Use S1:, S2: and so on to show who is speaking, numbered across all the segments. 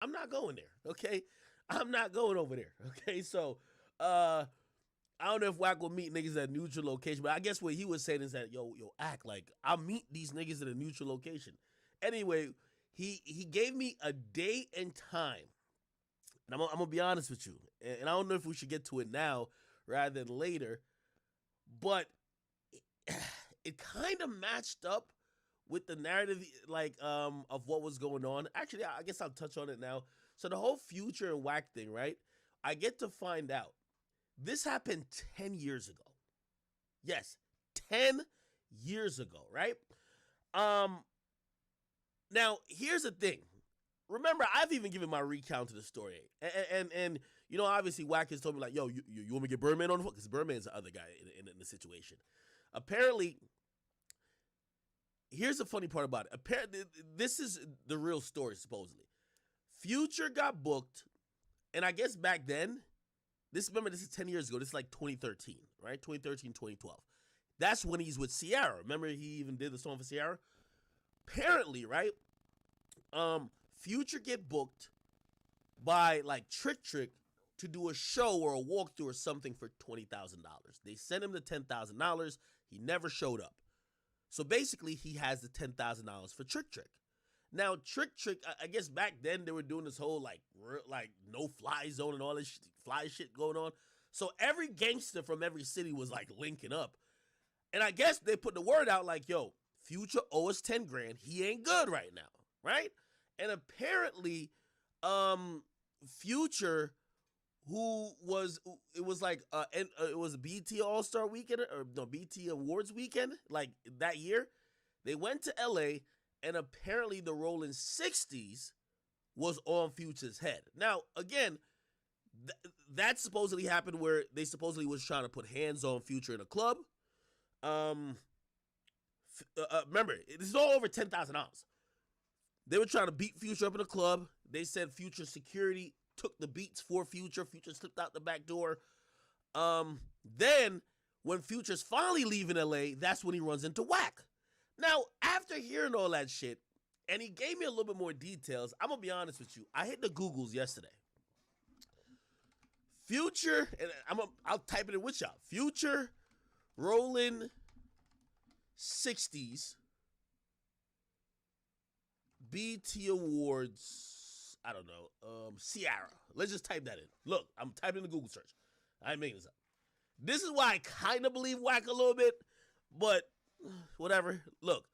S1: I'm not going there. Okay, I'm not going over there. Okay, so I don't know if Wack will meet niggas at a neutral location, but I guess what he was saying is that yo, act like I'll meet these niggas at a neutral location. Anyway, he gave me a day and time, and I'm gonna be honest with you, and I don't know if we should get to it now rather than later, but it kind of matched up with the narrative of what was going on. Actually, I guess I'll touch on it now. So the whole Future and Wack thing, right? I get to find out this happened 10 years ago. Yes, 10 years ago, right? Um Now, here's the thing. Remember, I've even given my recount to the story, and you know, obviously, Wack has told me like, "Yo, you want me to get Birdman on the phone?" Because Birdman's the other guy in the situation. Apparently, here's the funny part about it. Apparently, this is the real story. Supposedly, Future got booked, and I guess back then, remember this is 10 years ago. This is like 2013, right? 2013, 2012. That's when he's with Ciara. Remember, he even did the song for Ciara. Apparently, right? Future get booked by like Trick to do a show or a walkthrough or something for $20,000. They sent him the $10,000. He never showed up. So basically, he has the $10,000 for Trick. Now, Trick, I guess back then they were doing this whole like no fly zone and all this fly shit going on. So every gangster from every city was like linking up, and I guess they put the word out like, "Yo, Future owe us 10 grand. He ain't good right now, right?" And apparently, Future, who was it was like it was BT All Star Weekend or no BT Awards Weekend like that year. They went to LA, and apparently the Rolling 60s was on Future's head. Now again, that supposedly happened where they supposedly was trying to put hands on Future in a club. Um, Remember, this is all over $10,000. They were trying to beat Future up in a club. They said Future security took the beats for Future. Future slipped out the back door. Then when Future's finally leaving LA, that's when he runs into Wack. Now, after hearing all that shit, and he gave me a little bit more details, I'm gonna be honest with you. I hit the Googles yesterday. Future, and I'll type it in with y'all. Future rolling 60s BT Awards. I don't know. Ciara. Let's just type that in. Look, I'm typing in the Google search. I ain't making this up. This is why I kind of believe Wack a little bit, but whatever. Look,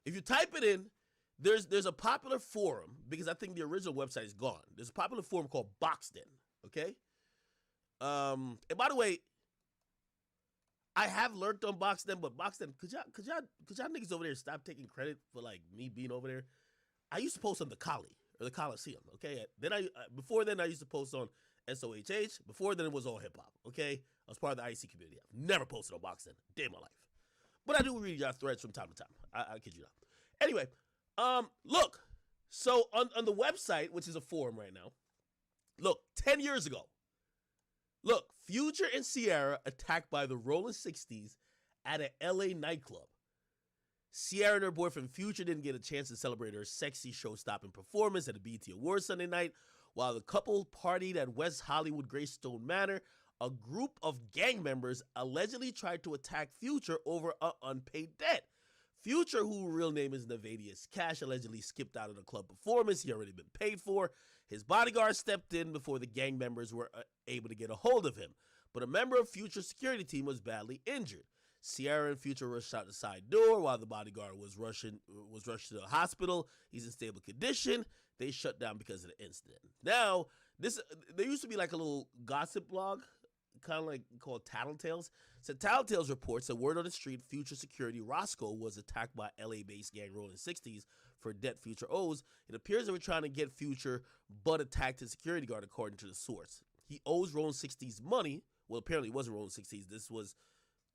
S1: if you type it in, there's a popular forum because I think the original website is gone. There's a popular forum called Boxden. Okay. And by the way, I have lurked on Boxden, but Boxden, could y'all niggas over there stop taking credit for like me being over there? I used to post on the Collie or the Coliseum. Okay. Then before then I used to post on SOHH. Before then it was all hip hop. Okay. I was part of the IC community. I've never posted on Boxden day of my life. But I do read y'all threads from time to time. I kid you not. Anyway, look. So on the website, which is a forum right now, look, 10 years ago, look, Future and Ciara attacked by the Rolling 60s at an LA nightclub. Ciara and her boyfriend Future didn't get a chance to celebrate her sexy show-stopping performance at the BET Awards Sunday night. While the couple partied at West Hollywood Greystone Manor, a group of gang members allegedly tried to attack Future over an unpaid debt. Future, whose real name is Nevadius Cash, allegedly skipped out of the club performance he already been paid for. His bodyguard stepped in before the gang members were able to get a hold of him. But a member of Future's security team was badly injured. Ciara and Future rushed out the side door while the bodyguard was rushed to the hospital. He's in stable condition. They shut down because of the incident. Now, there used to be like a little gossip blog, kind of like called Tattletales. So Tattletales reports that word on the street, Future security Roscoe was attacked by LA-based gang Rolling 60s for debt Future owes. It appears they were trying to get Future, but attacked his security guard, according to the source. He owes Rolling 60s money. Well, apparently it wasn't Rolling 60s. This was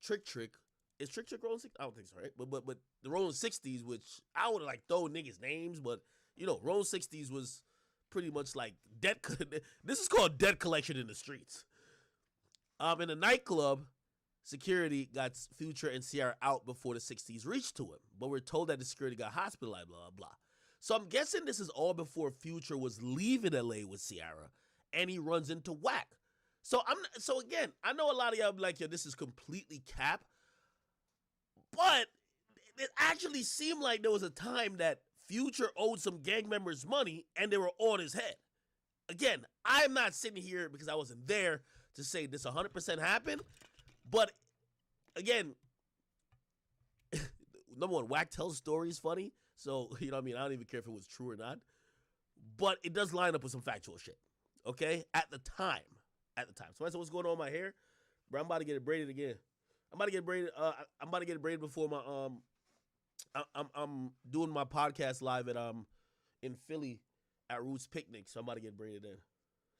S1: Trick. Is Trick Rolling 60s? I don't think so, right? But the Rolling 60s, which I would like throw niggas' names, but you know, Rolling 60s was pretty much like debt. This is called debt collection in the streets. In the nightclub, security got Future and Ciara out before the 60s reached to him, but we're told that the security got hospitalized, blah, blah, blah. So I'm guessing this is all before Future was leaving LA with Ciara, and he runs into Whack. So again, I know a lot of y'all be like, yo, this is completely cap, but it actually seemed like there was a time that Future owed some gang members money, and they were on his head. Again, I'm not sitting here because I wasn't there to say this 100% happened, but again, number one, Whack tells stories funny, so you know what I mean. I don't even care if it was true or not, but it does line up with some factual shit. Okay, at the time. So I said, what's going on with my hair, bro? I'm about to get it braided again. I'm about to get it braided. I'm about to get it braided before my I'm doing my podcast live at in Philly at Roots Picnic, so I'm about to get braided in.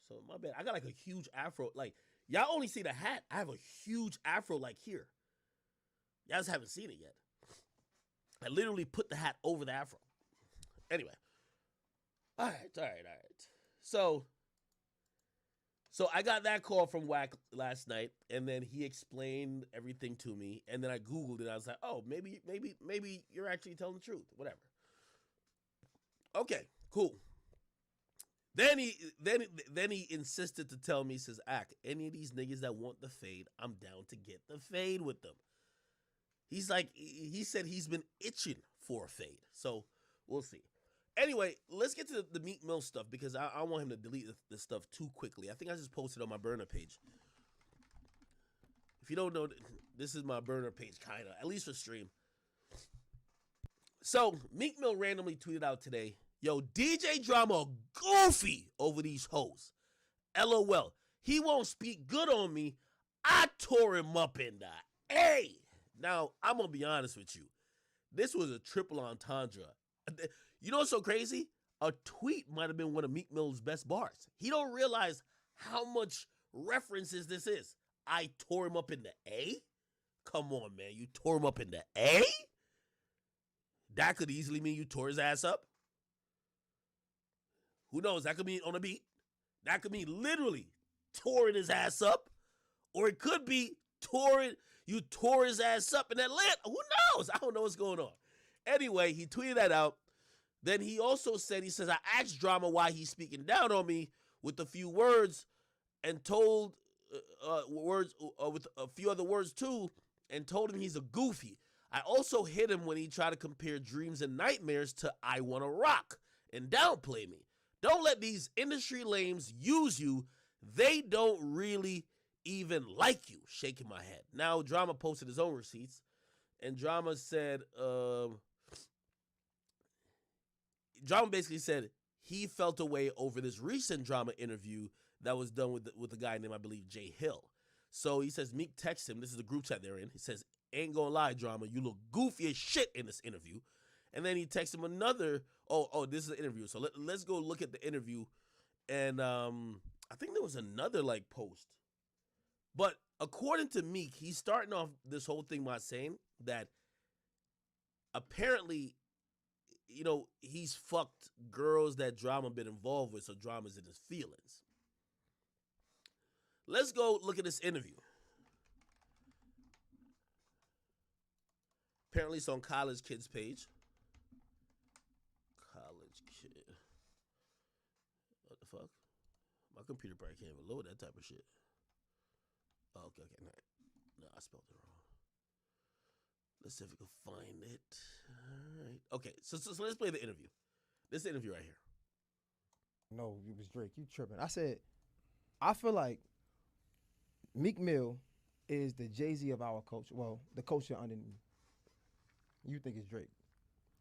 S1: So my bad. I got like a huge afro. Like y'all only see the hat. I have a huge afro like here. Y'all just haven't seen it yet. I literally put the hat over the afro. Anyway. All right. So I got that call from Whack last night, and then he explained everything to me, and then I Googled it. I was like, oh, maybe you're actually telling the truth. Whatever. Okay, cool. Then he insisted to tell me, he says, any of these niggas that want the fade, I'm down to get the fade with them. He's like, he said he's been itching for a fade. So we'll see. Anyway, let's get to the Meek Mill stuff because I want him to delete this stuff too quickly. I think I just posted on my burner page. If you don't know, this is my burner page, kind of, at least for stream. So Meek Mill randomly tweeted out today, yo, DJ Drama goofy over these hoes. LOL. He won't speak good on me. I tore him up in the A. Now, I'm going to be honest with you. This was a triple entendre. You know what's so crazy? A tweet might have been one of Meek Mill's best bars. He don't realize how much references this is. I tore him up in the A? Come on, man. You tore him up in the A? That could easily mean you tore his ass up. Who knows? That could mean on a beat. That could mean literally tearing his ass up. Or it could be you tore his ass up in Atlanta. Who knows? I don't know what's going on. Anyway, he tweeted that out. Then he also said, he says, I asked Drama why he's speaking down on me with a few words and told with a few other words too, and told him he's a goofy. I also hit him when he tried to compare Dreams and Nightmares to I Wanna Rock and downplay me. Don't let these industry lames use you. They don't really even like you. Shaking my head. Now, Drama posted his own receipts, and Drama said, Drama basically said he felt a way over this recent Drama interview that was done with a guy named, I believe, Jay Hill. So he says, Meek texts him. This is the group chat they're in. He says, ain't gonna lie, Drama, you look goofy as shit in this interview. And then he texts him another, this is an interview. So let's go look at the interview. And I think there was another like post. But according to Meek, he's starting off this whole thing by saying that apparently, you know, he's fucked girls that Drama been involved with, so Drama's in his feelings. Let's go look at this interview. Apparently it's on College Kid's page. College Kid. What the fuck? My computer probably can't even load that type of shit. Oh, okay. No, I spelled it wrong. Let's see if we can find it. All right. Okay, so let's play the interview. This is the interview right here.
S2: No, it was Drake. You tripping. I said, I feel like Meek Mill is the Jay-Z of our culture. Well, the culture underneath. You think it's Drake.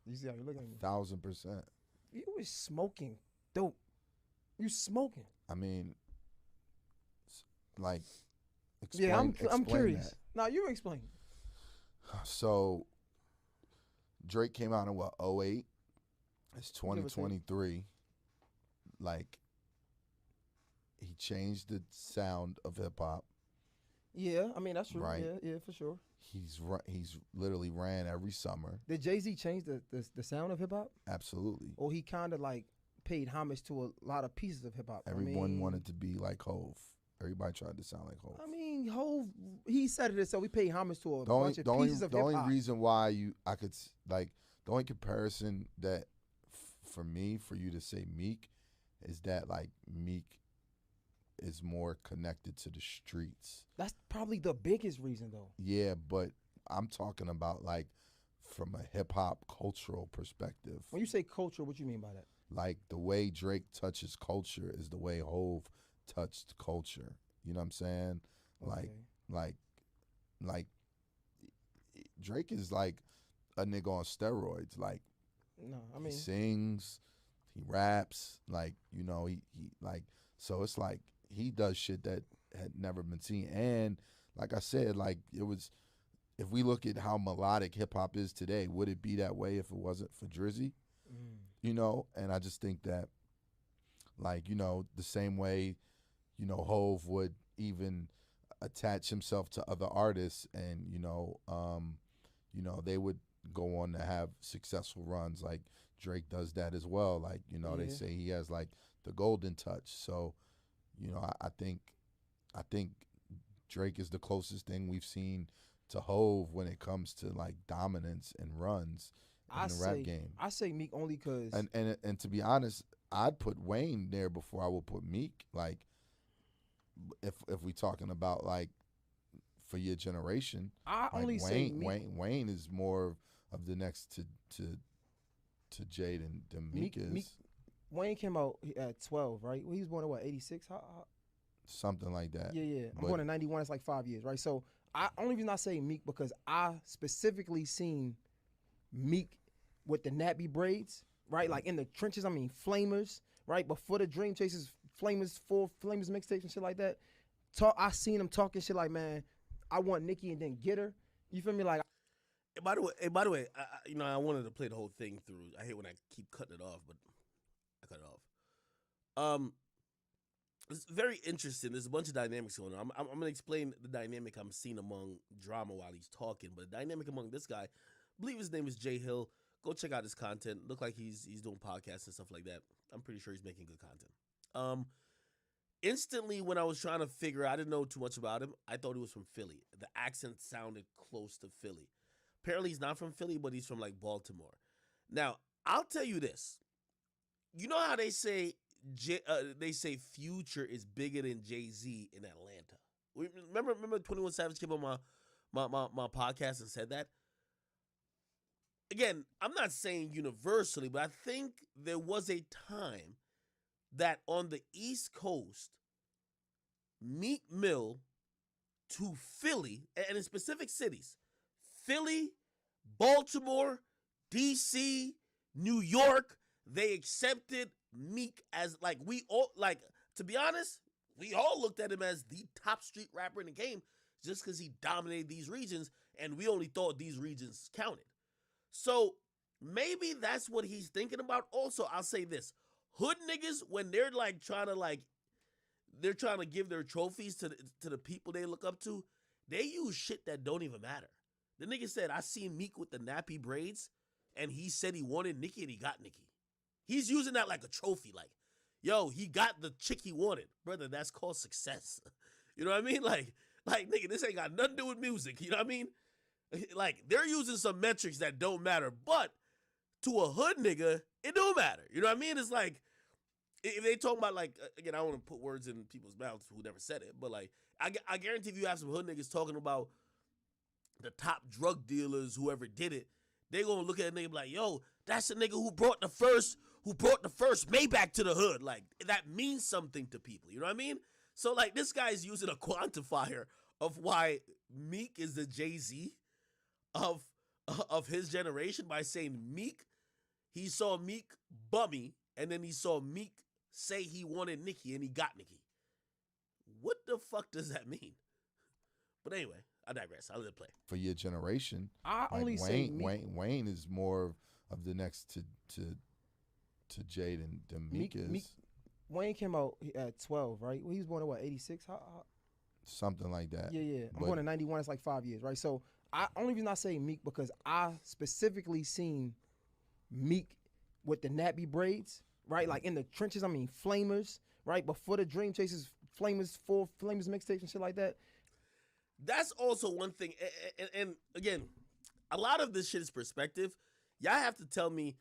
S2: You see how you looking at me?
S3: 1,000%.
S2: You was smoking dope. You smoking.
S3: I mean, like, explain,
S2: I'm curious.
S3: that.
S2: Now, you explain.
S3: So, Drake came out in what, 08? It's 2023. Like, he changed the sound of hip-hop.
S2: Yeah, I mean, that's true.
S3: Right.
S2: Yeah, for sure.
S3: He's literally ran every summer.
S2: Did Jay-Z change the sound of hip-hop?
S3: Absolutely.
S2: Or he kind of, like, paid homage to a lot of pieces of hip-hop?
S3: Everyone wanted to be like Hov. Everybody tried to sound like Hov.
S2: I mean, Hov, he said it so we paid homage to a bunch of pieces of hip-hop.
S3: The only reason why the only comparison that for me, for you to say Meek, is that like Meek is more connected to the streets.
S2: That's probably the biggest reason, though.
S3: Yeah, but I'm talking about like from a hip hop cultural perspective.
S2: When you say culture, what you mean by that?
S3: Like the way Drake touches culture is the way Hove touched culture. You know what I'm saying?
S2: Okay.
S3: Like Drake is like a nigga on steroids. Like
S2: No, I
S3: he
S2: mean,
S3: sings, he raps, like, you know, he like, so it's like he does shit that had never been seen. And like I said, like it was, if we look at how melodic hip hop is today, would it be that way if it wasn't for Drizzy? You know, and I just think that, like, you know, the same way, you know, Hove would even attach himself to other artists, and you know, they would go on to have successful runs. Like Drake does that as well. Like, you know, they
S2: Yeah.
S3: say he has like the golden touch. So, you know, I think Drake is the closest thing we've seen to Hove when it comes to like dominance and runs in the rap game.
S2: I say Meek only because
S3: And to be honest, I'd put Wayne there before I would put Meek. Like, if we talking about like for your generation,
S2: I
S3: like
S2: only say Meek.
S3: Wayne is more of the next to Jay than Meek is.
S2: Wayne came out at 12, right? Well, he was born in what, 86?
S3: Something like that.
S2: Yeah. I'm
S3: But-
S2: born in 91. It's like 5 years, right? So only reason I say Meek because I specifically seen Meek with the nappy braids, right? Like in the trenches. I mean, Flamers, right? Before the Dream Chasers, Flamers, full Flamers mixtapes and shit like that. I seen him talking shit like, man, I want Nicki and then get her. You feel me? Like,
S1: By the way, I wanted to play the whole thing through. I hate when I keep cutting it off, but I cut it off. It's very interesting. There's a bunch of dynamics going on. I'm gonna explain the dynamic I'm seeing among Drama while he's talking, but the dynamic among this guy, I believe his name is Jay Hill. Go check out his content. Look like he's doing podcasts and stuff like that. I'm pretty sure he's making good content. Instantly when I was trying to figure out, I didn't know too much about him. I thought he was from Philly. The accent sounded close to Philly. Apparently he's not from Philly, but he's from like Baltimore. Now, I'll tell you this. You know how they say Future is bigger than Jay-Z in Atlanta. Remember 21 Savage came on my podcast and said that? Again, I'm not saying universally, but I think there was a time that on the East Coast, Meek Mill to Philly, and in specific cities, Philly, Baltimore, D.C., New York, they accepted Meek as like to be honest, we all looked at him as the top street rapper in the game just because he dominated these regions and we only thought these regions counted. So maybe that's what he's thinking about. Also, I'll say this. Hood niggas, when they're like trying to give their trophies to the people they look up to, they use shit that don't even matter. The nigga said, I seen Meek with the nappy braids, and he said he wanted Nicki and he got Nicki. He's using that like a trophy. Like, yo, he got the chick he wanted. Brother, that's called success. You know what I mean? Like, nigga, this ain't got nothing to do with music. You know what I mean? Like, they're using some metrics that don't matter, but to a hood nigga, it don't matter. You know what I mean? It's like, if they talk about, like, again, I don't want to put words in people's mouths who never said it, but, like, I guarantee if you have some hood niggas talking about the top drug dealers, whoever did it, they gonna look at a nigga and be like, yo, that's the nigga who brought the first Maybach to the hood. Like, that means something to people. You know what I mean? So, like, this guy's using a quantifier of why Meek is the Jay-Z of his generation by saying Meek, he saw Meek bummy, and then he saw Meek say he wanted Nicki, and he got Nicki. What the fuck does that mean? But anyway, I digress. I'll let it play.
S3: For your generation,
S2: I
S3: like
S2: only say Meek.
S3: Wayne is more of the next to Jay than Meek is.
S2: Wayne came out at 12, right? Well, he was born in what, 86?
S3: Something like that.
S2: Yeah. I'm
S3: But-
S2: born in 91. It's like 5 years, right? So only reason I say Meek because I specifically seen Meek with the nappy braids, right? Like in the trenches. I mean, Flamers, right? Before the Dream Chasers, Flamers, full Flamers mixtapes and shit like that.
S1: That's also one thing. And again, a lot of this shit is perspective. Y'all have to tell me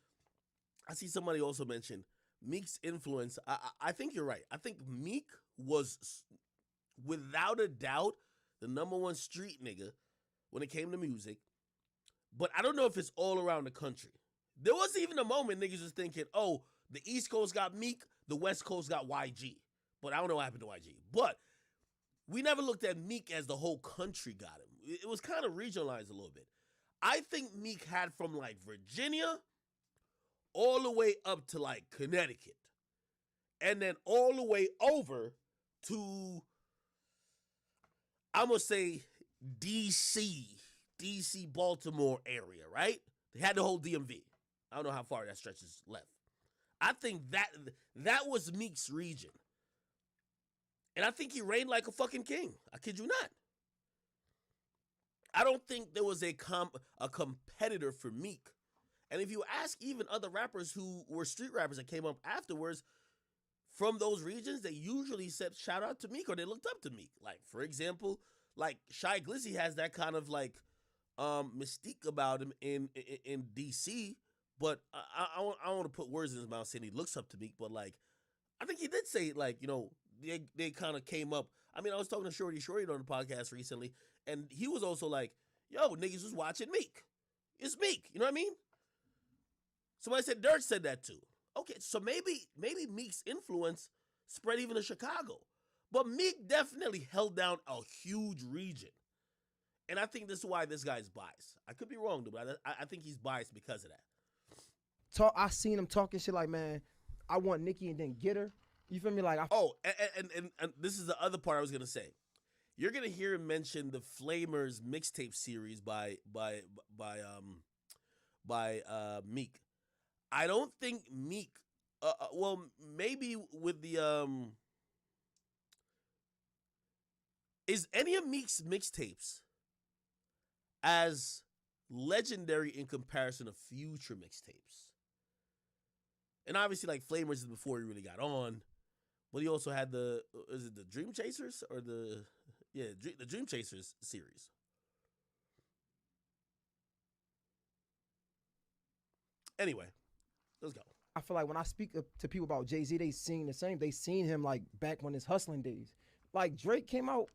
S1: I see somebody also mention Meek's influence. I think you're right. I think Meek was, without a doubt, the number one street nigga when it came to music. But I don't know if it's all around the country. There was even a moment niggas was thinking, oh, the East Coast got Meek, the West Coast got YG. But I don't know what happened to YG. But we never looked at Meek as the whole country got him. It was kind of regionalized a little bit. I think Meek had from like Virginia all the way up to like Connecticut. And then all the way over to, I'm going to say DC, Baltimore area, right? They had the whole DMV. I don't know how far that stretches left. I think that was Meek's region. And I think he reigned like a fucking king. I kid you not. I don't think there was a competitor for Meek. And if you ask even other rappers who were street rappers that came up afterwards from those regions, they usually said shout out to Meek or they looked up to Meek. Like, for example, like Shy Glizzy has that kind of like mystique about him in DC. But I don't want to put words in his mouth saying he looks up to Meek, but like I think he did say like, you know, they kind of came up. I mean, I was talking to Shorty on the podcast recently, and he was also like, yo, niggas was watching Meek. It's Meek. You know what I mean? Somebody said Dirk said that too. Okay, so maybe Meek's influence spread even to Chicago. But Meek definitely held down a huge region. And I think this is why this guy's biased. I could be wrong, dude, but I think he's biased because of that.
S2: I seen him talking shit like, man, I want Nicki and then get her. You feel me? Like,
S1: and this is the other part I was gonna say. You're gonna hear him mention the Flamers mixtape series by Meek. I don't think Meek. Well, maybe with the Is any of Meek's mixtapes as legendary in comparison to Future mixtapes? And obviously, like Flamers is before he really got on. But he also had the Dream Chasers or the Dream Chasers series. Anyway, let's go.
S2: I feel like when I speak to people about Jay-Z, they seen the same. They seen him like back when his hustling days. Like Drake came out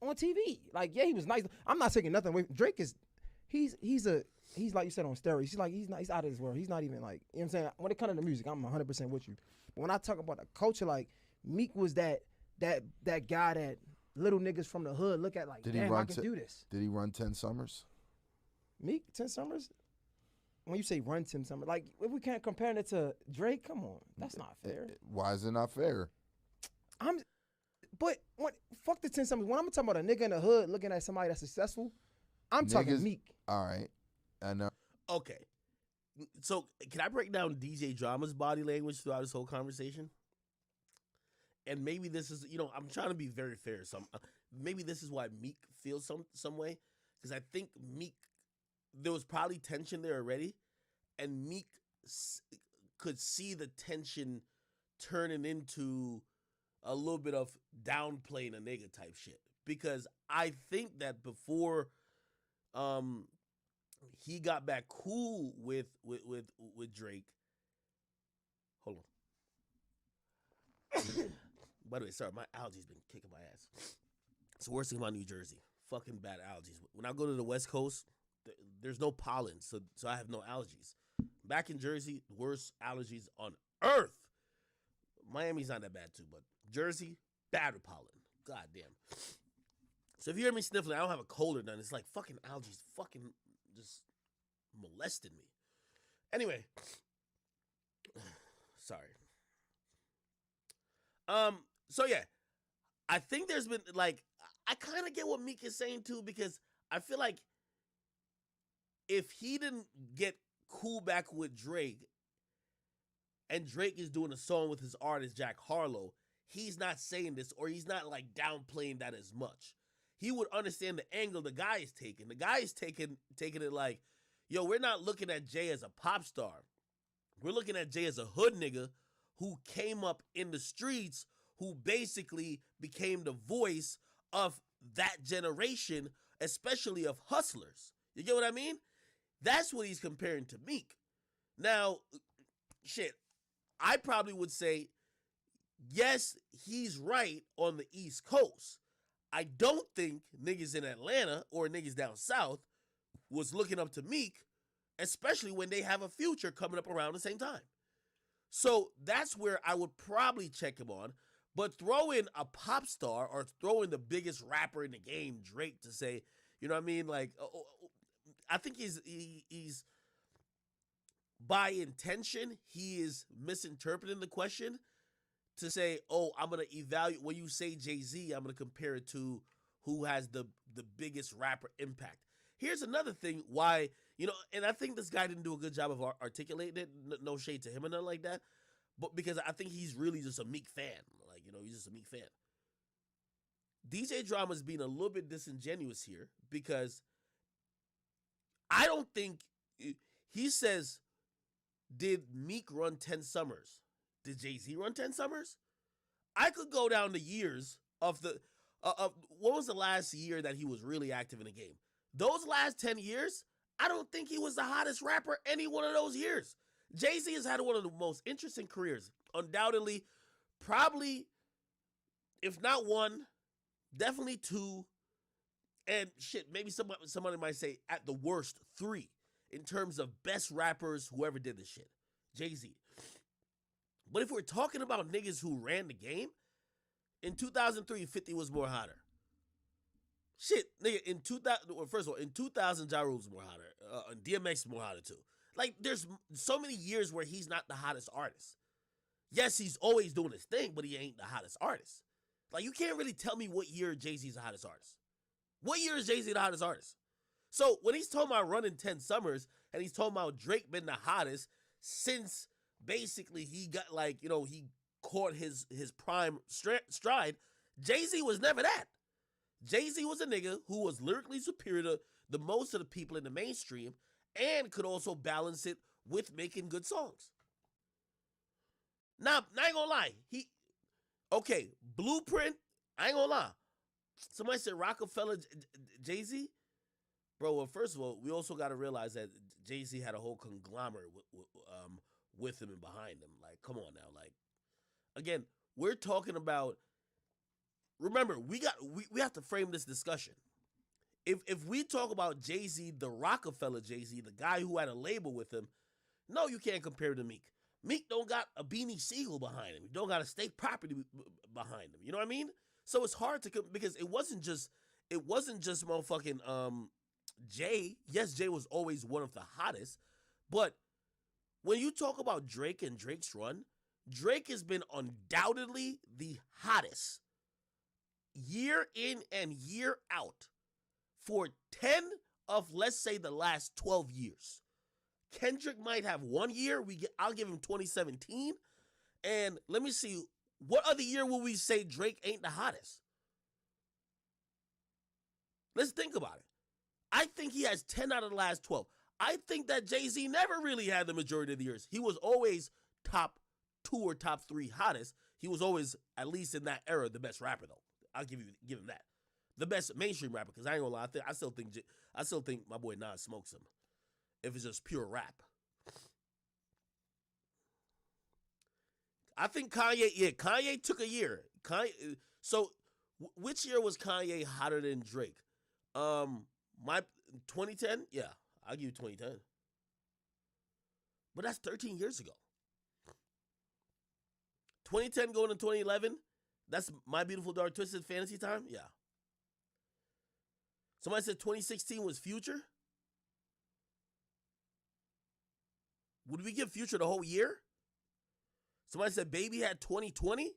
S2: on TV. Like, yeah, he was nice. I'm not taking nothing away. Drake is he's like you said on steroids. He's out of this world. He's not even like, you know what I'm saying? When it comes to the music, I'm 100% with you. But when I talk about the culture, like Meek was that guy that little niggas from the hood look at like, damn, I can do this.
S3: Did he run 10 Summers?
S2: Meek, 10 Summers? When you say run 10 Summers, like if we can't compare it to Drake, come on. That's not fair.
S3: Why is it not fair?
S2: Fuck the 10 Summers. When I'm talking about a nigga in the hood looking at somebody that's successful, I'm talking Meek.
S3: All right. I know.
S1: Okay. So can I break down DJ Drama's body language throughout this whole conversation? And maybe this is, I'm trying to be very fair. So maybe this is why Meek feels some way. Because I think Meek, there was probably tension there already. And Meek could see the tension turning into a little bit of downplaying a nigga type shit. Because I think that before he got back cool with Drake. Hold on. By the way, sorry, my allergies been kicking my ass. It's the worst thing about New Jersey. Fucking bad allergies. When I go to the West Coast, there's no pollen, so I have no allergies. Back in Jersey, worst allergies on earth. Miami's not that bad too, but Jersey, bad with pollen. God damn. So if you hear me sniffling, I don't have a cold or nothing. It's like fucking allergies fucking just molested me. Anyway. Sorry. So yeah. I think there's been like, I kind of get what Meek is saying too, because I feel like if he didn't get cool back with Drake and Drake is doing a song with his artist Jack Harlow, he's not saying this, or he's not like downplaying that as much. He would understand the angle the guy is taking. The guy is taking it like, yo, we're not looking at Jay as a pop star. We're looking at Jay as a hood nigga who came up in the streets, who basically became the voice of that generation, especially of hustlers. You get what I mean? That's what he's comparing to Meek. Now, shit, I probably would say, yes, he's right on the East Coast. I don't think niggas in Atlanta or niggas down south was looking up to Meek, especially when they have a Future coming up around the same time. So that's where I would probably check him on. But throw in a pop star or throw in the biggest rapper in the game, Drake, to say, you know what I mean? Like, I think he's by intention, he is misinterpreting the question to say, oh, I'm going to evaluate, when you say Jay-Z, I'm going to compare it to who has the biggest rapper impact. Here's another thing why, you know, and I think this guy didn't do a good job of articulating it. No shade to him or nothing like that. But because I think he's really just a Meek fan. Like, you know, he's just a Meek fan. DJ Drama's being a little bit disingenuous here because I don't think, he says, did Meek run 10 summers? Did Jay-Z run 10 summers? I could go down the years of the, what was the last year that he was really active in the game? Those last 10 years, I don't think he was the hottest rapper any one of those years. Jay-Z has had one of the most interesting careers. Undoubtedly, probably, if not one, definitely two, and shit, maybe somebody might say at the worst 3 in terms of best rappers who ever did this shit. Jay-Z. But if we're talking about niggas who ran the game, in 2003, 50 was more hotter. Shit, nigga, in 2000, well, first of all, in 2000, Ja Rule was more hotter. And DMX is more hotter too. Like, there's so many years where he's not the hottest artist. Yes, he's always doing his thing, but he ain't the hottest artist. Like, you can't really tell me what year Jay-Z's the hottest artist. What year is Jay-Z the hottest artist? So, when he's talking about running 10 summers, and he's talking about Drake been the hottest since basically he got, like, you know, he caught his prime stride, Jay-Z was never that. Jay-Z was a nigga who was lyrically superior to the most of the people in the mainstream and could also balance it with making good songs. Now, I ain't gonna lie. Okay, Blueprint, I ain't gonna lie. Somebody said Rockefeller, Jay-Z. Bro, well, first of all, we also got to realize that Jay-Z had a whole conglomerate with him and behind him. Like, come on now. Like, again, we're talking about, remember, we have to frame this discussion. If we talk about Jay-Z, the Rockefeller Jay-Z, the guy who had a label with him, no, you can't compare to Meek. Meek don't got a Beanie Siegel behind him. He don't got a state property behind him. You know what I mean? So it's hard to, because it wasn't just motherfucking Jay. Yes, Jay was always one of the hottest, but when you talk about Drake and Drake's run, Drake has been undoubtedly the hottest year in and year out for 10 of, let's say, the last 12 years. Kendrick might have 1 year. I'll give him 2017. And let me see, what other year will we say Drake ain't the hottest? Let's think about it. I think he has 10 out of the last 12. I think that Jay-Z never really had the majority of the years. He was always top 2 or top 3 hottest. He was always, at least in that era, the best rapper, though. I'll give him that. The best mainstream rapper, because I ain't gonna lie, I still think my boy Nas smokes him. If it's just pure rap. I think Kanye took a year. So which year was Kanye hotter than Drake? My 2010? Yeah, I'll give you 2010. But that's 13 years ago. 2010 going to 2011? That's My Beautiful Dark Twisted Fantasy Time? Yeah. Somebody said 2016 was Future? Would we give Future the whole year? Somebody said Baby had 2020?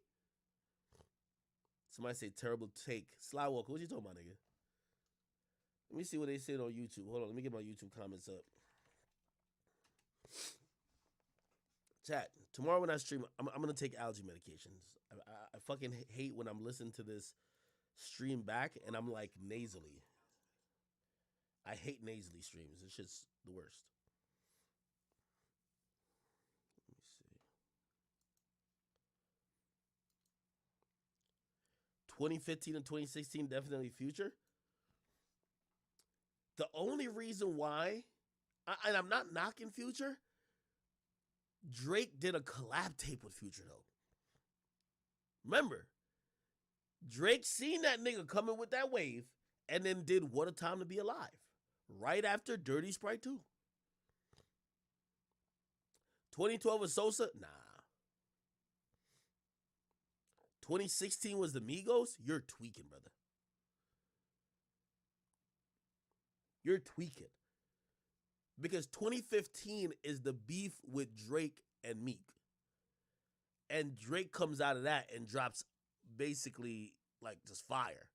S1: Somebody said terrible take. Sly Walker, what you talking about, nigga? Let me see what they said on YouTube. Hold on, let me get my YouTube comments up. Chat, tomorrow when I stream, I'm going to take allergy medications. I fucking hate when I'm listening to this stream back and I'm like nasally. I hate nasally streams. It's just the worst. Let me see. 2015 and 2016, definitely Future. The only reason why, and I'm not knocking Future, Drake did a collab tape with Future though. Remember, Drake seen that nigga coming with that wave and then did What a Time to Be Alive right after Dirty Sprite 2. 2012 was Sosa? Nah. 2016 was the Migos? You're tweaking, brother. You're tweaking. Because 2015 is the beef with Drake and Meek. And Drake comes out of that and drops basically like just fire.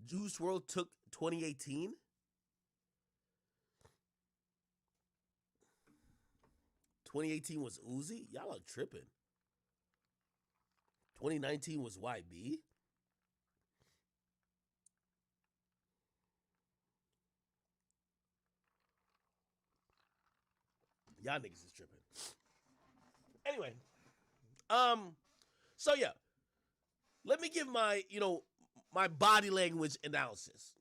S1: Juice WRLD took 2018. Was Uzi. Y'all are tripping. 2019 was YB. Y'all niggas is tripping. Anyway, so yeah, let me give my, my body language analysis.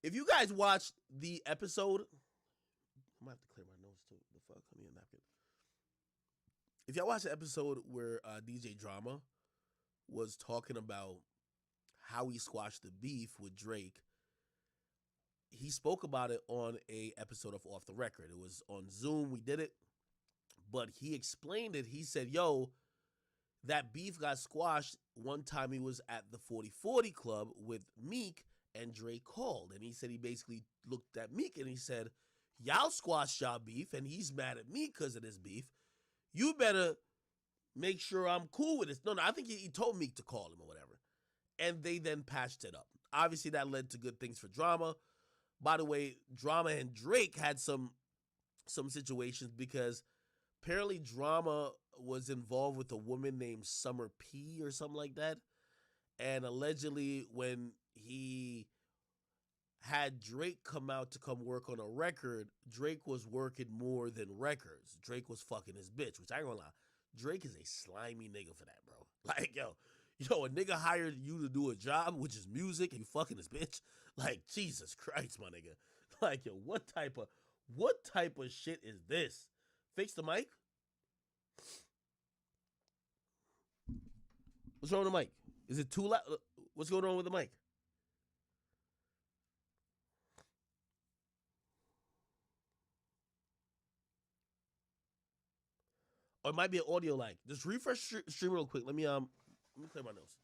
S1: If you guys watched the episode, I might have to clear my nose too. The fuck, I need a napkin. If y'all watch the episode where DJ Drama was talking about how he squashed the beef with Drake, he spoke about it on a episode of Off the Record. It was on Zoom. We did it. But he explained it. He said, yo, that beef got squashed one time he was at the 4040 Club with Meek and Drake called. And he said he basically looked at Meek and he said, y'all squashed y'all beef and he's mad at me because of this beef. You better make sure I'm cool with this. No, I think he told Meek to call him or whatever. And they then patched it up. Obviously, that led to good things for Drama. By the way, Drama and Drake had some situations because apparently Drama was involved with a woman named Summer P or something like that. And allegedly when he had Drake come out to come work on a record, Drake was working more than records. Drake was fucking his bitch, which I ain't gonna lie. Drake is a slimy nigga for that, bro. Like, yo, a nigga hired you to do a job, which is music, and you fucking his bitch. Like, Jesus Christ, my nigga. Like, yo, what type of shit is this? Fix the mic? What's wrong with the mic? Is it too loud? What's going on with the mic? Or it might be an audio lag. Just refresh stream real quick. Let me clear my nose.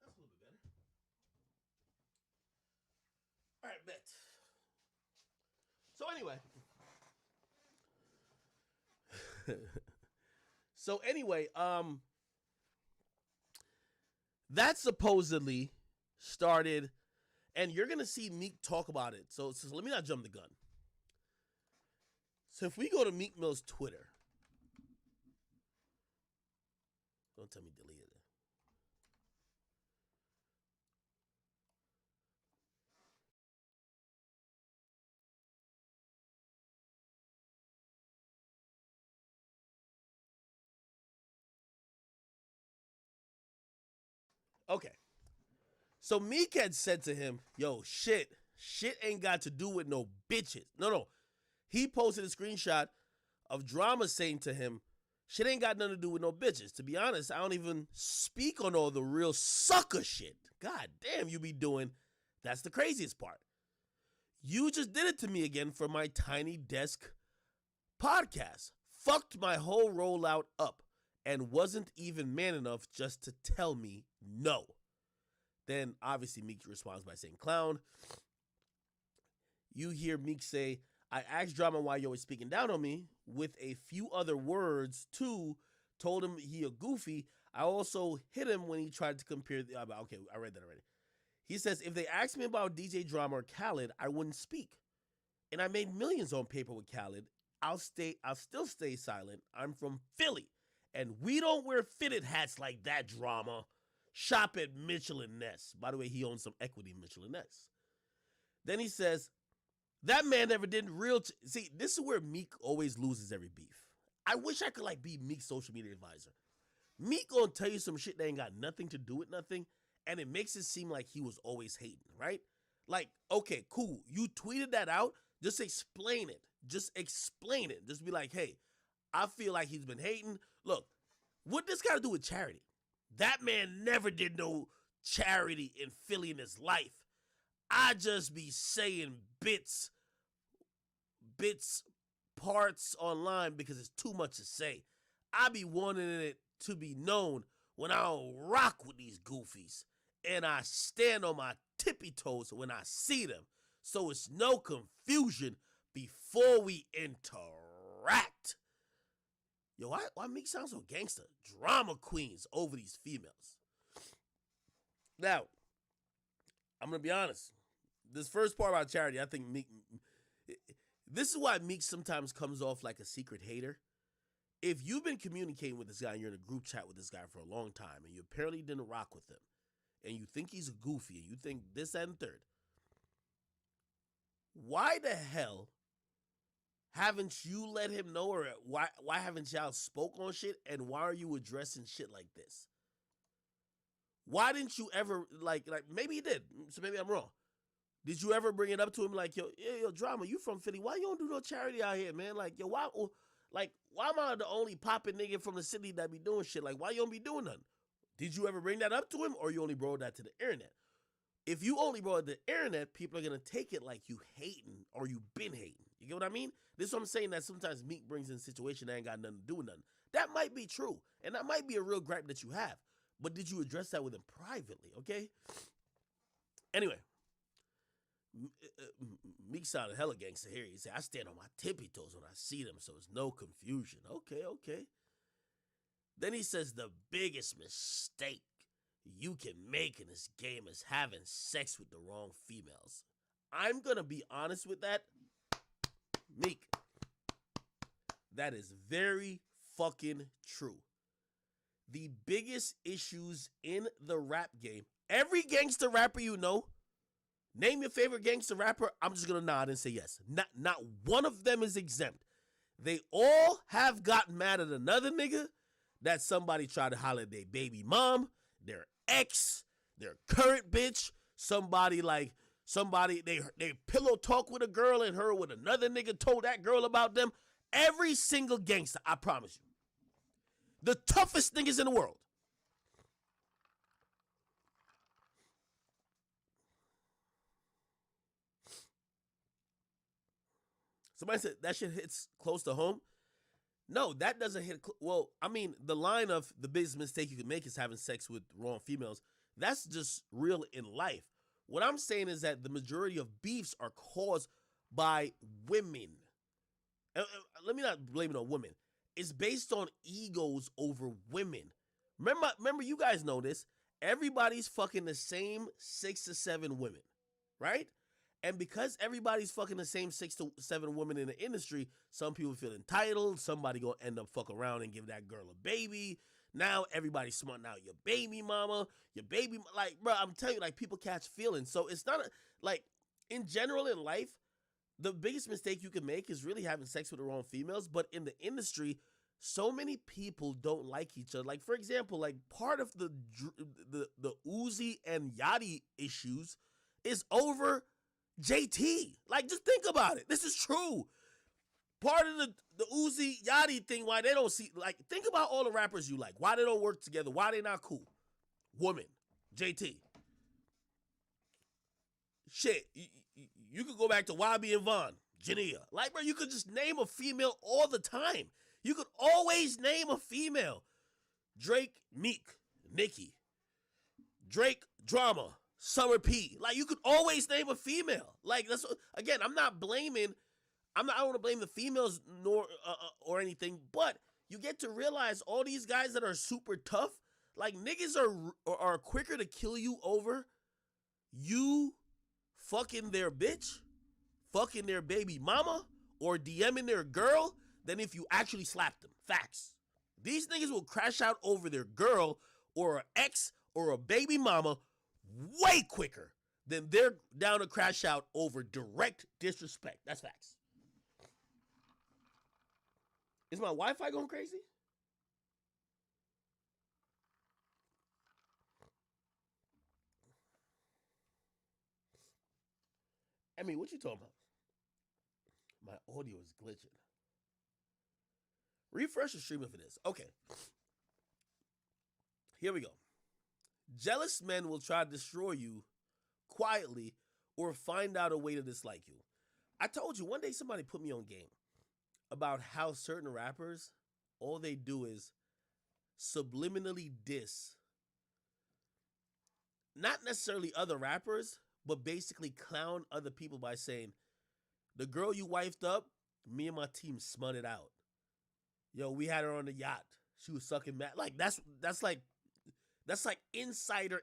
S1: That's a little bit better. All right, bet. So anyway, that supposedly started, and you're gonna see Meek talk about it. So let me not jump the gun. So if we go to Meek Mill's Twitter, don't tell me deleted it. Okay. So Meek had said to him, yo, shit ain't got to do with no bitches. No. He posted a screenshot of Drama saying to him, shit ain't got nothing to do with no bitches. To be honest, I don't even speak on all the real sucker shit. God damn, you be doing. That's the craziest part. You just did it to me again for my Tiny Desk podcast. Fucked my whole rollout up and wasn't even man enough just to tell me no. Then obviously Meek responds by saying clown. You hear Meek say, I asked Drama why you always speaking down on me with a few other words too, told him he a goofy. I also hit him when he tried to compare the. Okay, I read that already. He says, if they asked me about DJ Drama or Khaled, I wouldn't speak. And I made millions on paper with Khaled. I'll still stay silent. I'm from Philly. And we don't wear fitted hats like that, Drama. Shop at Mitchell and Ness. By the way, he owns some equity in Mitchell and Ness. Then he says, that man never did real. See, this is where Meek always loses every beef. I wish I could like be Meek's social media advisor. Meek gonna tell you some shit that ain't got nothing to do with nothing, and it makes it seem like he was always hating, right? Like, okay, cool. You tweeted that out. Just explain it. Just explain it. Just be like, hey, I feel like he's been hating. Look, what this got to do with charity? That man never did no charity in Philly in his life. I just be saying bits, parts online because it's too much to say. I be wanting it to be known when I don't rock with these goofies. And I stand on my tippy toes when I see them. So it's no confusion before we interact. Yo, why Meek sound so gangster? Drama queens over these females. Now, I'm going to be honest. This first part about charity, I think Meek... This is why Meek sometimes comes off like a secret hater. If you've been communicating with this guy and you're in a group chat with this guy for a long time and you apparently didn't rock with him and you think he's a goofy and you think this, that, and third, why the hell haven't you let him know, or why haven't y'all spoke on shit, and why are you addressing shit like this? Why didn't you ever, like maybe he did, so maybe I'm wrong. Did you ever bring it up to him like, yo, Drama, you from Philly, why you don't do no charity out here, man? Like, yo, why am I the only poppin' nigga from the city that be doing shit? Like, why you don't be doing nothing? Did you ever bring that up to him, or you only brought that to the internet? If you only brought it to the internet, people are going to take it like you hating or you been hating. You get what I mean? This is what I'm saying, that sometimes Meek brings in a situation that ain't got nothing to do with nothing. That might be true, and that might be a real gripe that you have. But did you address that with him privately, okay? Anyway, Meek sounded hella gangster here. He said, I stand on my tippy toes when I see them, so it's no confusion. Okay. Then he says the biggest mistake you can make in this game is having sex with the wrong females. I'm going to be honest with that. Meek, that is very fucking true. The biggest issues in the rap game, every gangster rapper you know, name your favorite gangster rapper, I'm just going to nod and say yes. Not one of them is exempt. They all have gotten mad at another nigga that somebody tried to holler at their baby mom, their ex, their current bitch, they pillow talk with a girl and her with another nigga told that girl about them. Every single gangster, I promise you. The toughest niggas in the world. Somebody said that shit hits close to home. No, that doesn't hit. Well, I mean, the line of the biggest mistake you can make is having sex with wrong females. That's just real in life. What I'm saying is that the majority of beefs are caused by women. Let me not blame it on women. It's based on egos over women. Remember, you guys know this. Everybody's fucking the same 6 to 7 women, right? And because everybody's fucking the same 6 to 7 women in the industry, some people feel entitled. Somebody gonna end up fuck around and give that girl a baby. Now everybody's smarting out your baby mama, like, bro, I'm telling you, like, people catch feelings. So it's not like, in general in life, the biggest mistake you can make is really having sex with the wrong females. But in the industry, so many people don't like each other. Like, for example, like, part of the Uzi and Yachty issues is over JT. Like, just think about it. This is true. Part of the Uzi Yachty thing, why they don't see, like, think about all the rappers you like. Why they don't work together. Why they not cool. Woman. JT. Shit. You could go back to YB and Vaughn. Jania. Like, bro, you could just name a female all the time. You could always name a female. Drake, Meek, Nicki. Drake, Drama, Summer P. Like, you could always name a female. Like, that's, again, I don't want to blame the females nor or anything, but you get to realize all these guys that are super tough, Like niggas are quicker to kill you over you fucking their bitch, fucking their baby mama, or DMing their girl than if you actually slapped them. Facts. These niggas will crash out over their girl or an ex or a baby mama way quicker than they're down to crash out over direct disrespect. That's facts. Is my Wi-Fi going crazy? I mean, what you talking about? My audio is glitching. Refresh the streaming for this. Okay. Here we go. Jealous men will try to destroy you quietly or find out a way to dislike you. I told you one day somebody put me on game about how certain rappers, all they do is subliminally diss not necessarily other rappers, but basically clown other people by saying, the girl you wifed up, me and my team spun it out. Yo, we had her on the yacht. She was sucking mad. Like that's like insider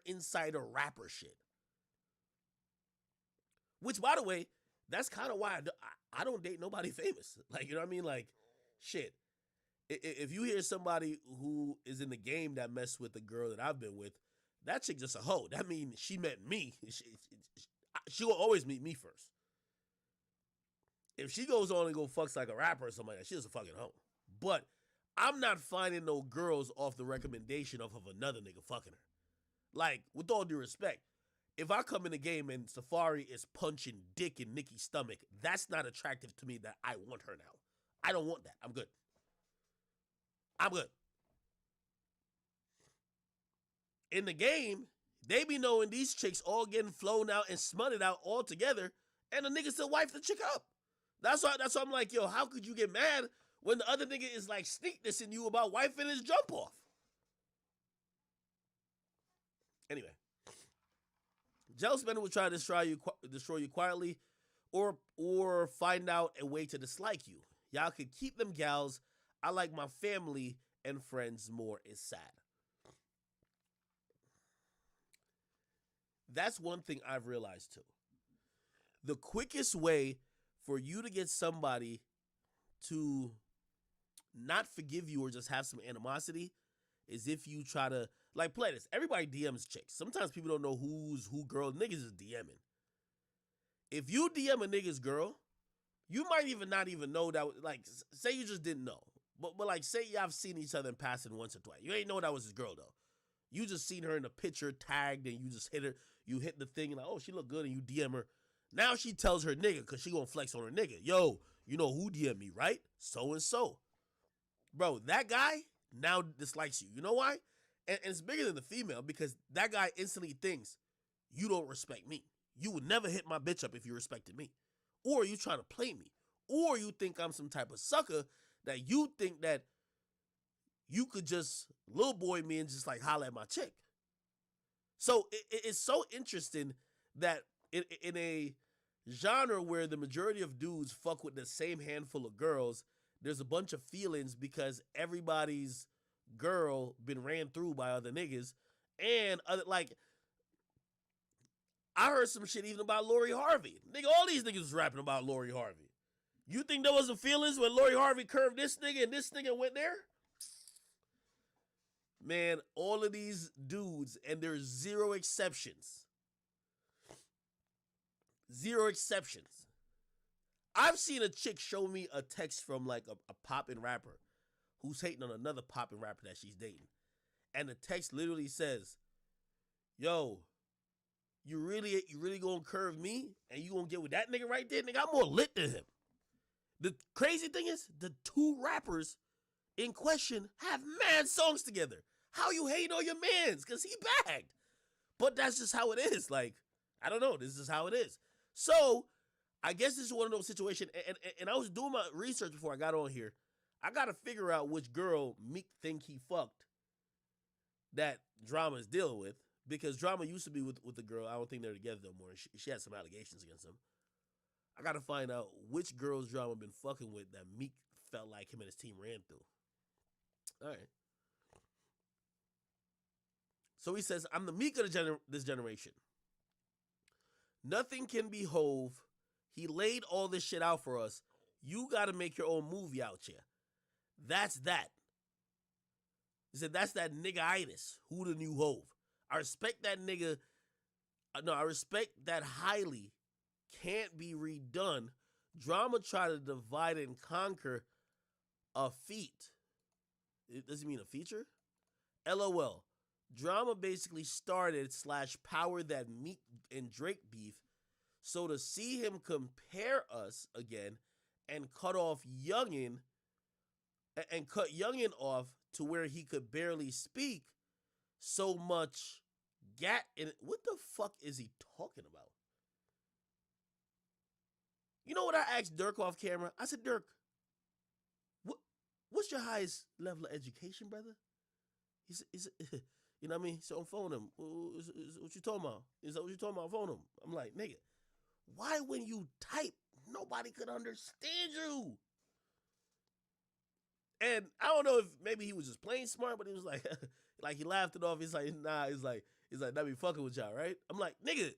S1: rapper shit. Which, by the way, that's kind of why I don't date nobody famous. Like, you know what I mean? Like, shit. If you hear somebody who is in the game that messed with the girl that I've been with, that chick just a hoe. That means she met me. She will always meet me first. If she goes on and go fucks like a rapper or something like that, she's a fucking hoe. But I'm not finding no girls off the recommendation of another nigga fucking her. Like, with all due respect, if I come in the game and Safari is punching dick in Nikki's stomach, that's not attractive to me that I want her now. I don't want that. I'm good. In the game, they be knowing these chicks all getting flown out and smutted out all together, and the nigga still wife the chick up. That's why I'm like, yo, how could you get mad when the other nigga is like sneak dissing you about wifing his jump off? Anyway, jealous men will try to destroy you quietly, or find out a way to dislike you. Y'all could keep them gals. I like my family and friends more. Is sad. That's one thing I've realized too. The quickest way for you to get somebody to not forgive you or just have some animosity is if you try to, like, play this. Everybody DMs chicks. Sometimes people don't know who's who girl. Niggas is DMing. If you DM a nigga's girl, you might even not even know that, like, say you just didn't know. But like, say y'all have seen each other in passing once or twice. You ain't know that was his girl, though. You just seen her in the picture tagged and you just hit her. You hit the thing and like, oh, she look good, and you DM her. Now she tells her nigga, because she gonna flex on her nigga. Yo, you know who DM me, right? So-and-so. Bro, that guy now dislikes you. You know why? And it's bigger than the female, because that guy instantly thinks, you don't respect me. You would never hit my bitch up if you respected me. Or you trying to play me. Or you think I'm some type of sucker that you think that you could just little boy me and just like holler at my chick. So it's so interesting that in a genre where the majority of dudes fuck with the same handful of girls, there's a bunch of feelings because everybody's girl been ran through by other niggas. And like, I heard some shit even about Lori Harvey. Nigga, all these niggas was rapping about Lori Harvey. You think there wasn't feelings when Lori Harvey curved this nigga and this nigga went there? Man, all of these dudes, and there's zero exceptions. Zero exceptions. I've seen a chick show me a text from like a poppin' rapper who's hating on another poppin' rapper that she's dating. And the text literally says, yo, you really gonna curve me and you gonna get with that nigga right there? Nigga, I'm more lit than him. The crazy thing is, the two rappers in question have mad songs together. How you hating on your mans? Because he bagged. But that's just how it is. Like, I don't know. This is how it is. So, I guess this is one of those situations. And I was doing my research before I got on here. I got to figure out which girl Meek think he fucked that Drama is dealing with. Because Drama used to be with the girl. I don't think they're together no more. She had some allegations against him. I got to find out which girls Drama been fucking with that Meek felt like him and his team ran through. All right. So he says, I'm the Meek of this generation. Nothing can be Hove. He laid all this shit out for us. You got to make your own movie out here. That's that. He said, that's that nigga-itis. Who the new Hove? I respect that nigga. No, I respect that highly. Can't be redone. Drama try to divide and conquer a feat. Does he mean a feature? LOL. Drama basically started / powered that Meek and Drake beef. So to see him compare us again and cut Youngin off to where he could barely speak, so much gat in it. What the fuck is he talking about? You know what I asked Dirk off camera? I said, Dirk, what's your highest level of education, brother? He said, you know what I mean? So I'm phoning him. What you talking about? Is that what you talking about? Phone him. I'm like, nigga, why when you type, nobody could understand you? And I don't know if maybe he was just playing smart, but he was like, like he laughed it off. He's like, nah, he's like, that be fucking with y'all, right? I'm like, nigga,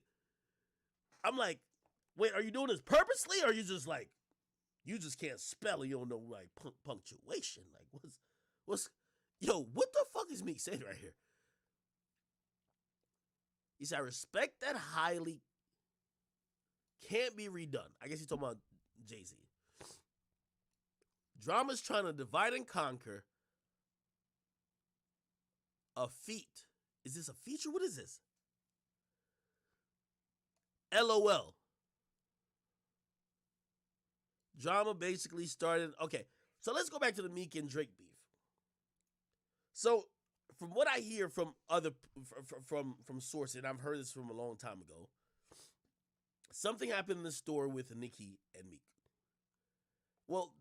S1: wait, are you doing this purposely, or you just like, you just can't spell and you don't know like punctuation? Like, what's, yo, what the fuck is Meek saying right here? He said, I respect that highly. Can't be redone. I guess he's talking about Jay-Z. Drama's trying to divide and conquer a feat. Is this a feature? What is this? LOL. Drama basically started. Okay, so let's go back to the Meek and Drake beef. So, from what I hear from other from sources, and I've heard this from a long time ago, something happened in the store with Nicki and Meek. Well,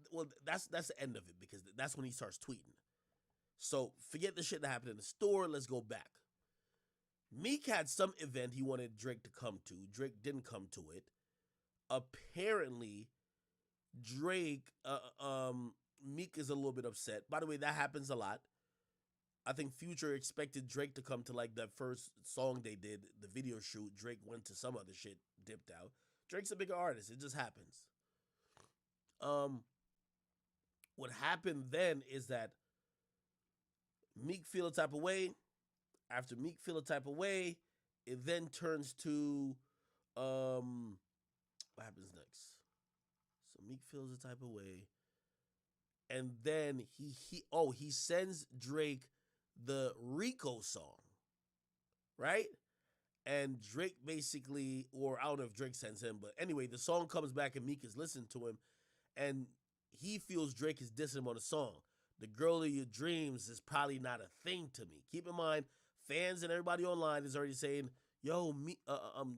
S1: that's the end of it, because that's when he starts tweeting. So forget the shit that happened in the store. Let's go back. Meek had some event he wanted Drake to come to. Drake didn't come to it. Apparently, Meek is a little bit upset. By the way, that happens a lot. I think Future expected Drake to come to like that first song they did, the video shoot. Drake went to some other shit, dipped out. Drake's a bigger artist. It just happens. What happened then is that Meek feel a type of way. After Meek feel a type of way, it then turns to what happens next? So Meek feels a type of way, and then he sends Drake the Rico song, right? And Drake basically, or I don't know if Drake sends him, but anyway, the song comes back and Meek is listening to him, and he feels Drake is dissing him on the song. The girl of your dreams is probably not a thing to me. Keep in mind, fans and everybody online is already saying, yo,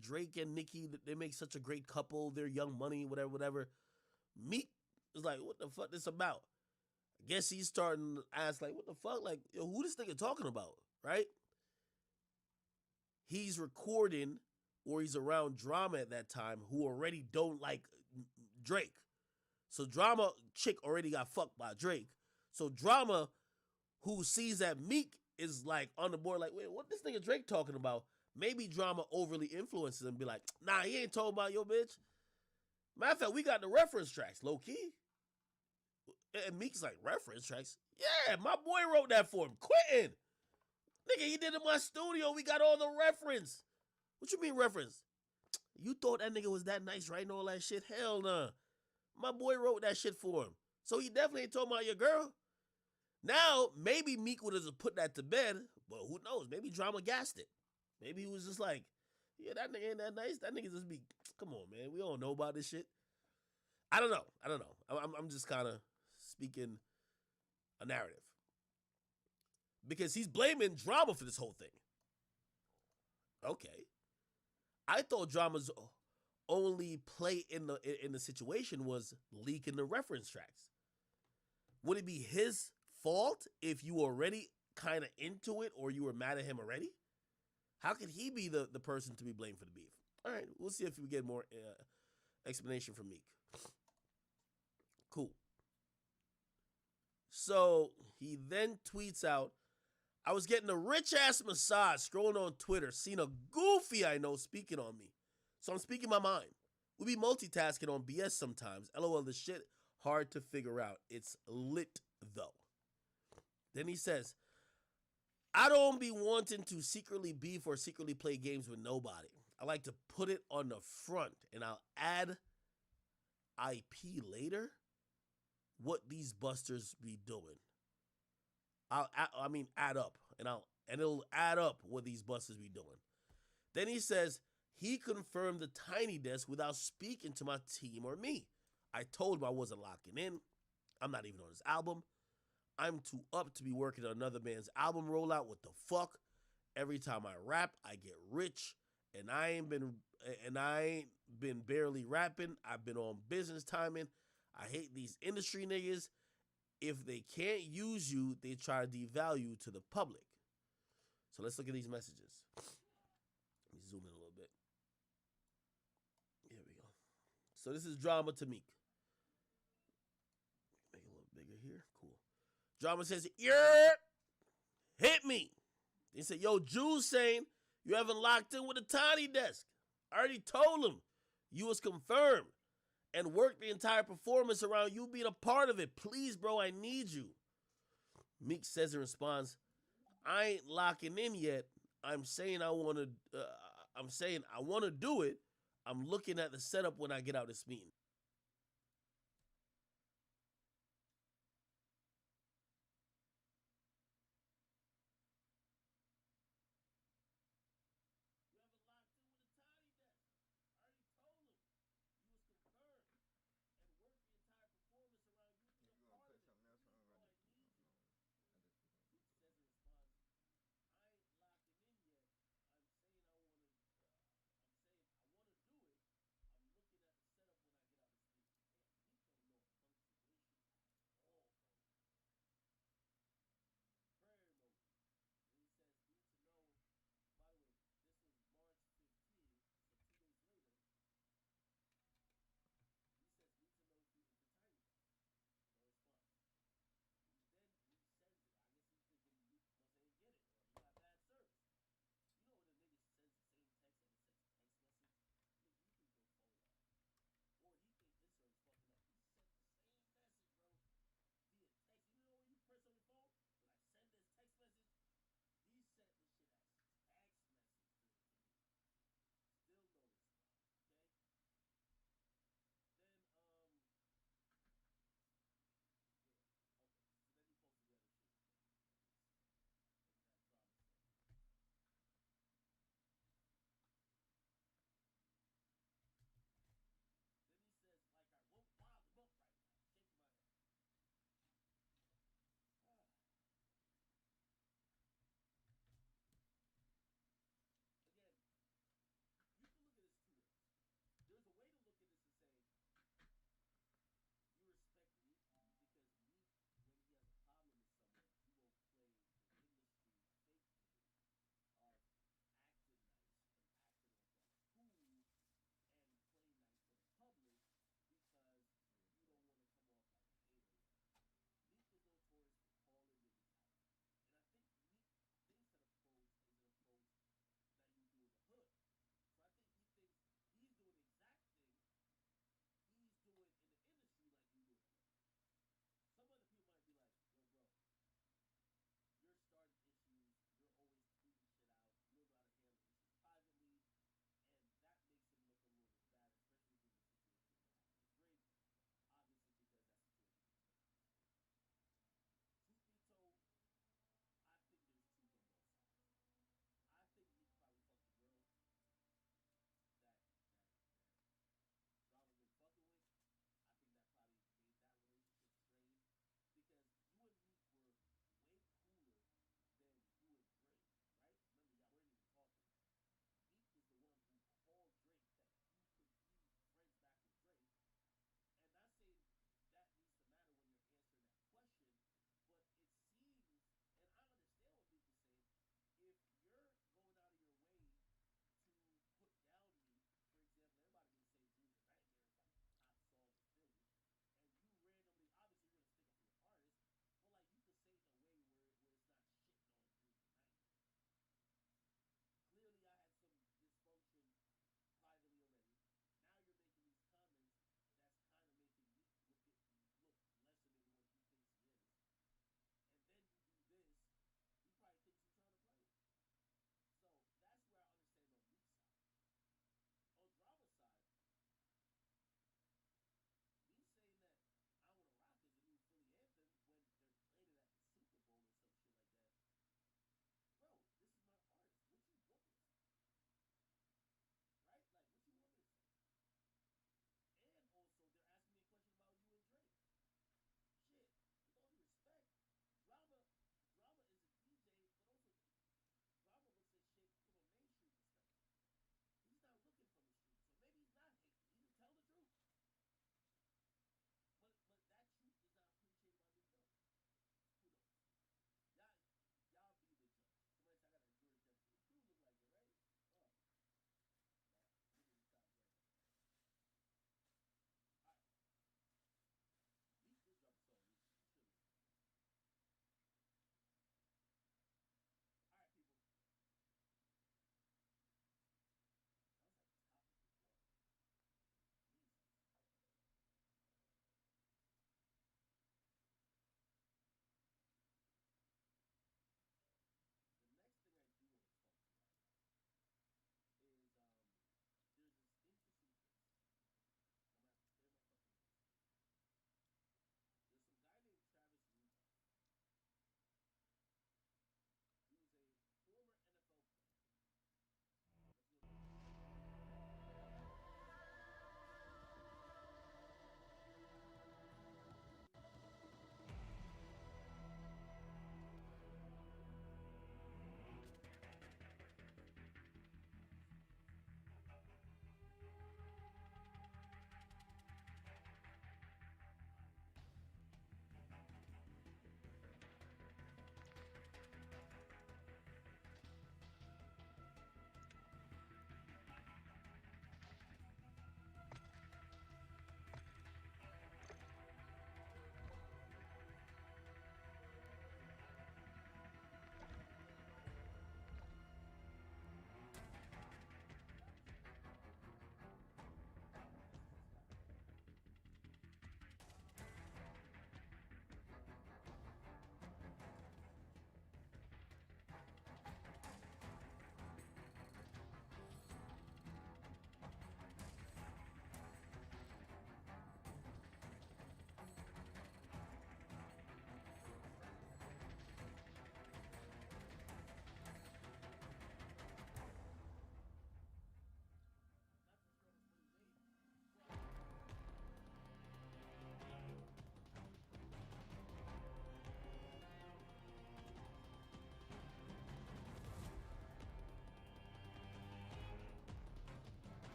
S1: Drake and Nicki, they make such a great couple. They're Young Money, whatever. Meek is like, what the fuck this about? I guess he's starting to ask, like, what the fuck? Like, yo, who this nigga talking about, right? He's recording, or he's around Drama at that time, who already don't like Drake. So Drama chick already got fucked by Drake. So Drama, who sees that Meek is like on the board, like, wait, what this nigga Drake talking about? Maybe Drama overly influences him and be like, nah, he ain't talking about your bitch. Matter of fact, we got the reference tracks, low key. And Meek's like, reference tracks? Yeah, my boy wrote that for him. Quentin. Nigga, he did it in my studio. We got all the reference. What you mean reference? You thought that nigga was that nice writing all that shit? Hell nah. My boy wrote that shit for him. So he definitely ain't talking about your girl. Now, maybe Meek would have put that to bed, but who knows? Maybe Drama gassed it. Maybe he was just like, yeah, that nigga ain't that nice. That nigga just be, come on, man. We all know about this shit. I don't know. I'm just kind of speaking a narrative. Because he's blaming Drama for this whole thing. Okay. I thought Drama's only play in the situation was leaking the reference tracks. Would it be his fault if you were already kind of into it, or you were mad at him already? How could he be the person to be blamed for the beef? All right, we'll see if we get more explanation from Meek. Cool. So he then tweets out, I was getting a rich ass massage, scrolling on Twitter, seen a goofy I know speaking on me. So I'm speaking my mind. We be multitasking on BS sometimes. LOL, the shit hard to figure out. It's lit though. Then he says, I don't be wanting to secretly beef or secretly play games with nobody. I like to put it on the front and I'll add IP later. What these busters be doing. Add up and it'll add up what these busters be doing. Then he says he confirmed the Tiny Desk without speaking to my team or me. I told him I wasn't locking in. I'm not even on his album. I'm too up to be working on another man's album rollout. What the fuck? Every time I rap, I get rich, and I ain't been barely rapping. I've been on business timing. I hate these industry niggas. If they can't use you, they try to devalue you to the public. So let's look at these messages. Let me zoom in a little bit. Here we go. So this is Drama to Meek. Make it a little bigger here. Cool. Drama says, yeah, hit me. He said, yo, Jules saying you haven't locked in with a Tiny Desk. I already told him you was confirmed and worked the entire performance around you being a part of it. Please, bro, I need you. Meek says in response, I ain't locking in yet. I'm saying I want to do it. I'm looking at the setup when I get out of this meeting.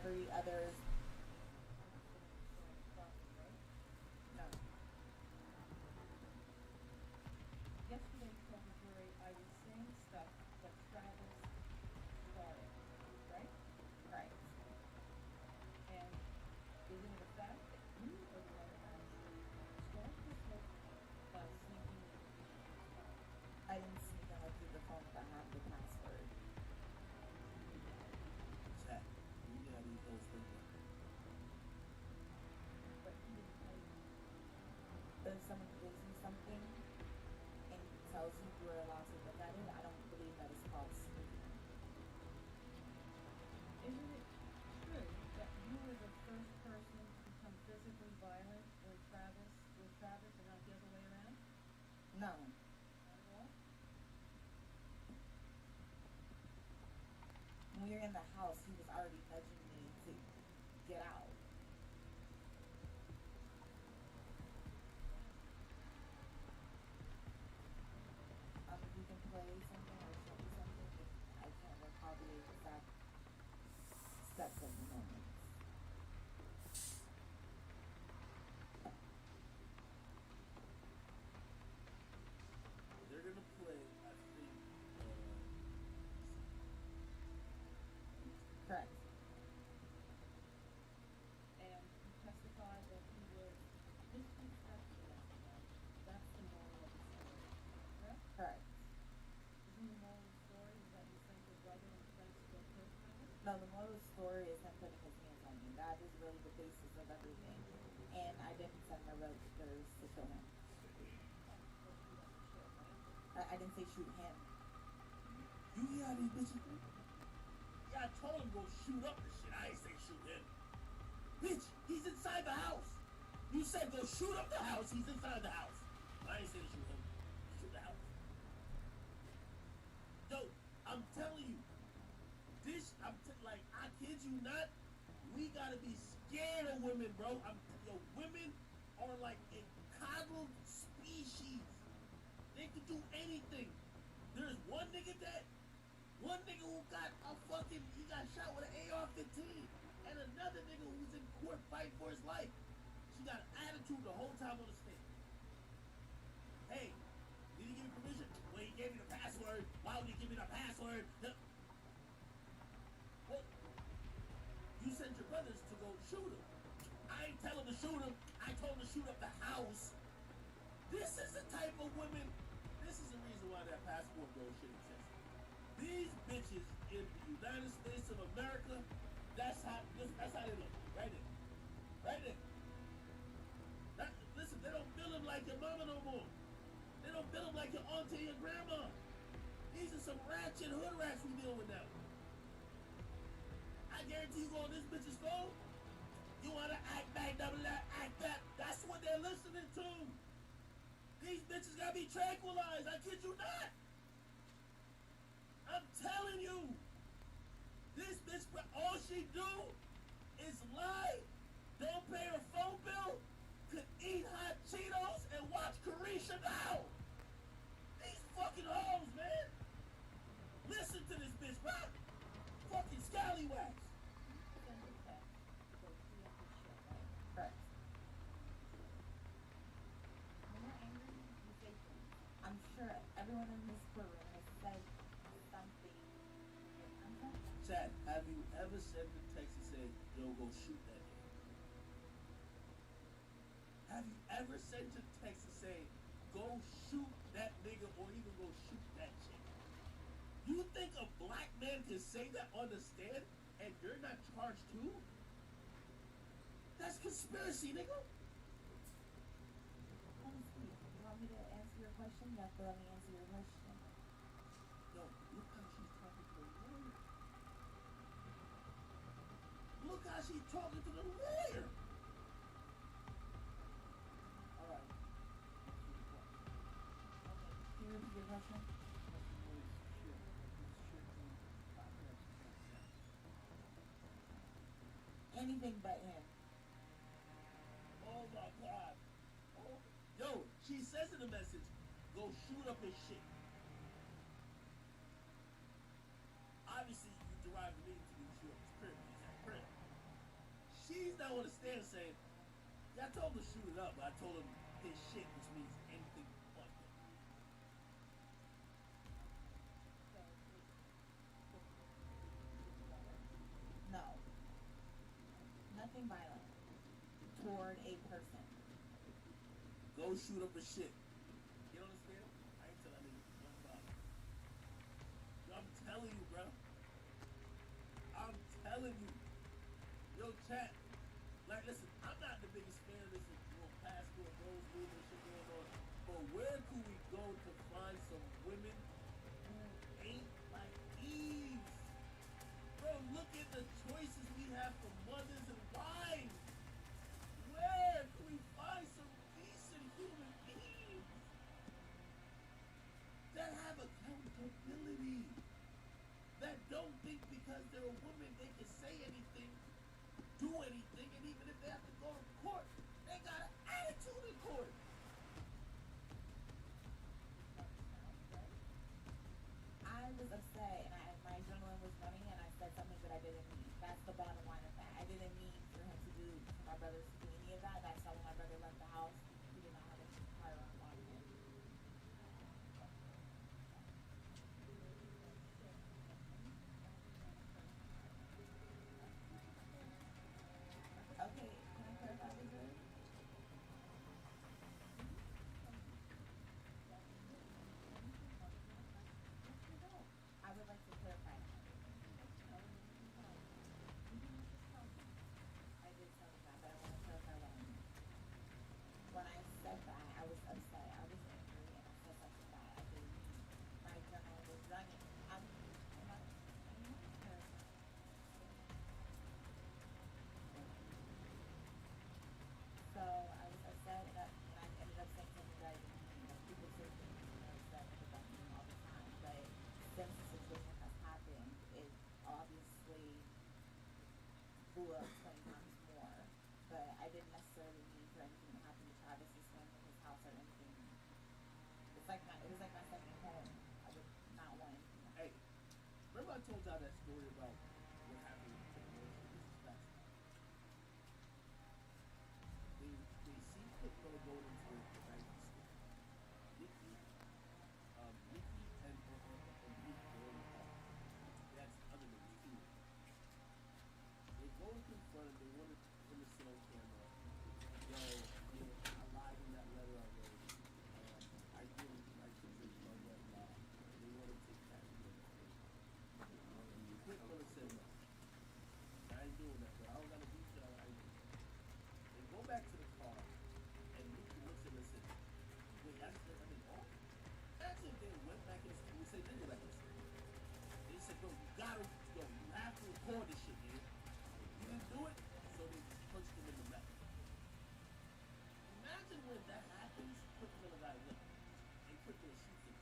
S4: every other. No.
S5: Yesterday you told the jury I was saying stuff that Travis started, right?
S4: Right.
S5: And isn't it a fact that you are the one that actually started this whole thing about sneaking in through Sean's phone?
S4: I didn't sneak in like through the phone if I have the password.
S1: Chat. You got these hoes thinking.
S5: But he didn't tell you.
S4: If someone gives you something and tells you you're allowed to look at it, I don't believe that is called sneaking.
S5: Isn't it true that you were the first person to become physically violent with Travis and not the other way around?
S4: No.
S5: Not at all?
S4: When we were in the house, he was already nudging me to get out. You can play something or show me something. I can't recall the exact steps of the moment.
S1: They're gonna play, I think,
S4: Correct.
S5: And you testified that he was disrespectful yesterday. That's the moral of the story, correct?
S4: Correct.
S5: Isn't the moral of the story is that you sent your brother and friends to go kill Travis?
S4: No, the moral of the story is him putting his hands on me. That is really the basis of everything. And I didn't send my brothers to kill him. I didn't say shoot him.
S1: you hear how these bitches think? Yeah, I told him go shoot up the shit. I ain't say shoot him. Bitch, he's inside the house. You said go shoot up the house. He's inside the house. I ain't say shoot him. Shoot the house. Yo, I'm telling you, this, like, I kid you not, we gotta be scared of women, bro. Women are like a coddled species. They can do anything. There's one nigga who got he got shot with an AR-15, and another nigga who's in court fighting for his life. She got an attitude the whole time on the stand. Hey, did he give me permission? Well, he gave me the password. Why would he give me the password? What? You sent your brothers to go shoot him. I ain't tell him to shoot him. I told him to shoot up the house. This is the type of women. This is the reason why that passport bro shit exists. These bitches in the United States of America, that's how they look. Right there. Right there. Listen, they don't build them like your mama no more. They don't build them like your auntie and your grandma. These are some ratchet hood rats we deal with now. I guarantee you go on this bitch's phone, you wanna act back, double that, act that. That's what they're listening to. These bitches gotta be tranquilized. I kid you not. I'm telling you. This bitch, all she do is lie, don't pay her phone bill, could eat hot Cheetos, and watch Carisha now. These fucking hoes, man. Listen to this bitch, bro. Fucking scallywags.
S5: Send a text to go free up his shit, right?
S4: Correct.
S5: When you're angry, you say things.
S4: I'm sure everyone in this courtroom has said something.
S1: Chad, have you ever sent a text and said, yo, go shoot that nigga? Have you ever sent a text and say, go shoot that nigga or even go shoot that chick? You think a black man can say that on the stand and you're not charged too? That's conspiracy, nigga.
S4: Honestly, you want me to answer your question? You have to let me answer your question.
S1: Yo, look how she's talking to the lawyer. Look how she's talking to the lawyer. All right.
S4: Can you repeat your question? Anything but him.
S1: Oh my God. Oh. Yo, she says in the message, go shoot up his shit. Obviously, you derive the meaning to be shoot up his crib. He's at crib. down on the stand saying, yeah, I told him to shoot it up, but I told him his shit, which means anything but that.
S4: No. Nothing violent toward a person.
S1: Go shoot up a shit. You understand? I ain't telling niggas nothing about it. Yo, I'm telling you, bro. I'm telling you. Yo, chat. Like, listen, I'm not the biggest fan of this little passport rose movement shit going on. But where could we go to find some women who ain't like Eve? Bro, look at the choices we have for mothers and wives. Where can we find some decent human beings that have accountability? That don't think because they're a woman they can say anything, do anything, and even if they have to go to court, they got an attitude in court.
S4: I was upset and my adrenaline was running and I said something that I didn't mean. That's the bottom line of that. I didn't mean for him to do, for my brothers to do any of that. That's not when my brother left the house. He did not have any firearms on him. Okay, can I clarify this? I would like to clarify that. I did tell him that, but I want to clarify what I mean. When I said that, I was upset. I was angry, and I said something that I didn't mean. My adrenaline was running. I'm not clarifying. So I was upset, and I ended up saying something that I didn't mean. Like, people say things, that they don't mean all the time. But since the situation has happened, it obviously blew up 20 times more. But I didn't necessarily mean for anything to happen to Travis's family, his house, or anything. It was like my second home. I would not want anything to happen.
S1: Hey, remember I told y'all that story about what happened with the This is fascinating. They see Pitbull go into the Nike store. Nikki, Nikki and Meek, they're in the car. That's other niggas too. They go to confront him. They want him to sit on camera. Yo, yeah, I lied in that letter already. I didn't like to drink blah blah blah. They want to take that. Pitbull said no. I ain't doing that, bro. I don't gotta beat y'all. I ain't doing that. They go back to the car, and Nikki looks at him and says, wait, I just let that nigga off? Imagine if they went back in school and said, they were like this. They said, bro, you have to record this shit, man. You didn't do it, so they punched him in the back. Imagine when that happens, Quick Miller got a gun, and Quick Miller shoots him.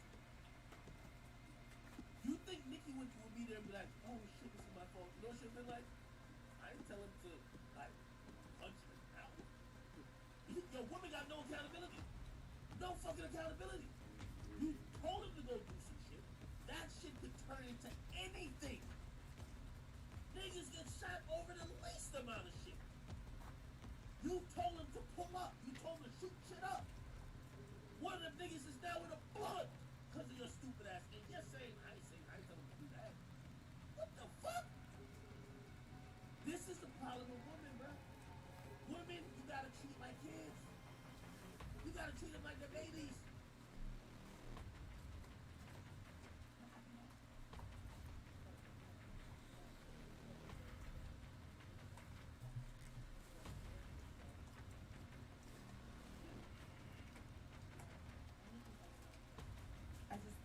S1: You think Nikki would be there and be like, oh shit, this is my fault? You know what she'd been like? I didn't tell him to, like, punch him out. Yo, women got no accountability. No fucking accountability. You told him to go do some shit. That shit could turn into anything. Niggas get shot over the least amount of shit. You told him to pull up. You told him to shoot shit up. One of them niggas is now in a blood because of your stupid ass. And you're saying, I ain't telling him to do that. What the fuck? This is the problem with women, bro. Women, you gotta treat like kids. You gotta treat them like they're babies.
S4: I just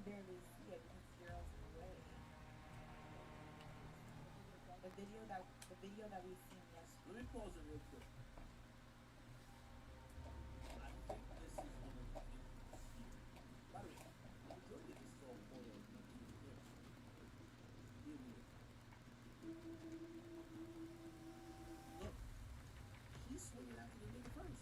S4: barely see it because zero's in the way. The video that we've seen yesterday.
S1: Let me pause it real quick. I think this is one of the things here. By the way, the majority of this is all photo of me. Here we go. Look, he's swinging after the nigga first.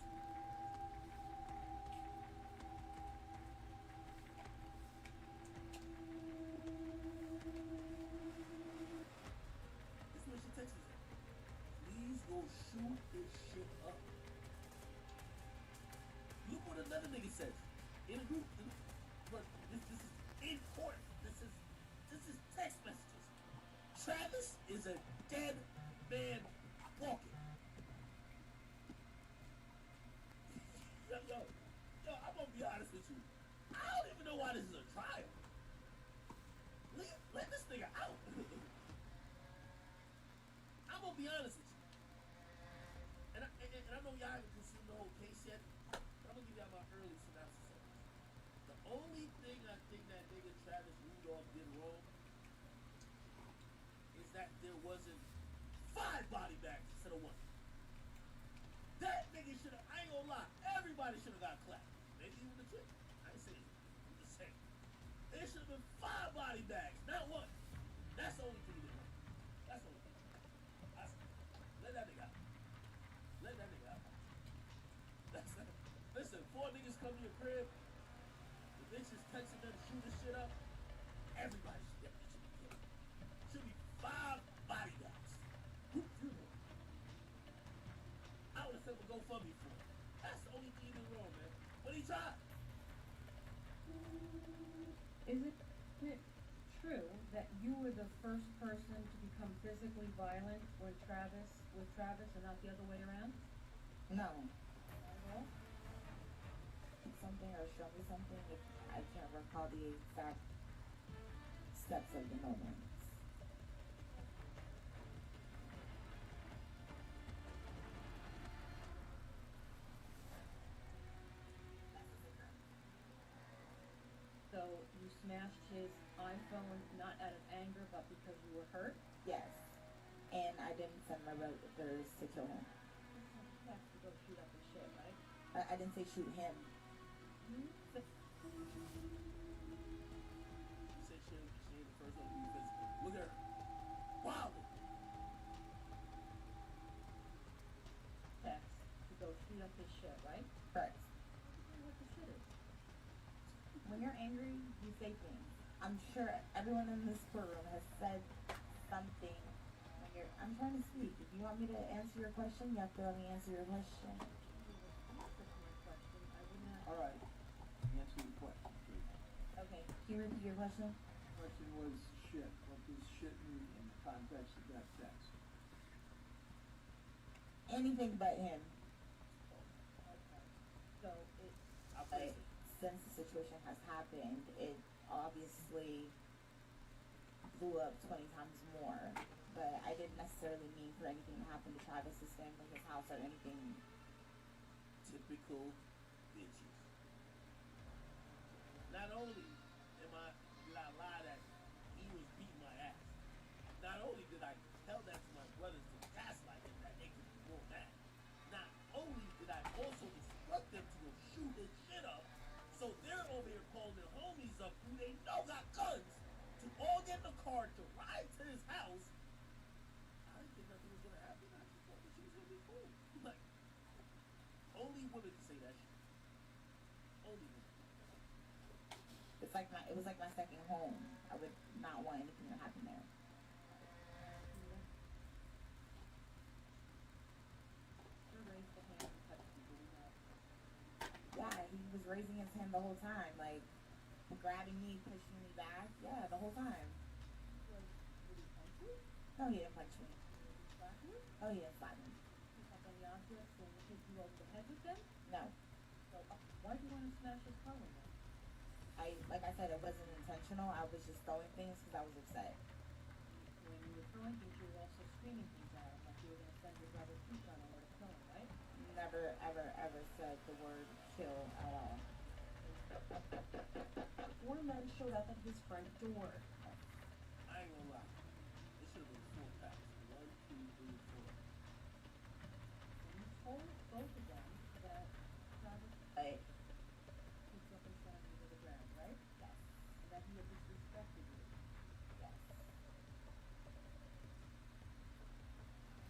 S1: This is what she texts us. Please go shoot this shit up. Look what another nigga says in a group. But this is important. This is text messages. Travis is a dead man walking. Yo, I'm gonna be honest with you. I don't even know why this is a trial. Let this nigga out. I'm gonna be honest with you. And I know y'all haven't consumed the whole case yet. But I'm gonna give y'all my early synopsis of this. The only thing I think that nigga Travis Rudolph did wrong is that there wasn't 5 body bags instead of 1. That nigga should have, I ain't gonna lie, everybody should have got clapped. Maybe even the chick. I ain't saying it. I'm just saying. There should have been 5 body bags, not 1. That's the only thing he did wrong. That's the only thing. Let that nigga out. Let that nigga out. Listen, 4 niggas come to your crib, the bitch is texting them to shoot this shit up. Everybody should be killed. Should be 5 body bags. Who do that? I would have set a GoFundMe for it. That's the only thing he did wrong, man. But he tried.
S5: Is it true that you were the first person to become physically violent with Travis and not the other way around?
S4: No.
S5: Not at all?
S4: Something or show me something if I can't recall the exact steps of the moment.
S5: So you smashed his iPhone not out of anger, but because you were hurt?
S4: Yes. And I didn't send my brothers to kill him.
S5: You have to go shoot up his shit, right?
S4: I didn't say shoot him.
S5: Hmm?
S1: She said she ain't the first one to be physical. Look at her. Wow.
S5: Text to go shoot up his shit, right?
S4: Correct.
S5: I don't know what the shit is.
S4: When you're angry, you say things. I'm sure everyone in this courtroom has said something when you're. I'm trying to speak. If you want me to answer your question, you have to let me answer your question.
S5: Answer to my question. I would not.
S6: All right, answer the question, please.
S4: Okay. Can you repeat your question?
S6: Question was shit. What does shit mean in the context of that text?
S4: Anything but him.
S5: Okay. So it.
S1: I'll place it.
S4: Since the situation has happened, it obviously blew up 20 times more. But I didn't necessarily mean for anything to happen to Travis's family, his house, or anything.
S1: Typical bitches. Not only did I lie that he was beating my ass, not only did I tell that to my brothers to gaslight him that they could be more mad, not only did I also instruct them to go shoot this shit up, so they're over here calling their homies up who they know got guns to all get in the car to ride to his house. I didn't think nothing was gonna happen. I just thought that she was gonna be cool. Like, only women can say that shit. Only women.
S4: It was like my second home. I would not want anything to happen there.
S5: Sure raised the hand and touched people. We know.
S4: Yeah, he was raising his hand the whole time, like grabbing me, pushing me back. Yeah, the whole time.
S5: Did he punch you?
S4: No, he didn't punch me.
S5: Did he slap you?
S4: Oh, he didn't slap me.
S5: Pick up any objects and hit you over the head with them?
S4: No.
S5: So why do you want to smash his car window?
S4: Like I said, it wasn't intentional. I was just throwing things because I was upset.
S5: When you were throwing things, you were also screaming things at him, like you were going to send your brother Keyshawn over to kill him, right?
S4: Never, ever, ever said the word kill at all.
S5: Four men showed up at his front door.
S1: I ain't gonna lie. It should have been 4 packs. 1, 2, 3, 4.
S5: And you told both of them that Travis
S4: Right?
S5: picked up and slammed you to the ground, right?
S4: Yes.
S5: And that he had disrespected you.
S4: Yes.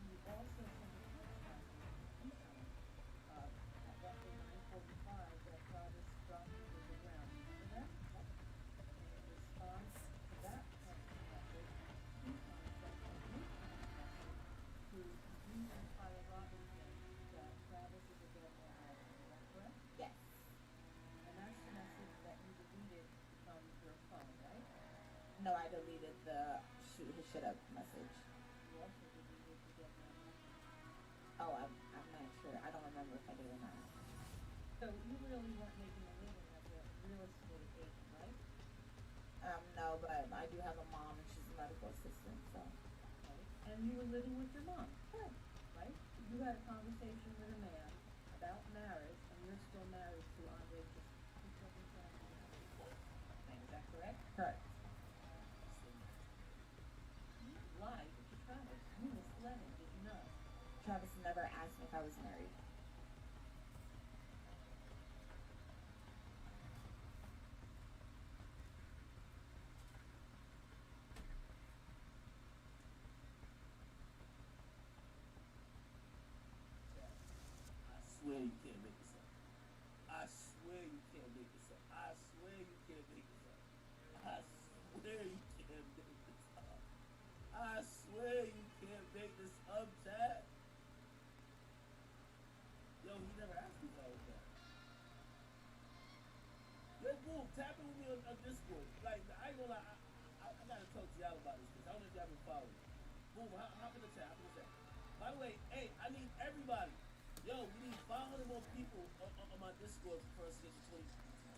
S5: You also sent a text message detailing at roughly 9:45 that Travis dropped you to the ground. Remember that? And in response to that text message, Keaton sent a new text message to you and Kyle Robinson that Travis is a dead man walking. Is that correct?
S4: Yes.
S5: And that's the message that you deleted from your phone, right?
S4: No, I deleted the shoot his shit up message.
S5: You also deleted the dead man walking.
S4: Oh, I'm not sure. I don't remember if I did or not.
S5: So you really weren't making a living as a real estate agent, right?
S4: No, but I do have a mom and she's a medical assistant, so.
S5: Right. And you were living with your mom,
S4: Sure.
S5: right? You had a conversation with a man about marriage, and you're still married to Andre just picked up and slammed you. Is that correct?
S4: Correct.
S5: You lied to Travis. You misled him, did you not?
S4: Travis never asked me if I was married.
S1: I swear you can't make this up. I swear you can't make this up. I swear you can't make this up. I swear you can't make this up. I swear you can't make this up, Chad. Yo, he never asked me if I was that. Yo, boom, tap in with me on Discord. Like, I ain't gonna lie, I gotta talk to y'all about this because I don't know if y'all been following. Boom, hop in the chat, hop in the chat. By the way, hey, I need everybody. Yo, we need 500 more people on my Discord for us to get to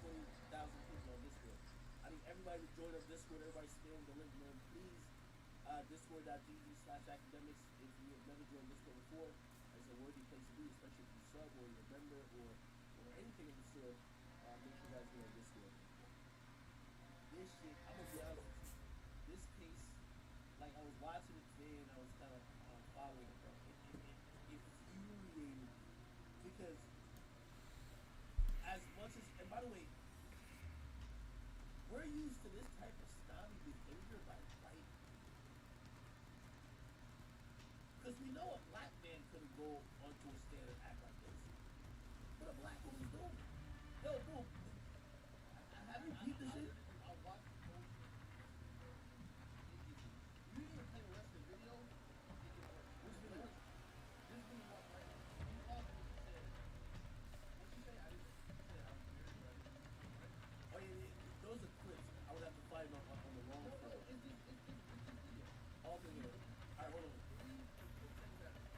S1: 20,000 people on Discord. I need everybody to join our Discord. Everybody spam the link, man. Please, discord.gg/academics. If you have never joined Discord before, it's a worthy place to be, especially if you sub or you're a member or anything of the sort. Make sure you guys get on Discord. This shit, I'm gonna be honest with you. This case, like I was watching it today and I was kind of following it, bro. It infuriated me because as much as, and by the way, we're used to this type of snobby behavior, right? Because we know a black man couldn't go onto a stand and act like this, but a black woman's doing it. Yo, boom. Have you peeped this shit? I watched the whole thing. You didn't even play the rest of the video. It gets worse. Which video? This video was right now. You paused it when she said, what she say? I didn't. She said I was married, but I didn't. Right? Oh yeah. Those are clips. I would have to find them on the wrong. No, it's this video. All the video. All right, hold on.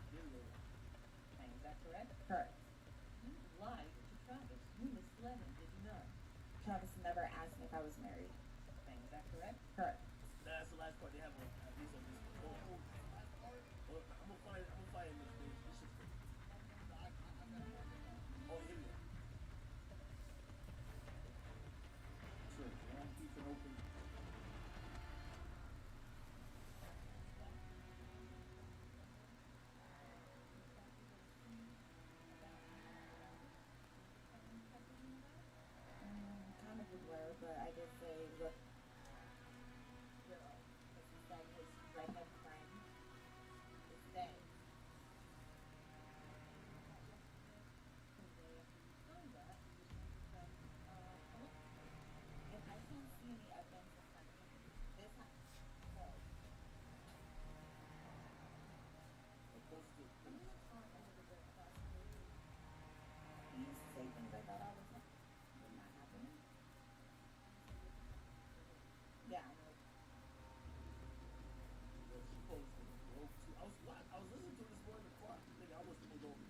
S1: Here we go.
S5: Is that correct?
S4: Correct.
S5: You lied to Travis. You misled him, did you not?
S4: Travis never asked me if I was married.
S5: Is that correct?
S4: Correct.
S1: That's the last part they have on at least on this. Last part. Well, I'm gonna find this page. This shit's crazy. Oh, here we go.
S6: Sure, yeah, keep it open.
S4: Kind of a blur, but I did say, look, girl, because he said his redhead friend is dead. And I can't see any evidence of something. This happened. So,
S1: Of course,
S4: he used to say things like that all the time. Did not happen. Yeah, I know.
S1: she posted it, bro. I was listening to this morning in the car. Nigga, I was pulled over.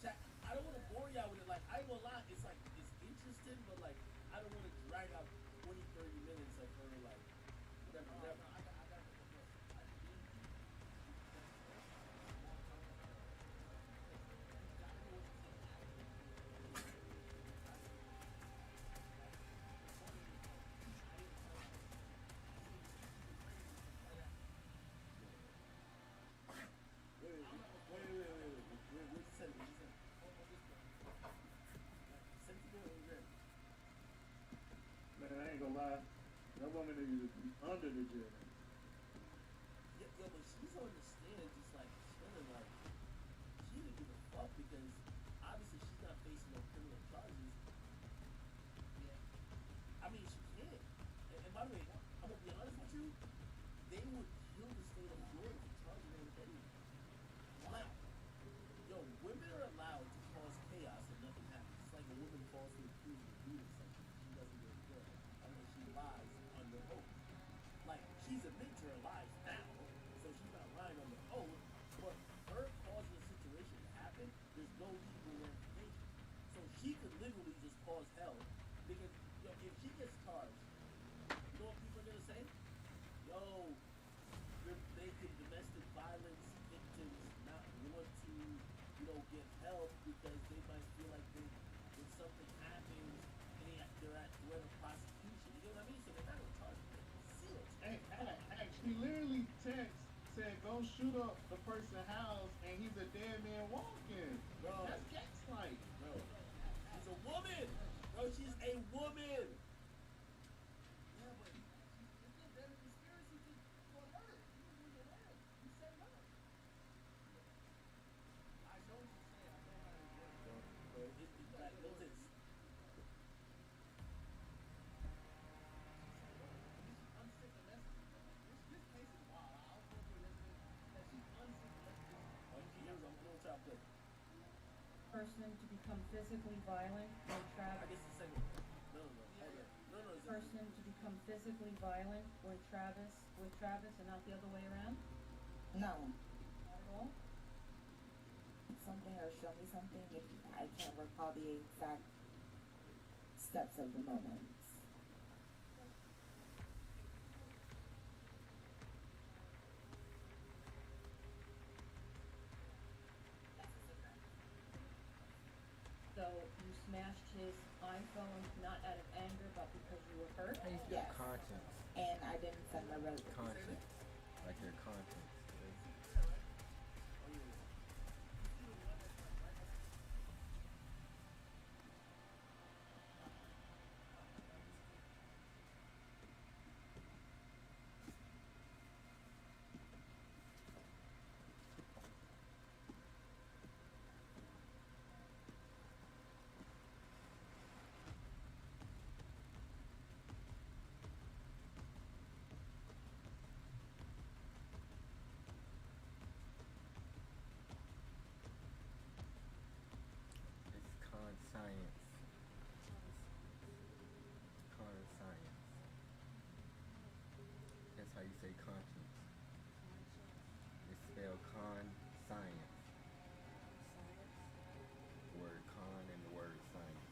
S1: Chat, I don't want to bore y'all with it. Like, I ain't gonna lie. It's like, it's interesting, but like, I don't want to drag out 20, 30 minutes of her, like, whatever. I got
S7: And I ain't gonna lie, that woman needs to be under the jail.
S1: Yeah, yo, but she's on the stand just like chilling, like she didn't give a fuck because obviously she's not facing no criminal charges. Yeah. I mean, she can't. And by the way, I'm gonna be honest with you, they would kill the state of Florida for charging her with anything. Like, yo, women are allowed to cause chaos and nothing happens. It's like a woman falsely accused of doing something. She doesn't get killed unless she lies under oath. Like, she's admitting to her lies now, so she's not lying under oath, but her causing a situation to happen, there's no legal ramification. So she could literally just cause hell because, yo, if she gets charged, you know what people are gonna say? Yo, you're making domestic violence victims not want to, get help because they might feel like when something happens, they're at threat of prosecution. You know what I mean? So they're not gonna charge them. Zero.
S7: She literally said, go shoot up the person's house, and he's a dead man walking.
S1: Bro.
S7: That's gaslight.
S1: Bro, she's a woman. Bro, she's a woman. Yeah, but it's no better conspiracy for her. You set her. I know what you're saying. I know how it works. Bro, it's like, listen. Unsick domestic. This case is wild. I was going through this that she's unsick domestic. Here's I'm gonna try to play.
S5: Person to become physically violent or
S1: I
S5: Travis.
S1: guess the second one. No, hold on. No, it's
S5: Person to become physically violent or Travis with Travis and not the other way around?
S4: No.
S5: Not at all?
S4: Something or show me something if I can't recall the exact steps of the moments.
S5: So you smashed his iPhone not out of anger but because you were hurt?
S8: How you feel
S4: Yes.
S8: conscience?
S4: And I didn't send my resume.
S8: Conscience. Like your conscience. It's conscience. Conscience. That's how you say conscience. It's spelled con science. The word con and the word science.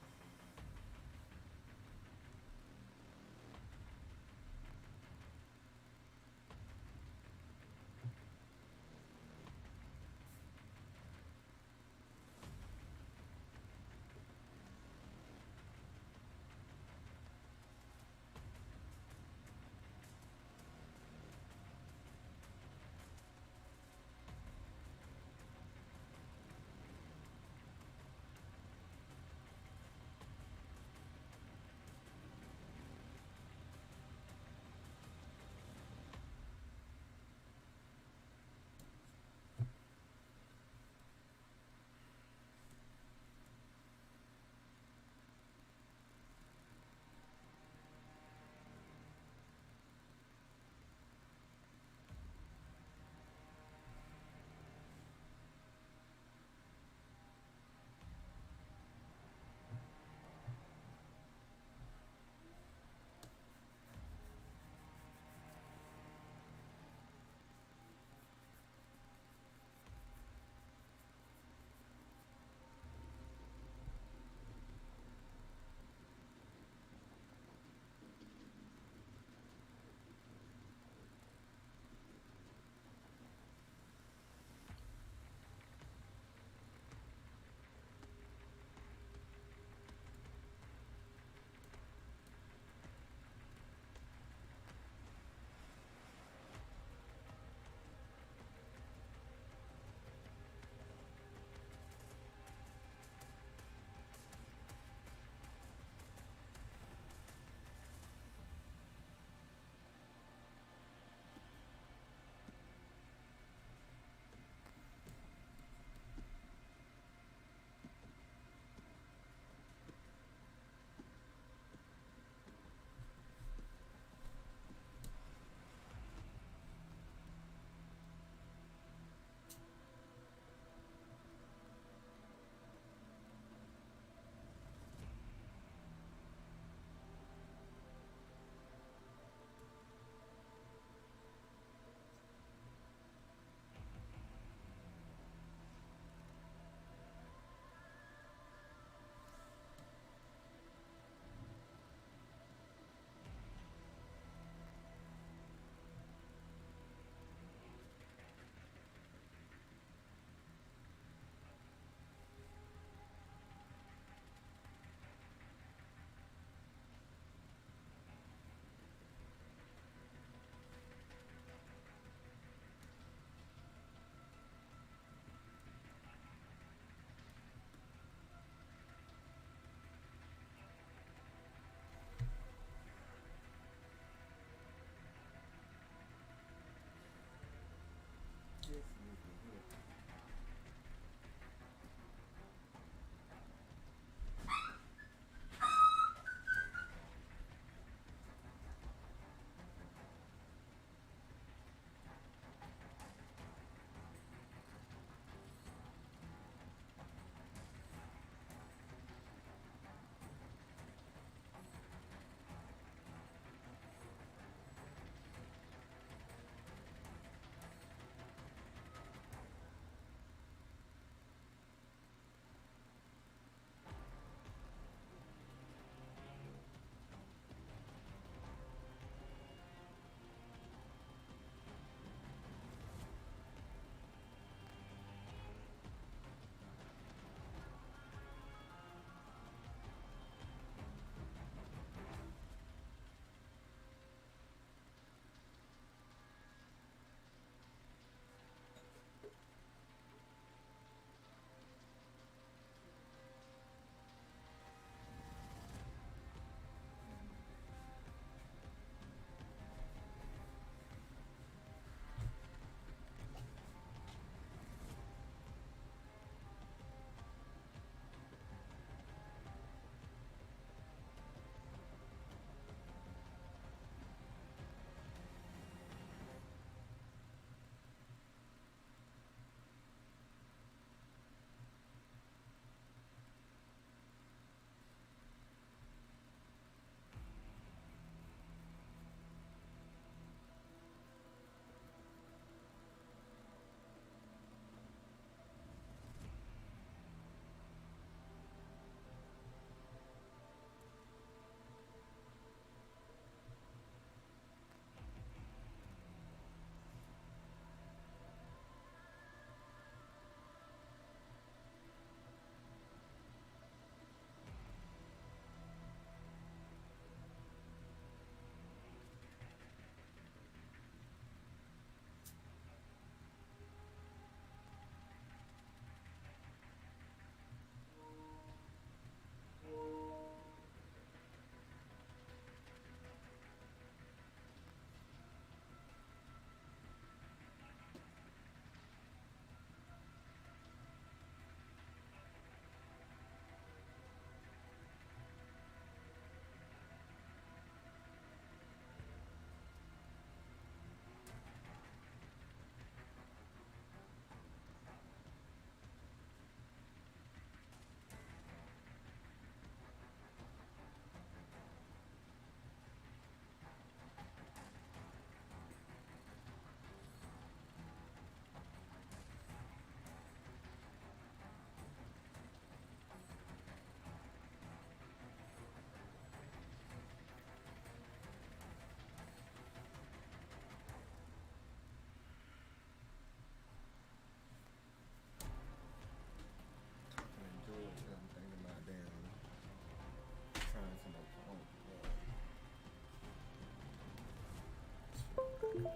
S8: I'm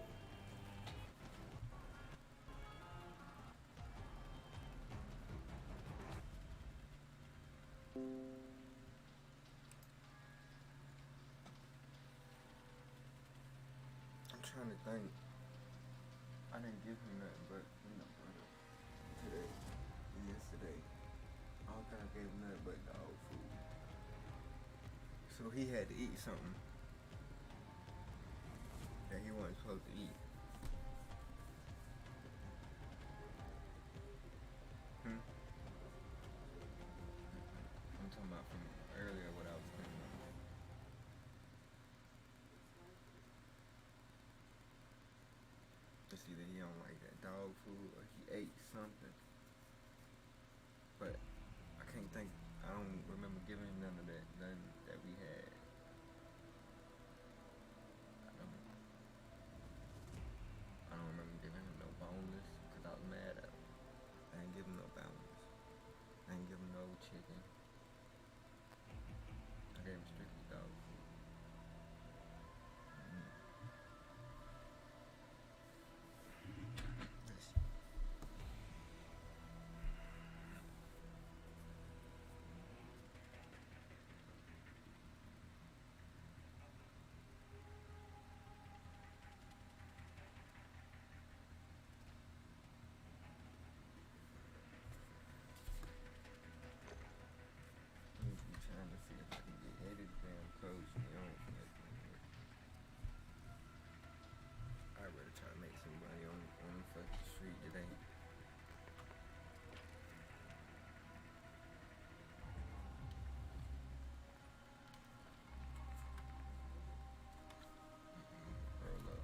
S8: trying to think. I didn't give him nothing but today, yesterday. I don't think I gave him nothing but dog food. So he had to eat something that he wasn't supposed to eat. Hmm? I'm talking about from earlier what I was thinking of. It's either he don't like that dog food or he ate something. But I can't think, I don't remember giving him none that we had. I don't remember giving him no boneless because I was mad at him. I didn't give him no boneless. I didn't give him no chicken. I gave him strictly dog food. I'm trying to see if I can get headed damn close. I better try to make some money on the fucking street today. Roll up.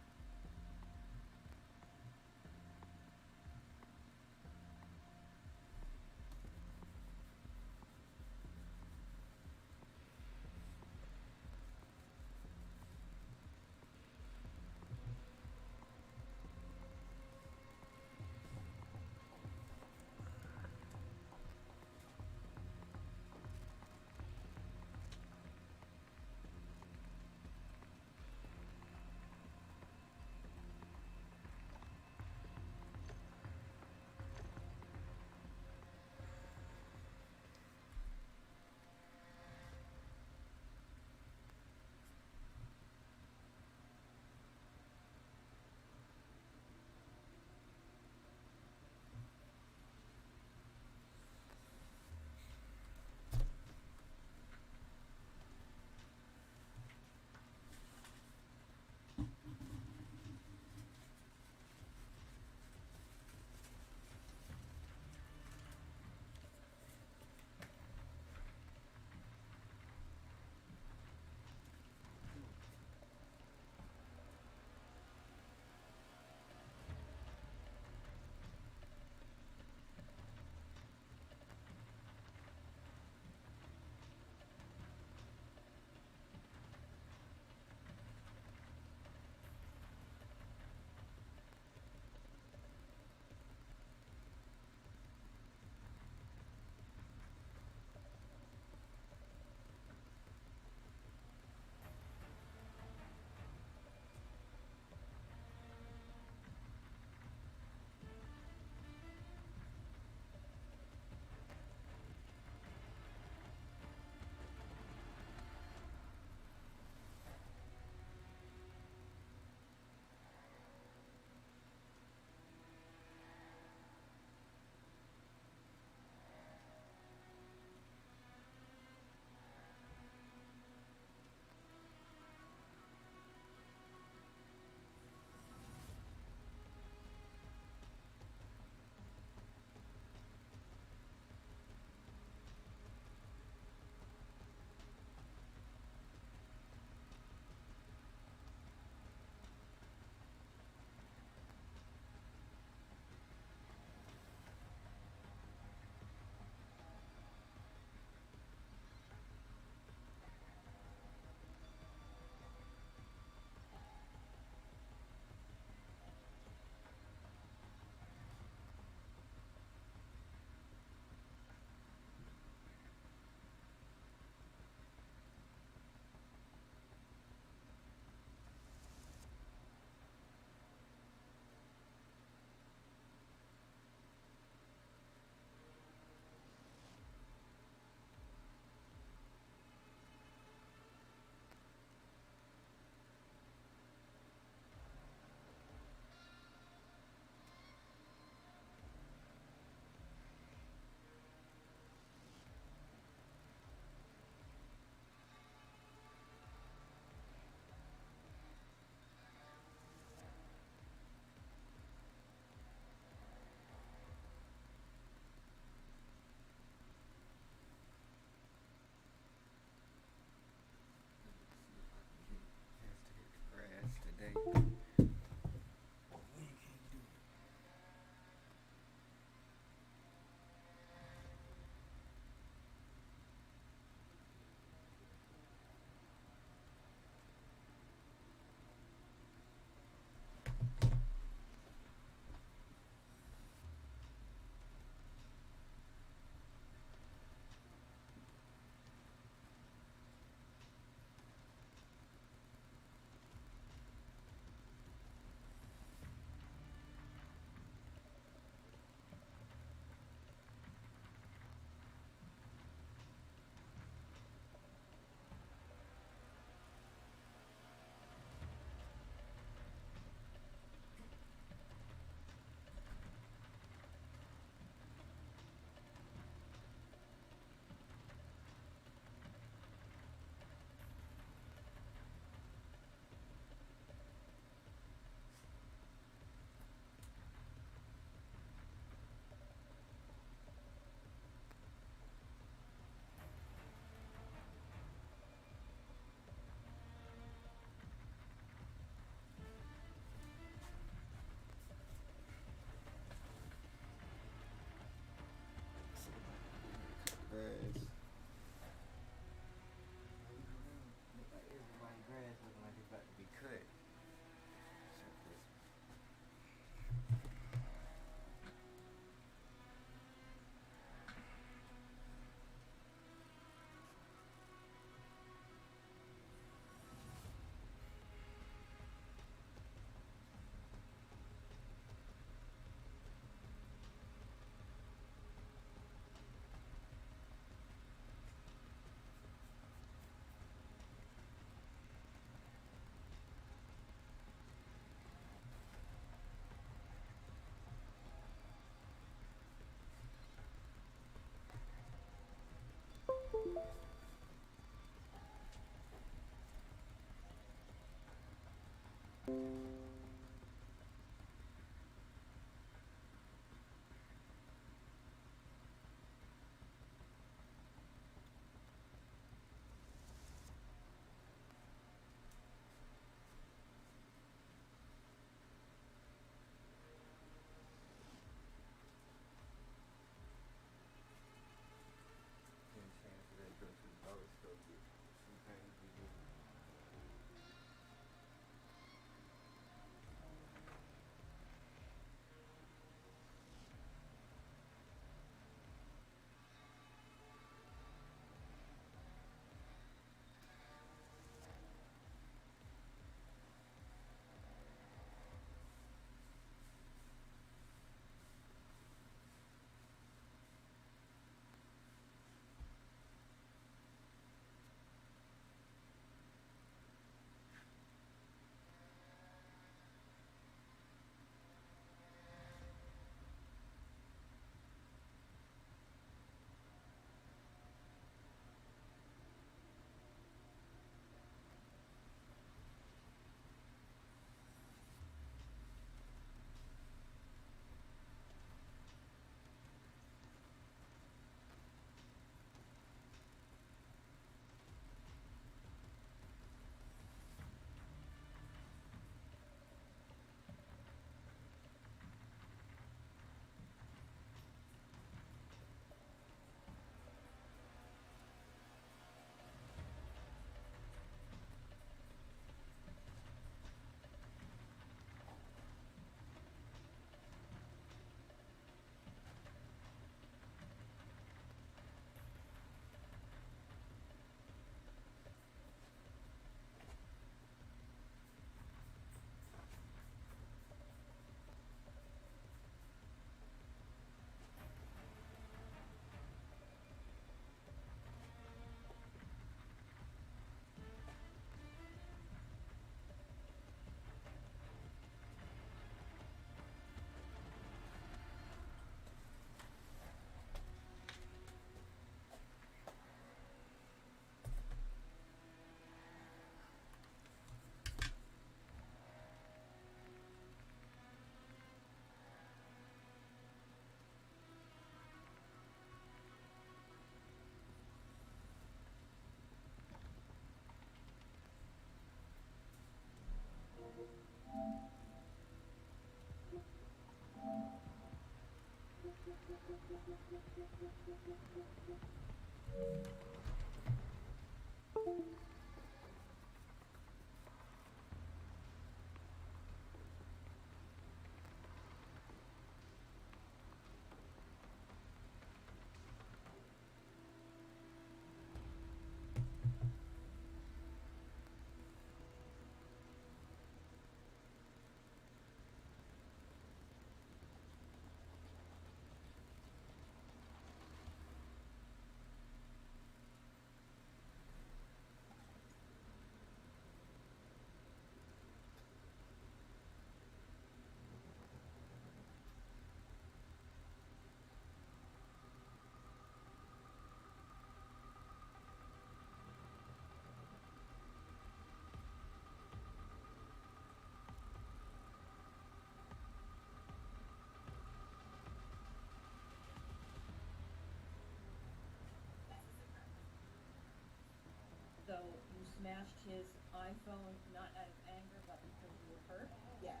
S5: So you smashed his iPhone not out of anger, but because you were hurt?
S4: Yes.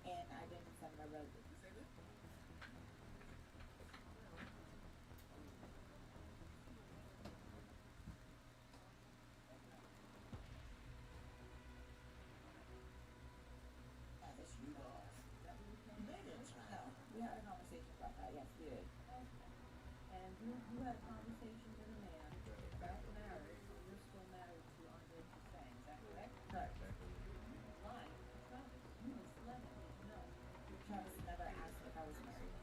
S4: And I didn't send my roses. No, we had a conversation about that. Yes, we did.
S5: And you had a conversation with a man about marriage, and you're still married to Andre Toussaint, is that correct?
S4: Correct.
S5: Why? Travis, you misled me, no.
S4: Travis never asked me if I was married.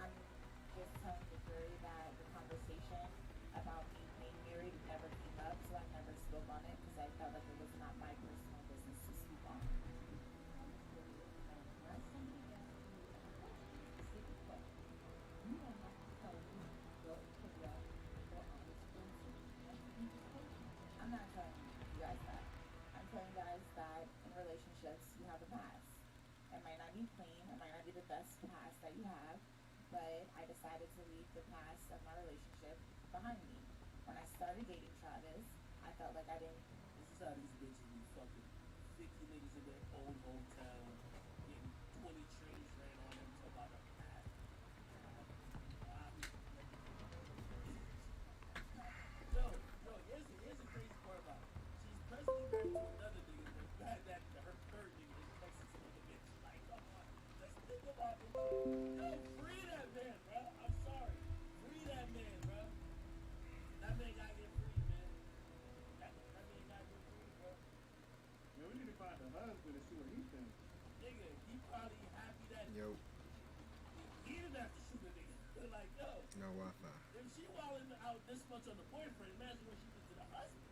S4: I'm just telling the jury that the conversation about me being married never came up, so I never spoke on it because I felt like it was not my personal business to speak on. I'm not telling you guys that. I'm telling you guys that in relationships you have a past. It might not be clean, it might not be the best past that you have, but I decided to leave the past of my relationship behind me. When I started dating Travis, I felt like I didn't.
S1: This is how these bitches be fucking 50 niggas in their own hometown, getting 20 trains ran on them, talk about a path. Here's the crazy part about it. She's presently married to another nigga, but glad that her third nigga is Texas on the bitch. Like, come on, let's think about this shit. Yo, free that man, bro. I'm sorry. Free that man, bro. That man gotta get free, man. That man gotta get free, bro.
S7: Man, we need to find a husband and see what he thinks.
S1: Nigga, he probably happy that
S8: Yo,
S1: he didn't have to shoot a nigga. Like, yo,
S8: no Wi-Fi.
S1: if she wilding out this much on the boyfriend, imagine what she did to the husband.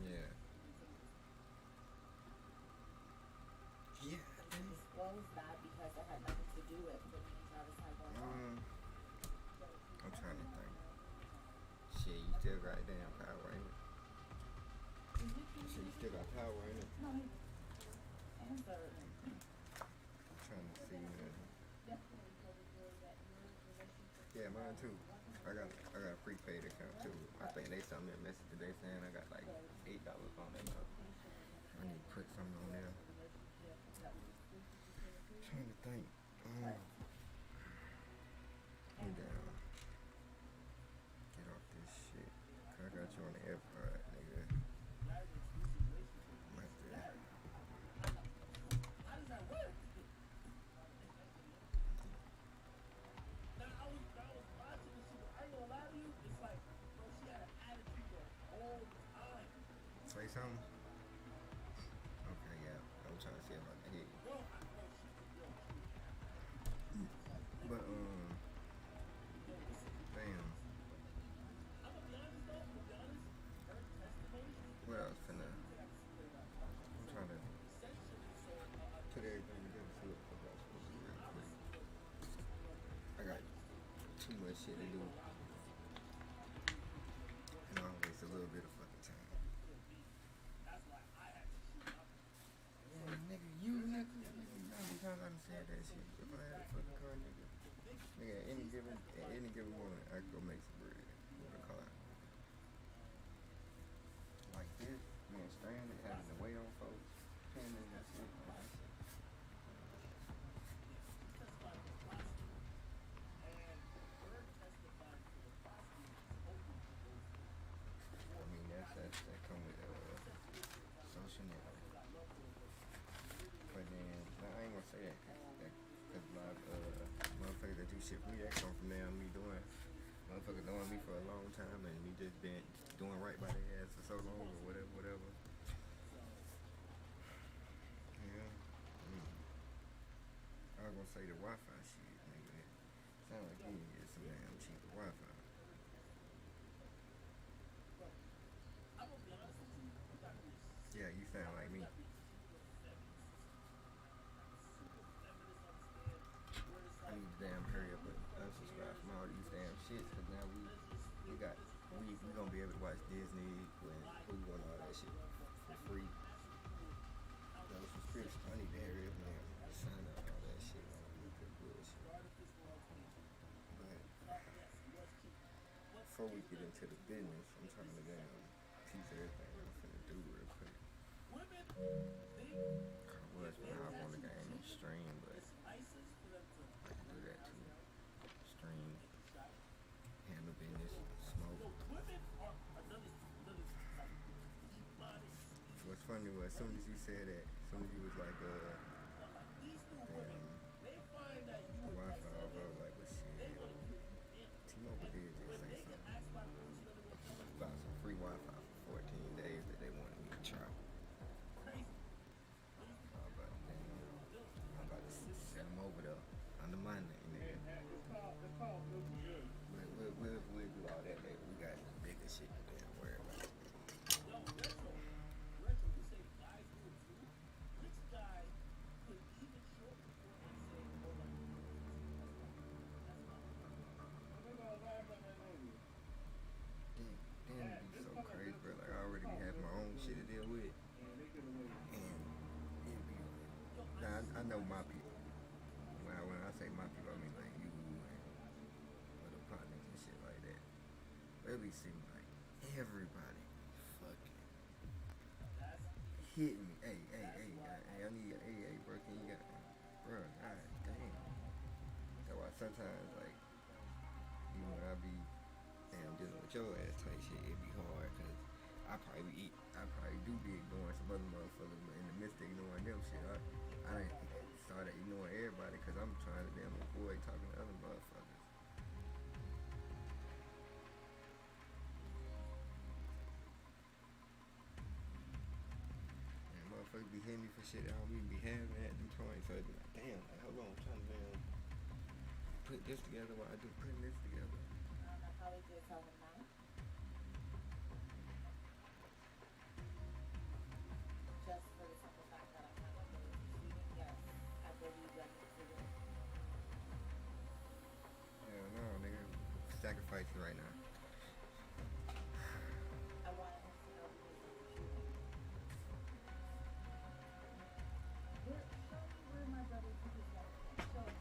S8: Yeah. Yeah.
S4: I disclosed that because it had nothing to do with what me and Travis had going on.
S8: I'm trying to think. Shit, you still got damn power in it. Shit, you still got power in it.
S4: No, answer.
S8: I'm trying to see, man. Yeah, mine too. I got a prepaid account too. I think they sent me a message today saying I got like $8 on that now. I need to put something on there. I'm trying to think. Hey, down. Get off this shit. I got you on the AirPod, nigga. Right there.
S1: How does that work? Now, I was watching this shit. I ain't gonna lie to you. It's like, bro, she had an attitude the whole time.
S8: Say something? Okay, yeah. I'm trying to see if I can hear you.
S1: Bro,
S8: But, damn.
S1: I'm gonna be honest though, her testimony
S8: What else finna? I'm trying to put everything together so I got supposed to do real quick. I got too much shit to do. And I don't waste a little bit of fucking time. Yeah, nigga, you nigga. Because I done said that shit. If I had a fucking car, nigga. Nigga, at any given morning, I could go make some bread with a car. time, and me just been doing right by their ass for so long, or whatever, whatever. Yeah. I was gonna say the Wi-Fi shit, nigga. Sound like you need to get some damn cheaper Wi-Fi. Yeah, you sound like me. I need to damn hurry up and unsubscribe from all these damn shits, cause now we gonna be able to watch Disney and Hulu and all that shit for free. No subscription. I need to hurry up and sign up all that shit. I don't need that bullshit. But before we get into the business, I'm trying to damn teach everything I'm finna do real quick. I was gonna hop on the game and stream, but I can do that too. Stream, handle business, smoke. What's funny was, as soon as you said that, as soon as you was like, the Wi-Fi, I was like, well, shit. T-Mobile did just say something about some free Wi-Fi for 14 days that they wanted me to try. I'm about to send them over there under my name, nigga. We'll do all that later. We got bigger shit to damn worry about. Damn, it'd be so crazy, bro. Like, I already be having my own shit to deal with. And it'd be like, now, I know my people. When I say my people, I mean like you and other partners and shit like that. But it be seeming like everybody fucking hit me. Hey, I need a AA, bro. Can you get, bro? God damn. That's why sometimes, like, even when I be damn dealing with your ass type shit, it be hard, cause I probably do be ignoring some other motherfuckers, but in the midst of ignoring them shit, I started ignoring everybody, cause I'm trying to damn avoid talking to other motherfuckers. And motherfuckers be hitting me for shit I don't even be having at them points, so it be like, damn, like, hold on, I'm trying to damn put this together while I do putting this together.
S4: How would you tell him now? Just for the simple fact that I'm not going to be cheating, yes, I believe that it's a win.
S8: Hell no, nigga. Sacrificing right now.
S4: I wanted him to know because he's cheating. Show me where my brother took his life from. Show me.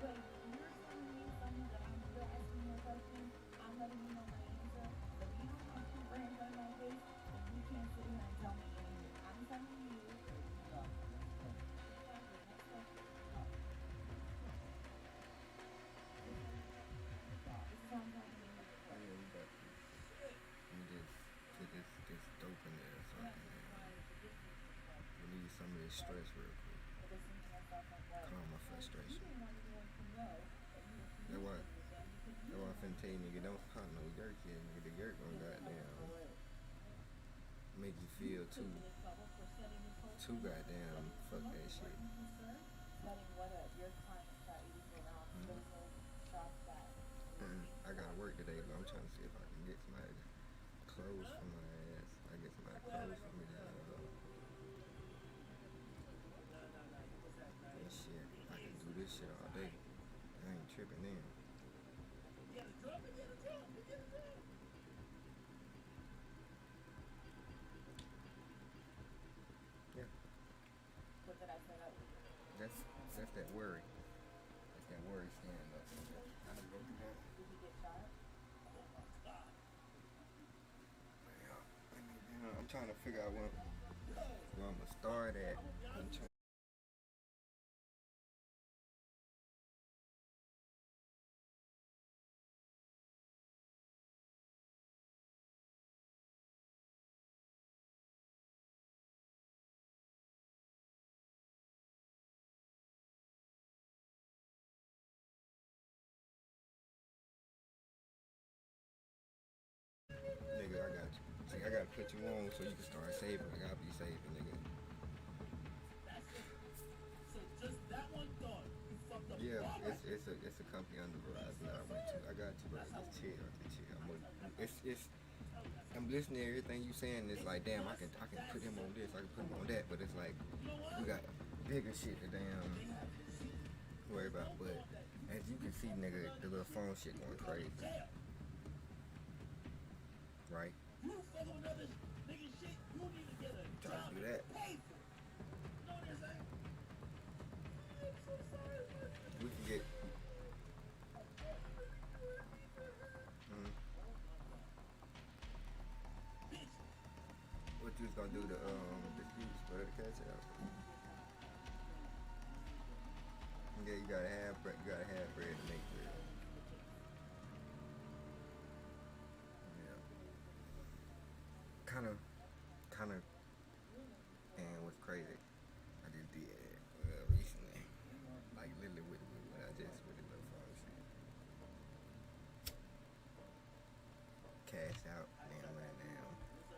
S4: But you're telling me something that you're asking me a question, I'm letting you know my answer. So if you don't have two brands on my face, then you can't sit here and tell me anything. I'm telling you. No. Exactly. Next question. No. This is how I'm telling you.
S8: Yeah, we got this. Let me just put this dope in there or something. We need some of this stress real quick. Calm my frustration. That's why I'm finna tell you, nigga, don't pop no yerk here, nigga. The yerk gon' goddamn make you feel too goddamn fuck that shit. I gotta work today, but I'm trying to see if I can get somebody clothes for my ass. I get somebody clothes for me to and shit. I can do this shit all day. I ain't tripping in. Yeah.
S4: What did I set up?
S8: That's that worry. That's that worry stand up. I had to go through that.
S4: Did he get shot?
S8: Yeah, I'm trying to figure out where I'm gonna start at. saving. I gotta be saving, nigga.
S1: So just that one thought, you fucked up.
S8: Yeah, it's a company under Verizon that I went to. I got you, bro. Just chill. I'm listening to everything you saying. It's like, damn, I can put him on this, I can put him on that, but it's like we got bigger shit to damn worry about. But as you can see, nigga, the little phone shit going crazy, right? Trying to do that. We can get. What you was gonna do to disputes for the cash out? Yeah, you gotta have bread to make bread. Yeah. Kinda, and what's crazy, I just did recently, like literally with when I just with the little phone shit. Cash out, and then went down.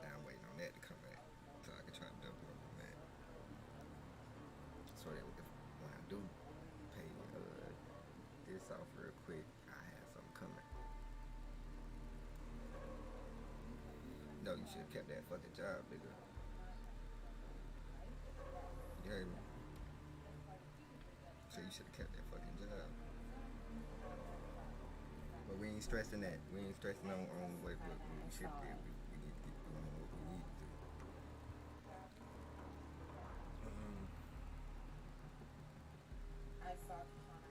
S8: Now I'm waiting on that to come back, so I can try to double up on that. So that when I do pay this off real quick, I have something coming. No, you should have kept that fucking job, nigga. You heard me? So you should have kept that fucking job. But we ain't stressing that. We ain't stressing on what we should do. We need to get on what we need to do.
S4: I saw Tashana.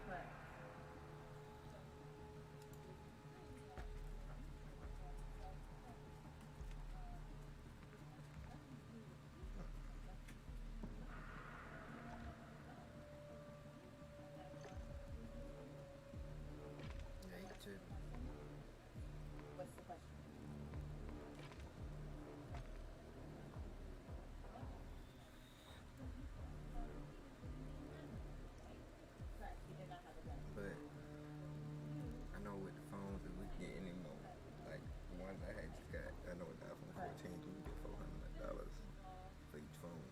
S4: Correct.
S8: Yeah, you too.
S4: What's the question? Correct. You did not have a gun.
S8: But I know with the phones that we get anymore, like the ones I had just got, I know with the iPhone 14, you can get $400 for each phone.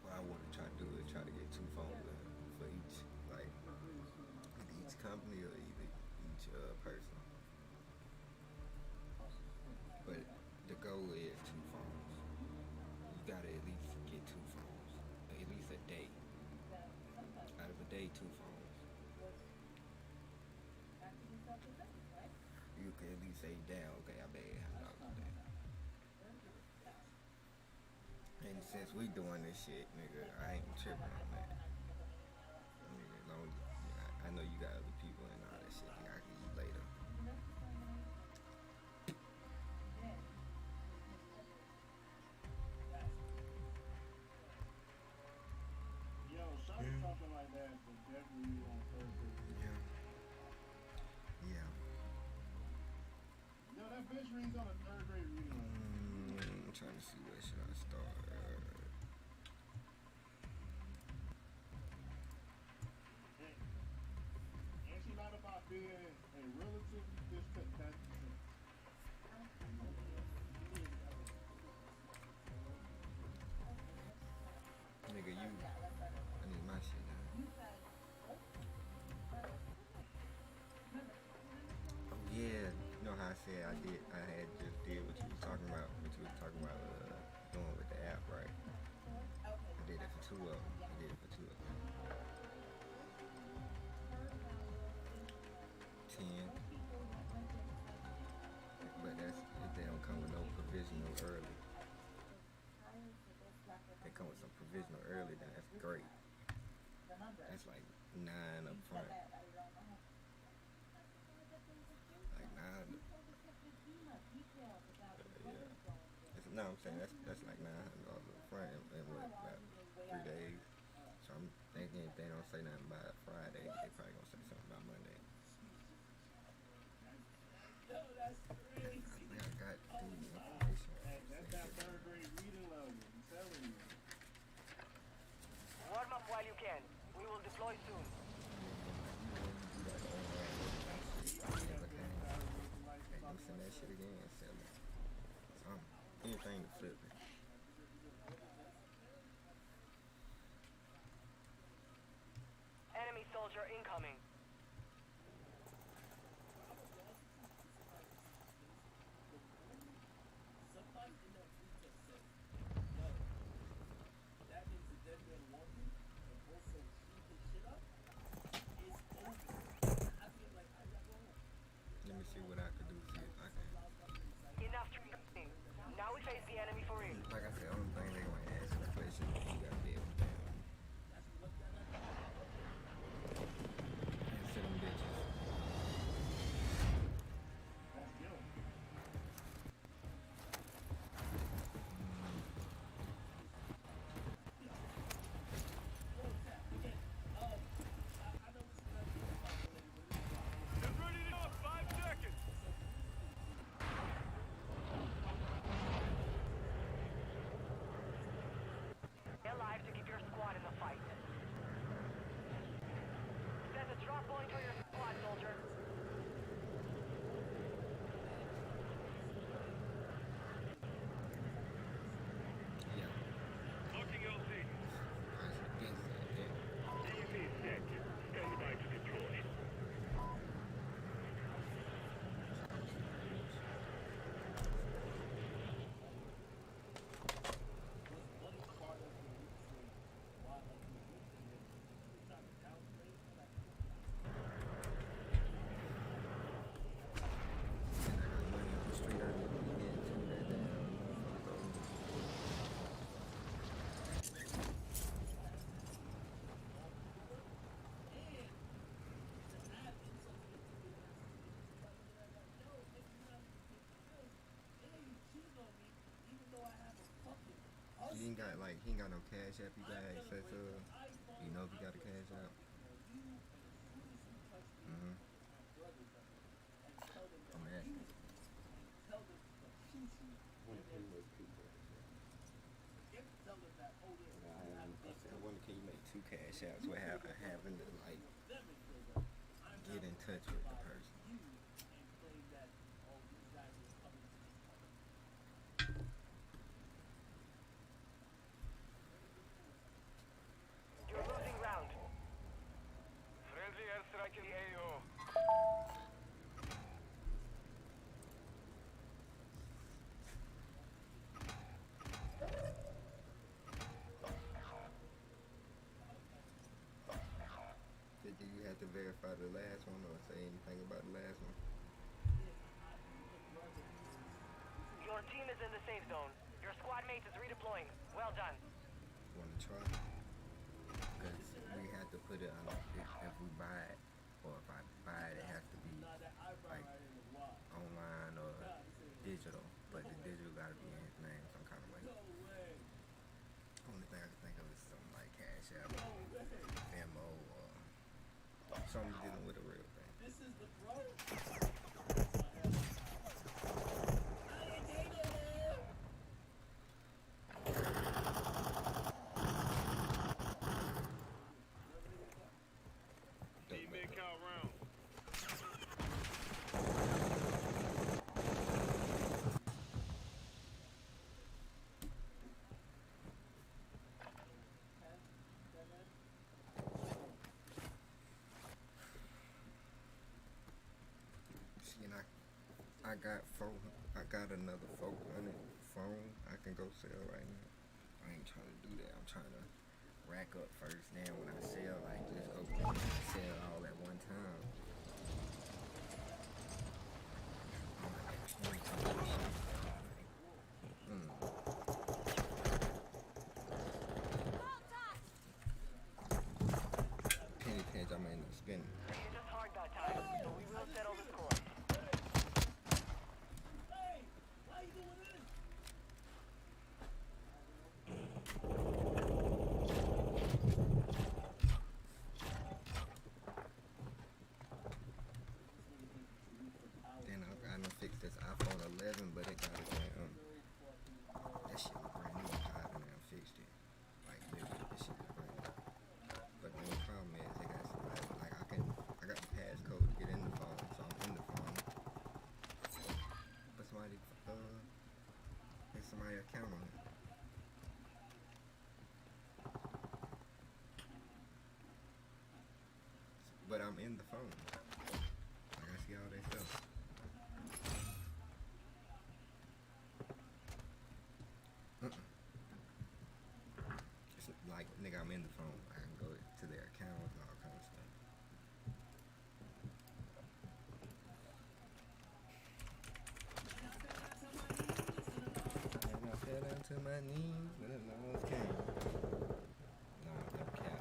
S8: What I want to try to do is try to get 2 phones for each, like either each company or either each person. But the goal is 2 phones. You gotta at least get 2 phones, at least a day. Out of a day, 2 phones. You can at least say, damn, okay, I paid $100 a day. And since we doing this shit, nigga, I ain't tripping on that. Nigga, as long as, I know you got other people and all that shit, nigga, I can eat later.
S7: Yo, shawty talking like that, but definitely on Thursday.
S8: Yeah. Yeah.
S7: Yo, that bitch reads on a 3rd grade reading level.
S8: I'm trying to see where should I start.
S7: And she lied about being a relatively discontented.
S8: Nigga, I need my shit now. Oh yeah, you know how I said I had just did what you was talking about, doing with the app, right? I did it for 2 of them. But that's if they don't come with no provisional early. They come with some provisional early, then that's great. That's like 9 up front. Like 9. No, I'm saying that's like $900 up front in what, about 3 days. So I'm thinking if they don't say nothing by Friday, they probably gonna say something about Monday. I got the information.
S7: That's that 3rd grade reading level, I'm telling you.
S9: Warm up while you can. We will deploy soon.
S8: You want to do that online. I'm sending that shit again and sell it. Anything to flip it.
S9: Enemy soldier incoming.
S1: Somebody in that group text said, yo, that means the dead man walking and also shoot his shit up. It's over. I feel like I got wrong.
S8: Let me see what I can do. See if I can.
S9: Enough training. Now we face the enemy for real.
S8: Like I said, only thing they gonna ask is questions. You gotta be able to answer them bitches.
S9: Stay alive to keep your squad in the fight. Send a drop point to your squad, soldier.
S8: Yeah.
S10: Locking LZ.
S8: Nice. Against that, yeah.
S10: UAV is set. Stand by to deploy.
S8: And I got money on the street. I need to get to that damn motherfucker. He ain't got no cash app you got access to. You know if you got a cash app. Mm-hmm. I'm asking. I wonder can you make two cash apps without having to like get in touch with the person.
S9: You're losing round.
S10: Friendly airstrike in AO.
S8: Did you have to verify the last one or say anything about the last one?
S9: Your team is in the safe zone. Your squad mate is redeploying. Well done.
S8: Want to try? Because we had to put it on if we buy it, or if I buy it, it has to be like online or digital. But the digital got to be in his name some kind of way. Only thing I can think of is something like Cash App, Venmo, or something dealing with a real thing.
S1: This is the bro.
S10: Teammate count round.
S8: See, and I got another 400 phone I can go sell right now. I ain't trying to do that. I'm trying to rack up first. Then when I sell, like just go sell all at one time. I'm like exchange some of this shit. Penny pinch, I'm end up spending.
S9: You just hard that time, but we will settle the score.
S1: Hey, why you doing this?
S8: Then I gotta fix this iPhone 11, but it got a damn. That shit was brand new. I done damn fixed it. Like literally, this shit is brand new. But the only problem is, it got some, like I can But I'm in the phone. Like I see all that stuff. It's like nigga, I'm in the phone. I can go to their account and all kind of stuff. And I fell down to my knees when the Lord came. Nah, no cap.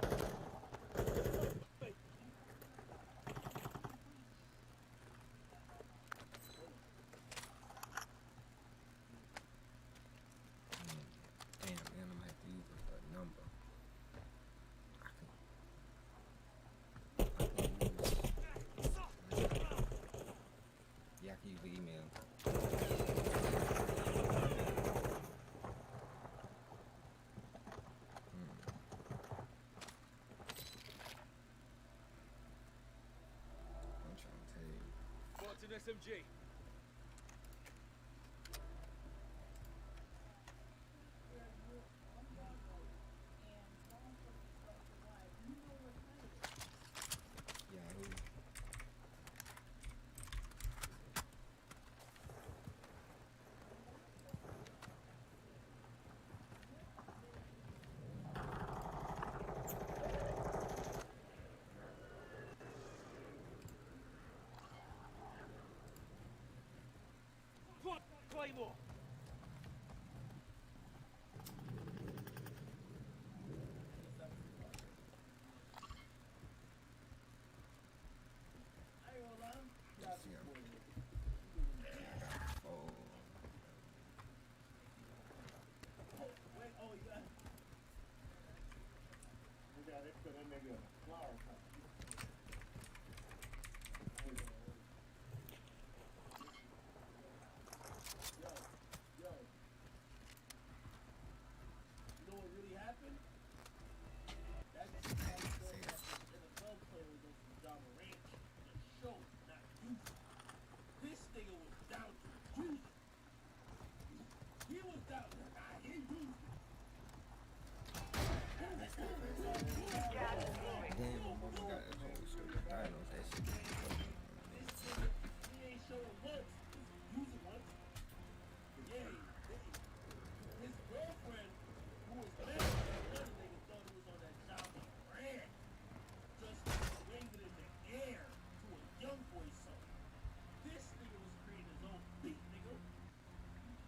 S8: Damn, man, I'm gonna have to use a number. Yeah, I can use the email. I'm trying to tell you.
S10: What's an SMG?
S8: Yahoo.
S10: Claymore!
S8: Let's see, oh,
S7: We got it, put that nigga in a flower pot. Yo. You know what really happened? That nigga was an NFL player against John Morant in a show, not youth. This nigga was down to youth. He was down to he used it.
S10: Gas is moving.
S8: damn, motherfucker got that whole story. I know that shit.
S7: He ain't showing once. He's using once. Yeah, his girlfriend, who was married to another nigga, thought he was on that John Morant. Just waving in the air to a young boy song. This nigga was creating his own beat, nigga.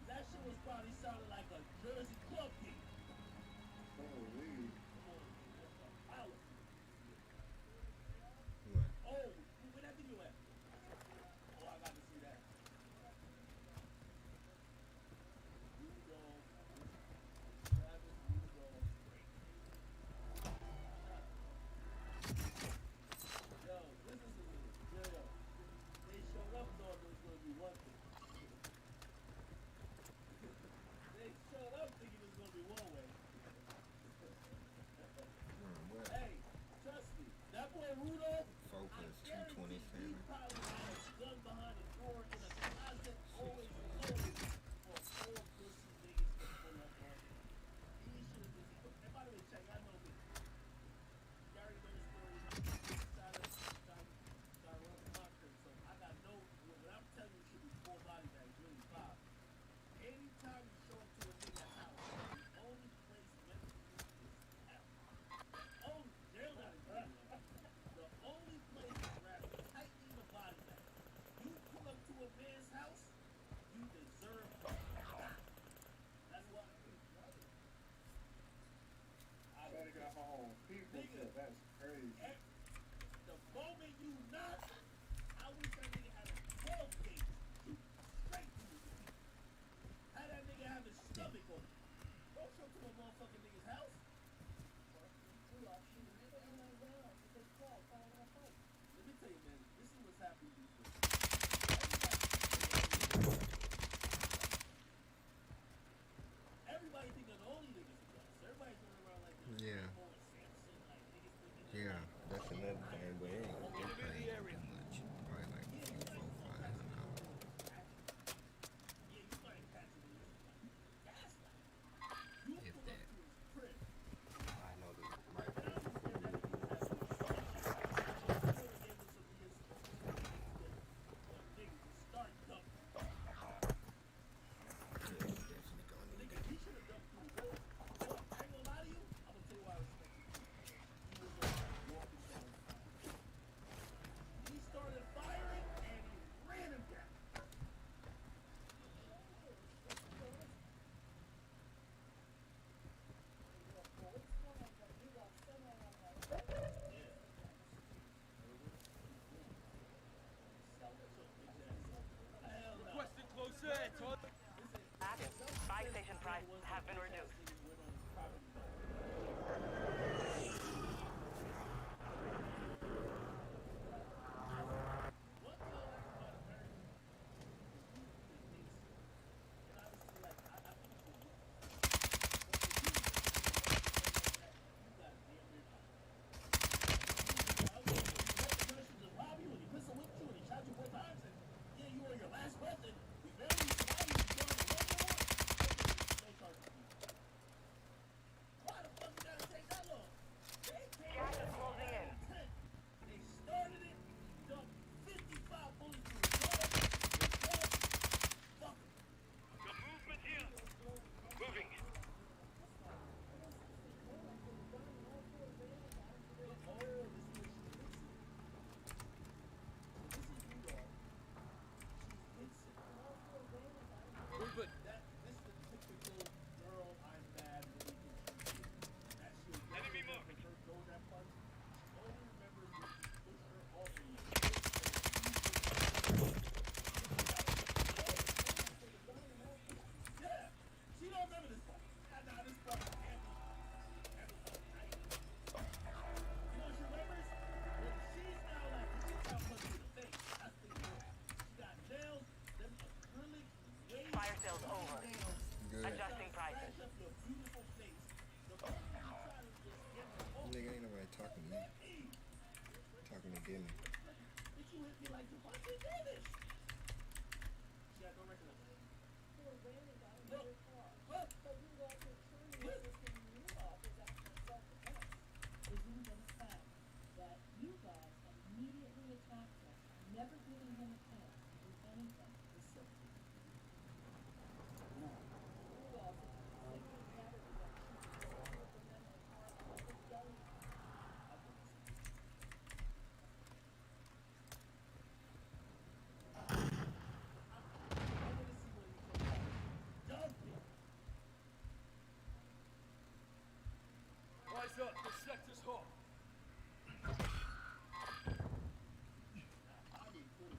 S7: That shit was probably sounding like a Jersey club beat.
S6: Holy.
S8: What?
S7: Oh, where that video at? Oh, I got to see that. Rudolph, Travis Rudolph, great. Yo, this is yo. They showed up thought it was gonna be one thing. They showed up thinking it was gonna be one way.
S8: What?
S7: Hey, trust me, that boy Rudolph.
S8: Focus
S7: I guarantee
S8: 227.
S7: he probably had a gun behind the door in a closet, always loaded for four pussy niggas to pull up on him. He should have just. And by the way, check, I know me. You already know the story. Got run from my crib, so I got no. When I'm telling you, it should be 4 body bags, really 5. Anytime you show up to a nigga's house, the only place women use is hell. Oh, they're not even. The only place is wrapped tightly in the body bag. You pull up to a man's house, you deserve to die. That's why. I
S6: Better got my own people.
S7: Nigga.
S6: That's crazy.
S7: The moment you knock, I wish that nigga had a 12 gauge. Shoot straight through his feet. Had that nigga have his stomach open. Don't show to a motherfucking nigga's house. Let me tell you, man, this is what's happening these days. Everybody think they're the only niggas in class. Everybody's running around like this.
S8: Yeah.
S7: Samson, like niggas thinking
S8: Yeah, that's another thing, but it ain't gonna get paid that much. Probably like a few, $400-$500.
S7: yeah, you might catch it. Gaslight. You
S8: If
S7: pull up
S8: that.
S7: to his crib.
S8: I know the right.
S7: And I understand that nigga has
S8: kidding.
S7: Did you hit me like Devontae Davis? She had no record of it.
S5: For Randy got in
S7: Look,
S5: your car.
S7: look.
S5: But you wasn't turning
S7: Look.
S5: everything you off is actually self-defense. Isn't the fact that you guys immediately attacked him, never giving him a chance to do anything.
S7: It's something.
S5: You also second battery that shoots with the men in the car and was yelling at him.
S7: I want to see what he comes out. Dunk it.
S10: Rise up, this sector's hot.
S7: I need food.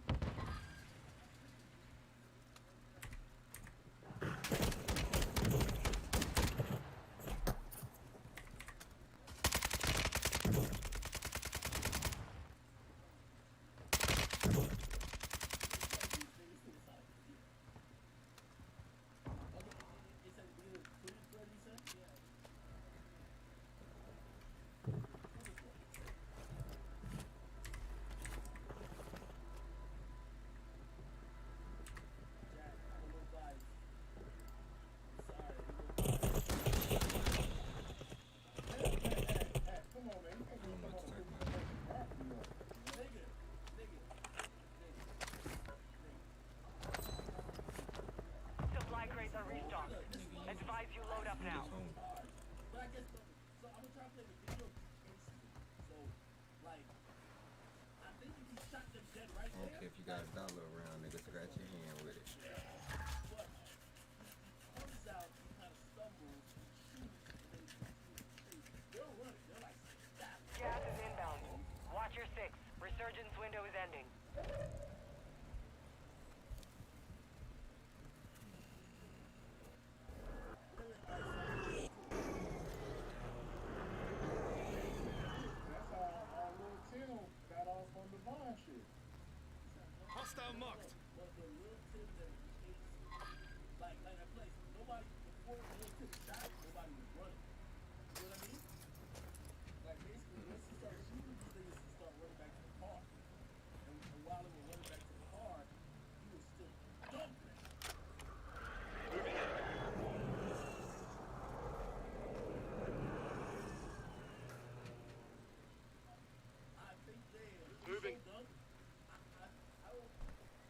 S6: Come on, man. You can't just come on and property up.
S7: Nigga.
S9: Supply crates are restocked. Advise you load up now.
S7: But I guess, so I'm gonna try to play the video game. So, like, I think if you shot them dead right
S8: I don't
S7: there,
S8: care if you got a dollar around, nigga. Scratch your hand with it.
S7: but he comes out, he kind of stumbles, he shoots, and then they'll run it. They're like, stop.
S9: Gas is inbound. Watch your six. Resurgence window is ending.
S6: That's how our little Tim got off on the Vaughn shit.
S10: Hostile marked.
S7: But the little tip that is, like that place, nobody, before the little tip shot, nobody was running. You know what I mean? Like, basically, once he started shooting, these niggas would start running back to the car. And while they were running back to the car, he was still dumping it. I think they
S10: Moving.
S7: so done. I don't.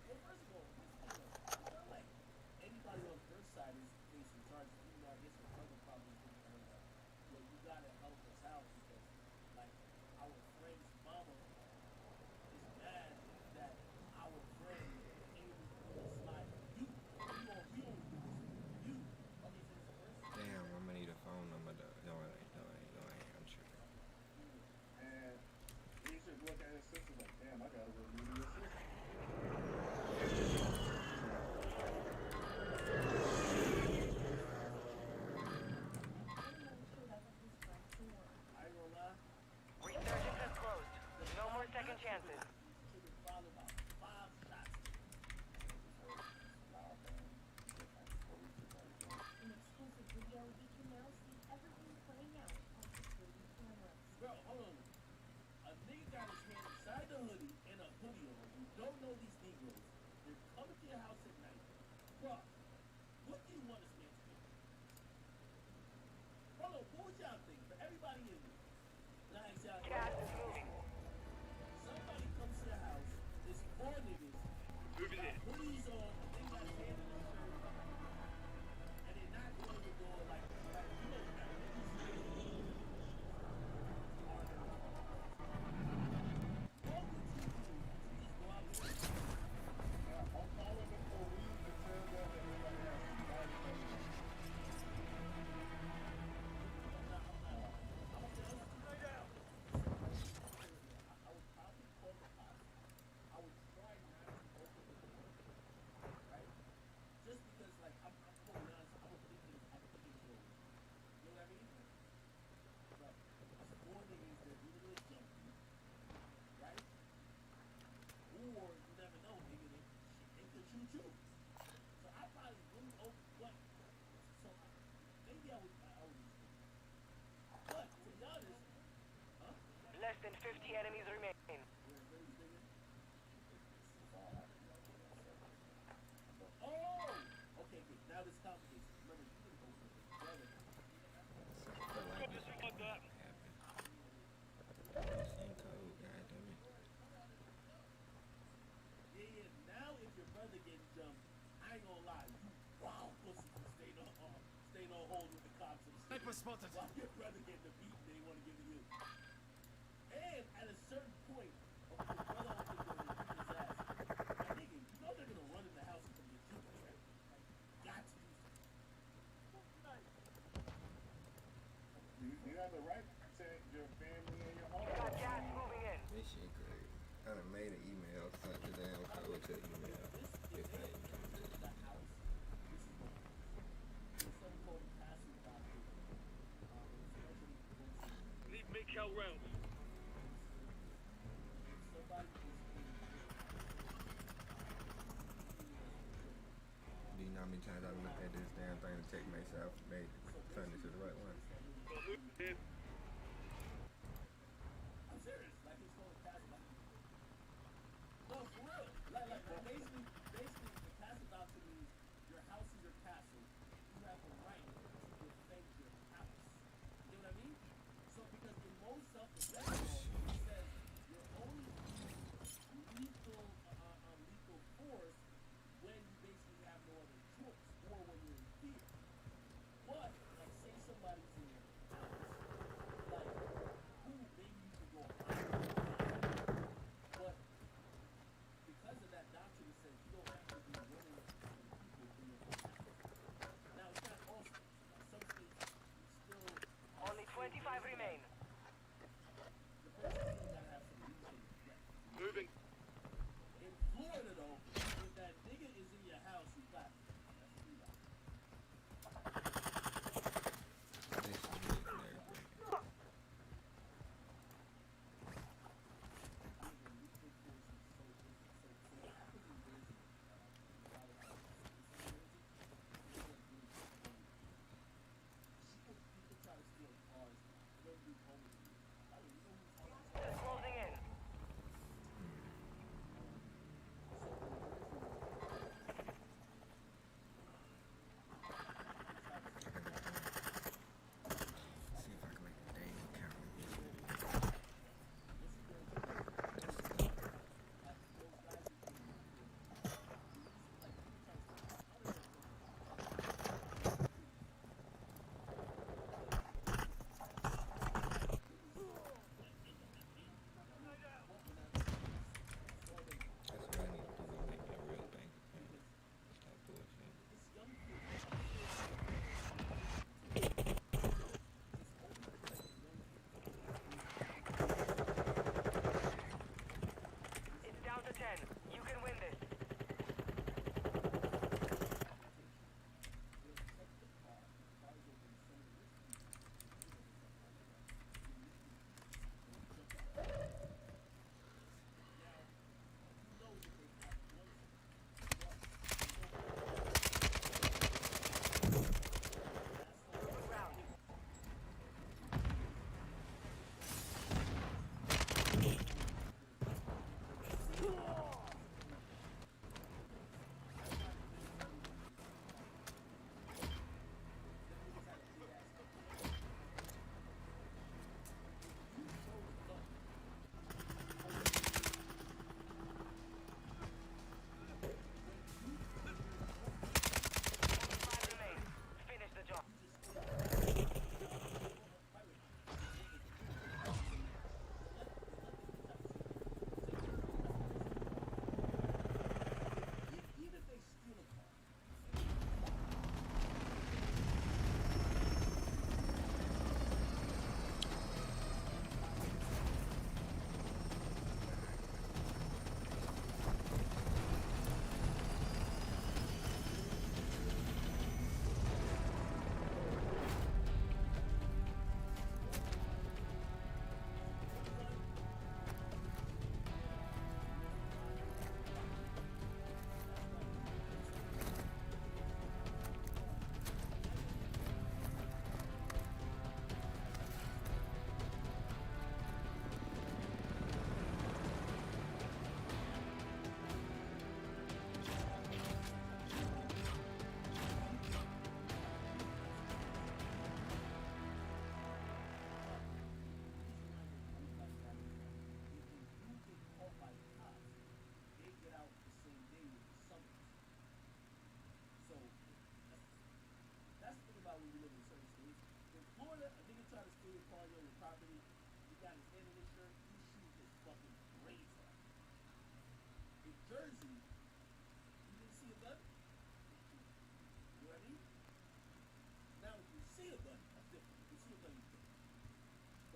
S7: Well, first of all, it's not like anybody on the first side is facing charges. Even though I guess the other problem is you gotta help us out because, like, our friend's mama is mad that our friend ain't able to slide you. We don't do this. You. Okay, so it's the first.
S8: Damn, I'm gonna need a phone number. No, I ain't. I'm tripping.
S6: And he should look at his sister like, damn, I gotta go meet his sister.
S7: I ain't gonna lie.
S9: Resurgence has closed. No more second chances.
S7: Should have followed about 5 shots.
S5: In exclusive video, you can now see everything playing out on security cameras.
S7: Bro, hold on. A nigga got his hand inside the hoodie and a hoodie on. You don't know these Negroes. They're coming to your house at night. Bro, what do you want this man to do? Hold on, what would y'all think? For everybody in here. And I ask y'all,
S9: Gas is moving.
S7: somebody comes to the house, there's 4 niggas,
S10: Moving in.
S7: hoodies on, they got his hand in the shirt, and they knock on the door like you know,
S6: I'm calling the police to tell them that everybody has to fight
S7: I would probably call the cops. I would try not to open the door, right? Just because, like, I'm going on, so I'm thinking close. You know what I mean? But it's 4 niggas that do the jumping, right? Or you never know, nigga, they could shoot you. So I probably wouldn't open, but so maybe I would. But to be honest, huh?
S9: Less than 50 enemies remain.
S7: Where
S10: Sniper spotted.
S7: While your brother getting the beat, they want to give it you. And at a certain point, okay, your brother don't think they're gonna beat his ass. My nigga, you know they're gonna run in the house and come get you, right? Like, got to do something.
S6: You have the right to protect your family and your home.
S9: Got gas moving in.
S8: This shit crazy. I done made an email, sent the damn code to the email. If they ain't coming to it.
S7: The house, this is what there's something called a passive doctrine. Especially once
S10: Need Mikael round.
S7: somebody is
S8: Do you know how many times I've looked at this damn thing to check myself, made turn it to the right one?
S10: Moving in.
S7: I'm serious. Like it's called a passive doctrine. No, for real. Like basically, the passive doctrine means your house is your castle. You have the right to defend your house. You know what I mean? So because in most self-defense laws, it says you're only lethal force when you basically have no other choice or when you're in fear. But like, say somebody's in your house, like who maybe you could go hide, but because of that doctrine, it says you don't have to be running from people in your own house. Now it's not all states. Some states you still
S9: Only 25 remain.
S7: the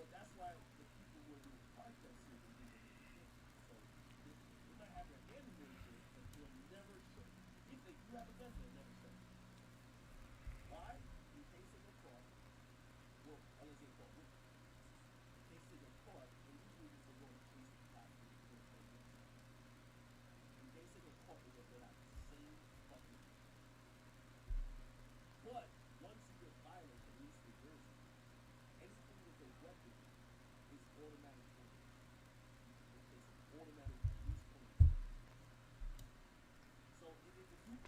S7: But that's why the people who are doing podcast shit is doing it. So they might have their hand in their shit, but they'll never show. If they do have a gun, they'll never show. Why? In case they get caught. Well, unless they caught with. In case they get caught, and usually if they're going to chase the cops, they're going to play with. In case they get caught, they're going to get out the same fucking. But once you get violent, at least in Jersey, anything with a weapon is automatic police. It's automatic police police. So if you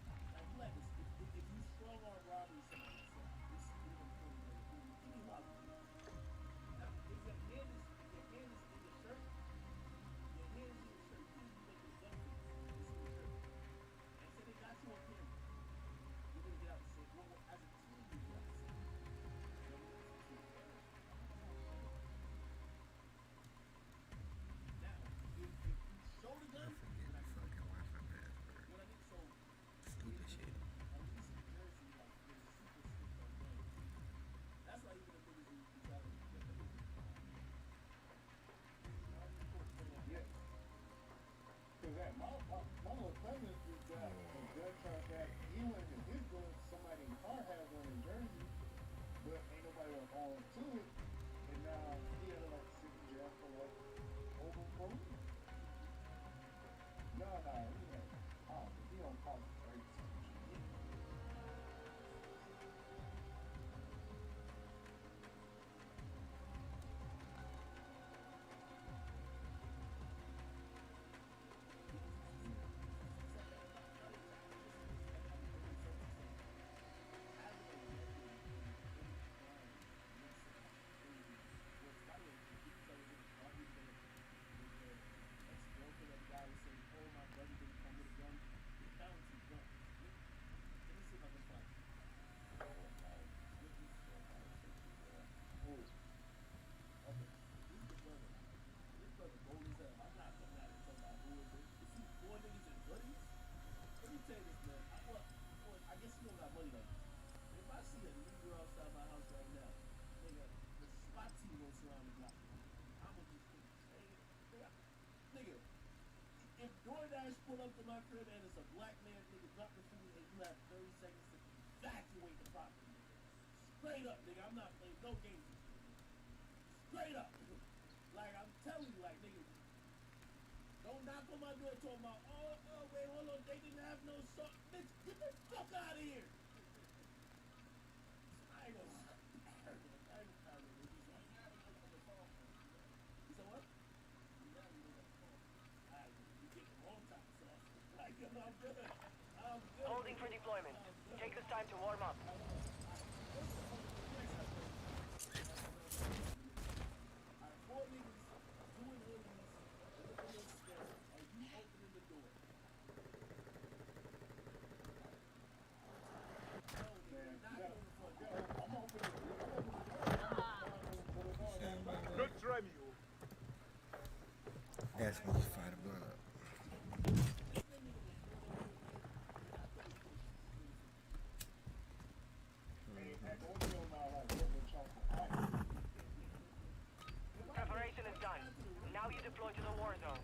S7: like this, if you strong arm robbery somebody, so this is even funny, like, give me one. Now, if your hand is in your shirt, your hand is in your shirt, please you make it a gun for you. It's in your shirt. And say they got you on camera. You're gonna get out the same. Well, as a team, you get out the same. Now, if you show the gun,
S8: Forget the fucking Wi-Fi password.
S7: what I mean, so
S8: Stupid shit.
S7: at least in Jersey, like they're super strict on guns. That's why even the niggas who try to get the
S6: Yeah. Cause that my little cousin just got a gun charge back. He went in his gun. Somebody in the car had one in Jersey, but ain't nobody on to it. And now he ended up sitting in jail for like over police. No, he had he on college, right?
S7: I guess you don't got money like this. If I see a nigga outside my house right now, nigga, the SWAT team gonna surround the block. I'ma just nigga, if DoorDash pull up to my crib and it's a black man, nigga, drop the food and you have 30 seconds to evacuate the property, nigga. Straight up, nigga, I'm not playing no games with you, nigga. Straight up. Like, I'm telling you, like, nigga, don't knock on my door talking about, oh, wait, hold on, they didn't have no salt. Bitch, get the fuck out of here. I ain't gonna You said what? You get the wrong time, so I'm good. I'm good.
S9: Holding for deployment. Take this time to warm up.
S7: Four niggas doing hoodies, looking at scared. Are you opening the door? No, nigga, not on the front door.
S6: I'm opening the door.
S10: Good try, me.
S8: That's when you fight a blood up.
S9: Preparation is done. Now you deploy to the war zone.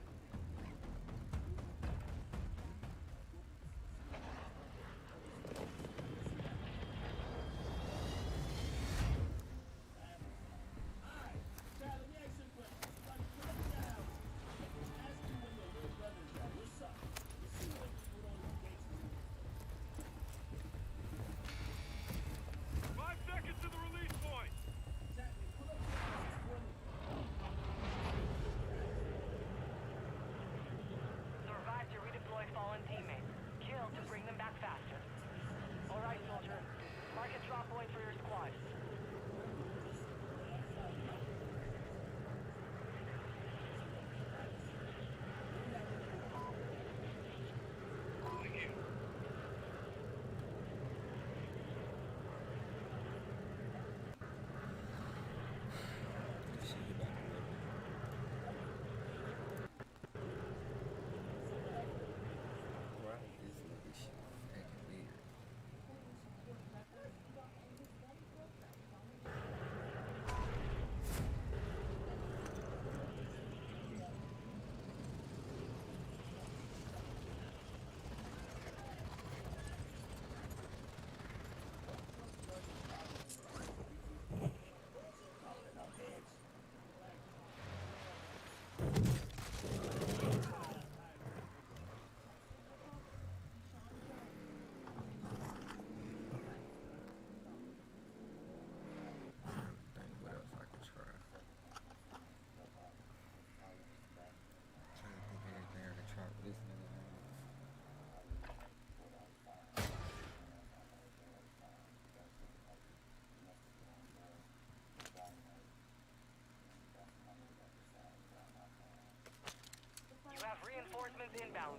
S9: inbound.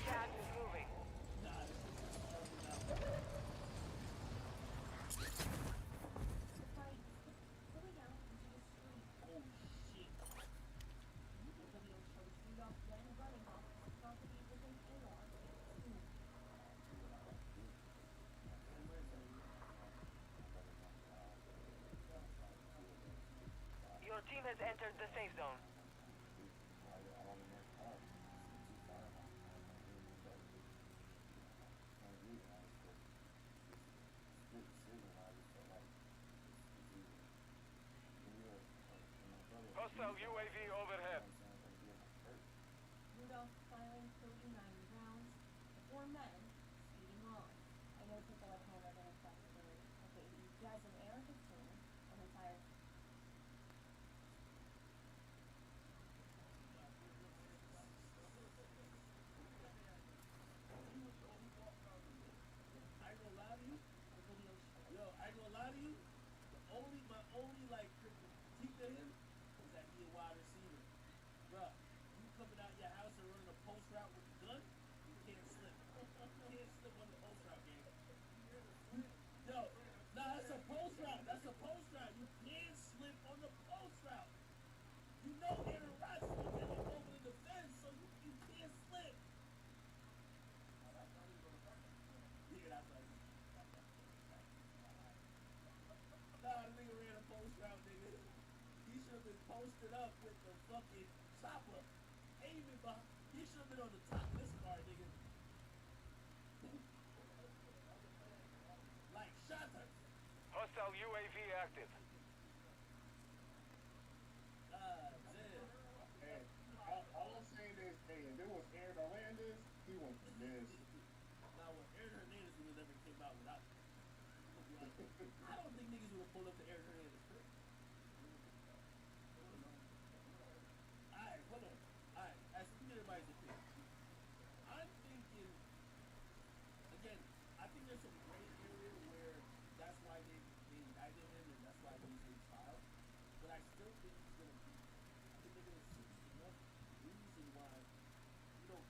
S9: Gas is moving.
S4: Despite pulling out into the street,
S7: Oh shit.
S4: the video shows Rudolph then running off the property with an AR-15.
S9: Your team has entered the safe zone. Hostile UAV overhead.
S4: Rudolph firing 39 rounds, the four men speeding off. I know people at home are going to stop the word. Okay, he drives an AR-15 and he fires.
S7: I ain't gonna lie to you. Yo, I ain't gonna lie to you. My only like critique to him is that he a wide receiver. Bruh, you coming out your house and running a post route with a gun, you can't slip. You can't slip on the post route game. Yo, nah, that's a post route. That's a post route. You can't slip on the post route. You know Aaron Rodgers is gonna get over the defense, so you can't slip. Yeah, that's right. Nah, the nigga ran a post route, nigga. He should have been posted up with the fucking chopper aiming behind. He should have been on the top of this car, nigga. Like, shot her.
S9: Hostile UAV active.
S7: Damn.
S6: And all I'm saying is, hey, if it was Aaron Hernandez, he wouldn't have missed.
S7: Now, when Aaron Hernandez would have never came out without. I don't think niggas would have pulled up to Aaron Hernandez crib. Alright, hold on. Alright, as we get everybody's opinion. I'm thinking, again, I think there's some gray area where that's why they indicted him and that's why he's in trial. But I still think he's gonna be, I think they're gonna see enough reason why,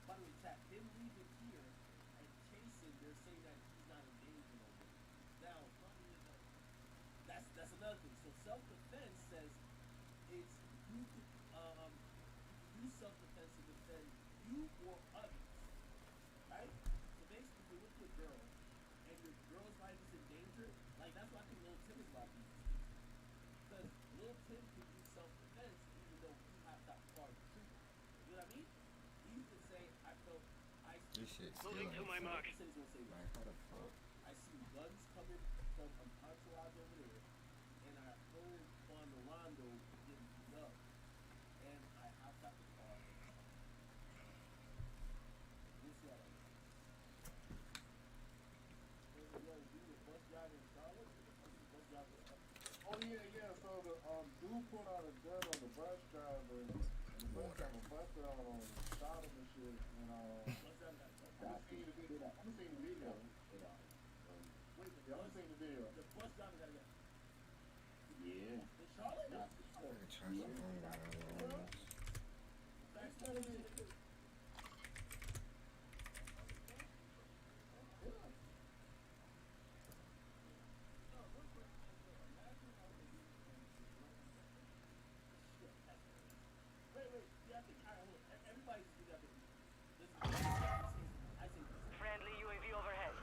S7: by the way, chat, him leaving here and chasing, they're saying that he's not engaged in all this. Now, that's another thing. So self-defense says it's you can use self-defense to defend you or others, right? So basically, with your girl and your girl's life is in danger, like that's why I think Lil Tim is about to use this. Because Lil Tim can use self-defense even though he hopped out far the tree. You know what I mean? He could say, I felt
S8: This shit still
S9: Moving to
S8: ain't
S9: my mark.
S7: He said he's gonna say,
S8: like, how the fuck?
S7: I see guns coming from entourage over there, and I heard Juan Rondo getting beat up, and I hopped out the car. This yo, you the bus driver in Charlotte? Bus driver.
S6: Oh yeah. So the dude pulled out a gun on the bus driver, and the bus driver busted out on shot him and shit. And
S7: Bus driver got
S6: I'm seeing the video. I'm seeing the video.
S7: wait,
S6: Yeah, I'm seeing the video.
S7: the bus driver got
S6: Yeah.
S7: in Charlotte?
S8: Nigga trying to run down the road.
S7: That's not even. Wait. Yeah, I think everybody's do that. I think
S9: Friendly UAV overhead.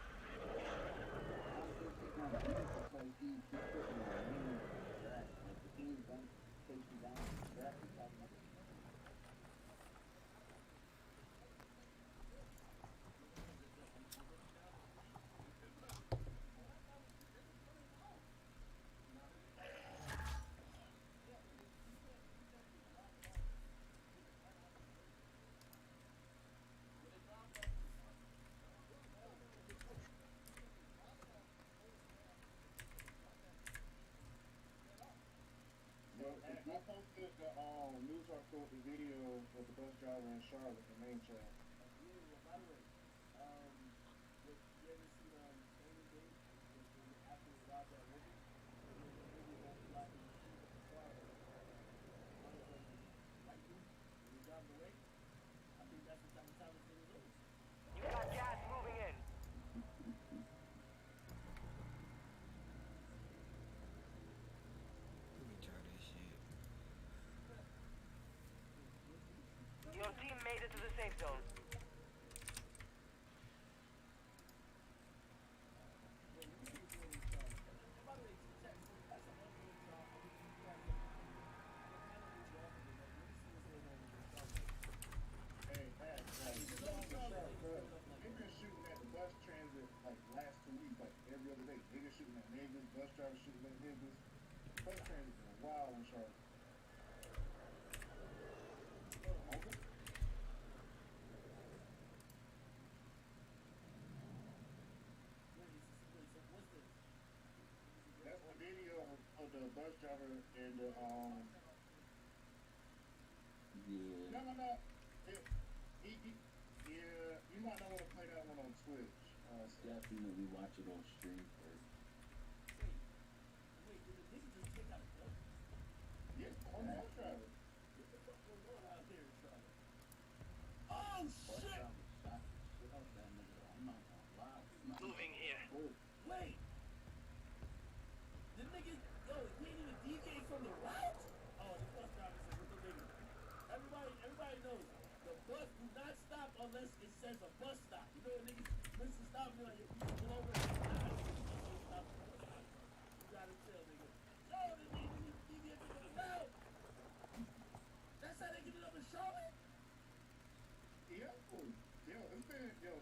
S6: I posted the news article with the video of the bus driver in Charlotte, the main chat.
S7: by the way, you ever seen Training Day after the robbed that woman? Like you, when you driving away, I
S9: safe zone.
S6: Hey, Pat, like, they've been shooting at the bus transit like last 2 weeks, like every other day. Niggas shooting at niggas, bus drivers shooting at niggas. Bus transit been wild in Charlotte. Okay. That's the video of the bus driver and the
S8: Yeah.
S6: No. Yeah, you might not want to play that one on Twitch.
S8: Definitely watch it on stream first.
S6: Yeah, on bus driver.
S7: Oh
S8: Bus
S7: shit!
S8: driver shot the shit out that nigga. I'm not gonna lie.
S9: Moving here.
S7: Wait! The nigga, yo, he ain't even DJ from the route? Oh, the bus driver said, what the nigga? Everybody knows. The bus do not stop unless it says a bus stop. You know what niggas listen stop and be like, you pull over and stop. You gotta tell nigga. Yo, the nigga DJ from the route. That's how they get it up in Charlotte?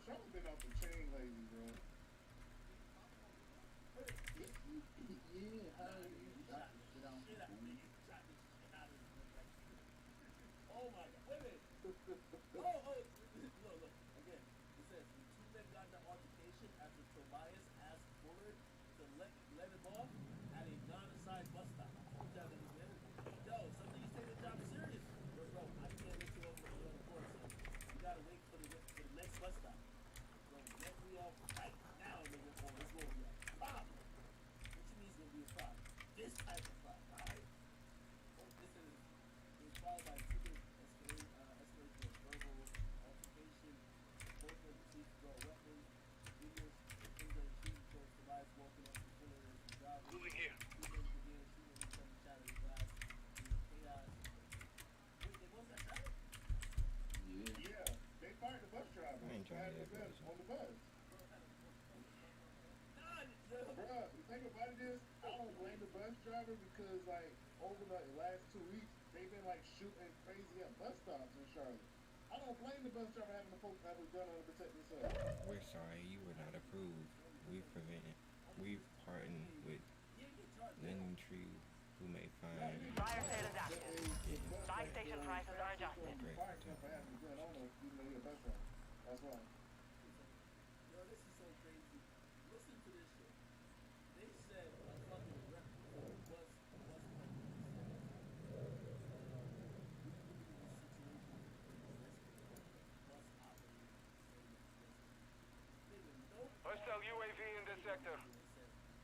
S6: Charlotte's been off the chain lately, bro.
S8: Yeah, how you shot the shit out
S7: Shit out,
S8: of
S7: nigga. Shot the shit out of this nigga. Oh my god, wait a minute. Look. Again, it says the two men got into altercation after Tobias asked Bullard to let him off at a non-assigned bus stop. What y'all niggas, man? Yo, some niggas take their job serious. Bro, I can't let you off on the course. You gotta wait for the next bus stop. Bro, let me off right now, nigga. Or it's gonna be a problem. What you mean it's gonna be a problem? This type of problem, alright? Oh, this is it was followed by two escalation of verbal altercation. Both men proceed to draw weapons. Videos things that shooting shows Tobias walking up to Fuller as the driver.
S9: Moving here.
S7: Two men began shooting each other, shattering glass. There was chaos. Wait, they was that shot?
S8: Yeah.
S6: Yeah, they fired the bus driver.
S2: I ain't trying to
S6: Had
S2: hear
S6: the
S2: that
S6: gun on the bus. Bruh, the thing about it is, I don't blame the bus driver because, like, over the last 2 weeks, they've been, like, shooting crazy at bus stops in Charlotte. I don't blame the bus driver having to have a gun on to protect himself.
S11: We're sorry, you were not approved. We've partnered with Lending Tree, who may find
S9: Fire sale is active. Buy station prices are adjusted.
S11: great
S6: Fire him for having a gun on him, even though he's a bus driver. That's why.
S7: Yo, this is so crazy. Listen to this shit. They said a fucking rep was
S9: Hostile UAV in this sector.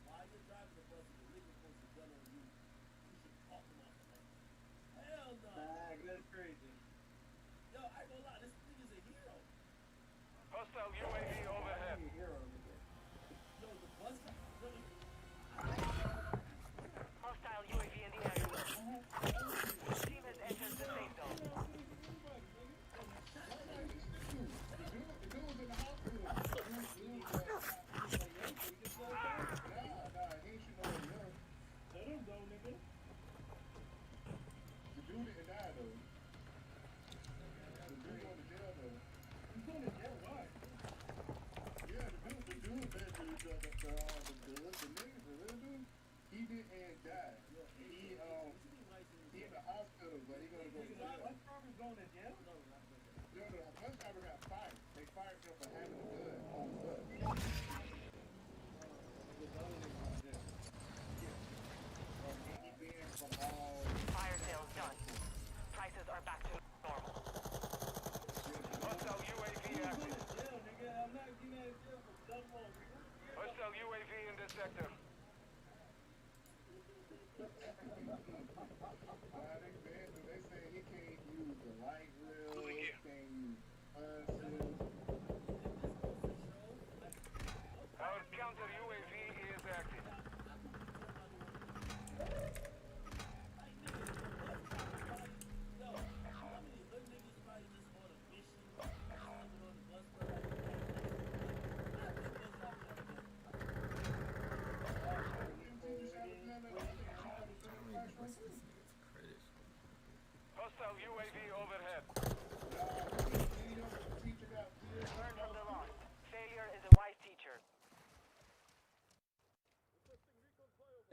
S7: why you driving the bus with a nigga points a gun on you? You should talk him off the ledge. Hell no.
S8: That's crazy.
S7: Yo, I ain't gonna lie, this nigga's a hero.
S9: Hostile UAV overhead.
S7: Yo, the bus really.
S9: Hostile UAV in the area. Team has entered the safe zone.
S6: The dude was in the hospital. Nah, he ain't shooting nobody else.
S7: Let him go, nigga.
S6: The dude didn't die, though. The dude going to jail, though.
S7: He's going to jail, why?
S6: Yeah, the dude, that dude, the nigga, the little dude, he didn't die. He in the hospital, but he gonna go to jail.
S7: Bus driver's going to jail? No, not going to jail.
S6: No, the bus driver got fired. They fired him for having a gun on the bus. He banned from all.
S9: Fire sales done. Prices are back to normal. Hostile UAV active.
S7: Jail, nigga. I'm not getting out of jail for dumb wrong, nigga.
S9: Hostile UAV in this sector.
S6: They banned him. They say he can't use the light rail.
S9: Moving
S6: He
S9: here.
S6: can't use buses.
S9: Our counter UAV is active.
S7: Yo, how many hood niggas probably just on a mission?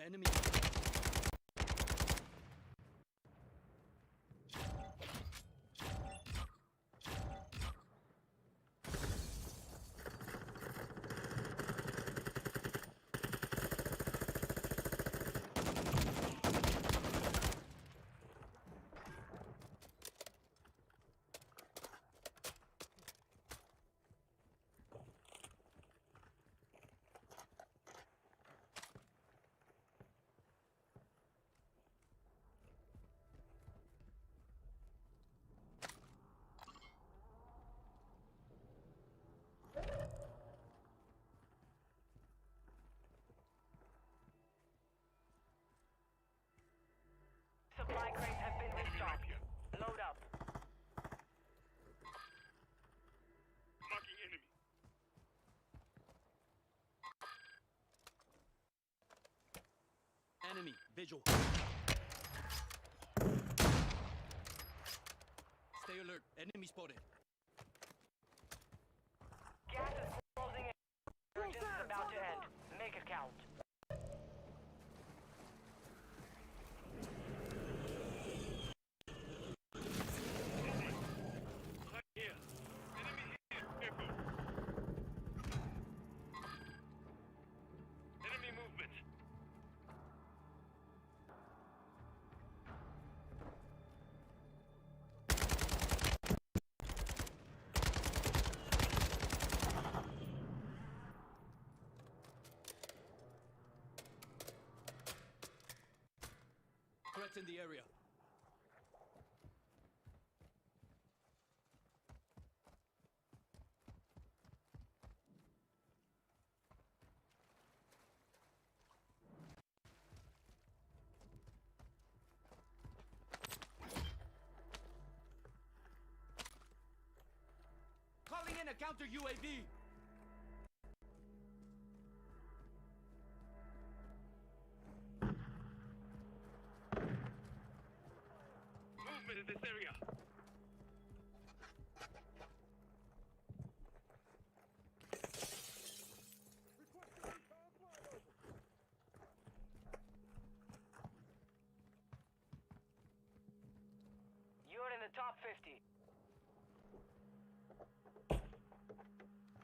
S12: Enemy.
S9: Supply crates have been restocked. Load up.
S10: Marking enemy.
S12: Enemy. Visual. Stay alert. Enemy spotted.
S9: Gas is closing in. Surgeons is about to end. Make it count.
S10: Right here. Enemy here. Echo. Enemy movement.
S12: Threats in the area. Calling in a counter UAV.
S10: Movement in this area.
S9: You're in the top 50.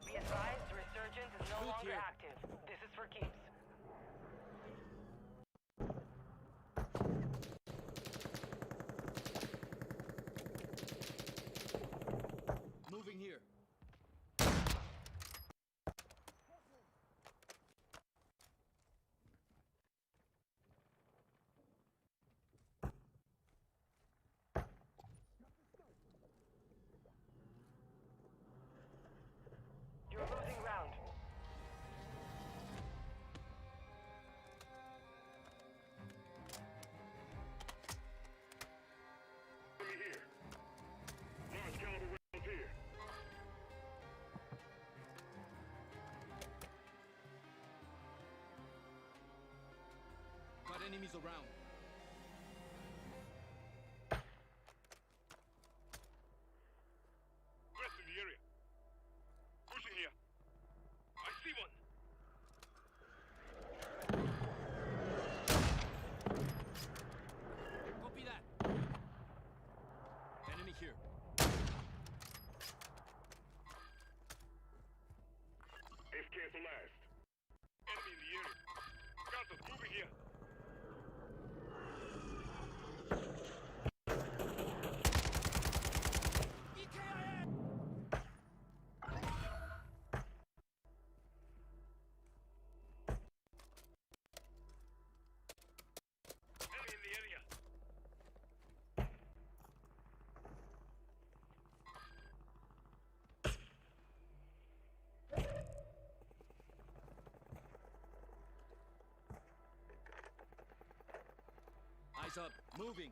S9: Be advised, Resurgence is no
S12: Loot
S9: longer
S12: here.
S9: active. This is for keeps.
S12: Moving here.
S9: You're losing ground.
S10: Enemy here. Large caliber rounds here.
S12: Got enemies around.
S10: Rest in the area. Pushing here. I see one.
S12: Copy that. Enemy here.
S10: AFK for last. Enemy in the area. Guns moving here. Enemy in the area.
S12: Eyes up. Moving.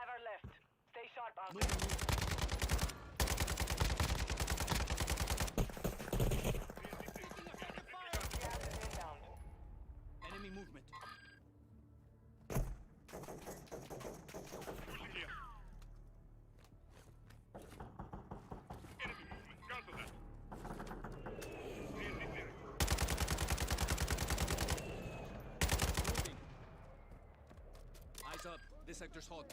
S9: Are left. Stay sharp out
S12: Moving.
S9: there. Gas is inbound.
S12: Enemy movement. This sector's hot.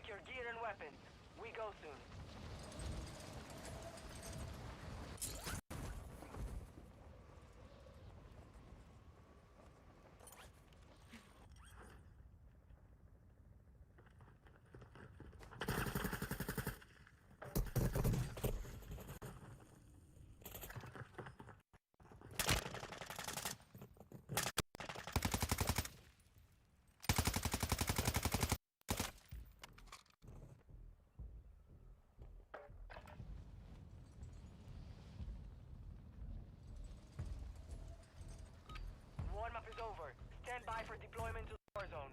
S9: Check your gear and weapons. We go soon. Warm-up is over. Stand by for deployment to the war zone.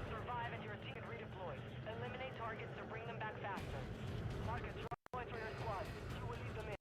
S9: Survive and your team can redeploy. Eliminate targets to bring them back faster. Mark a drop point for your squad. You will lead them in.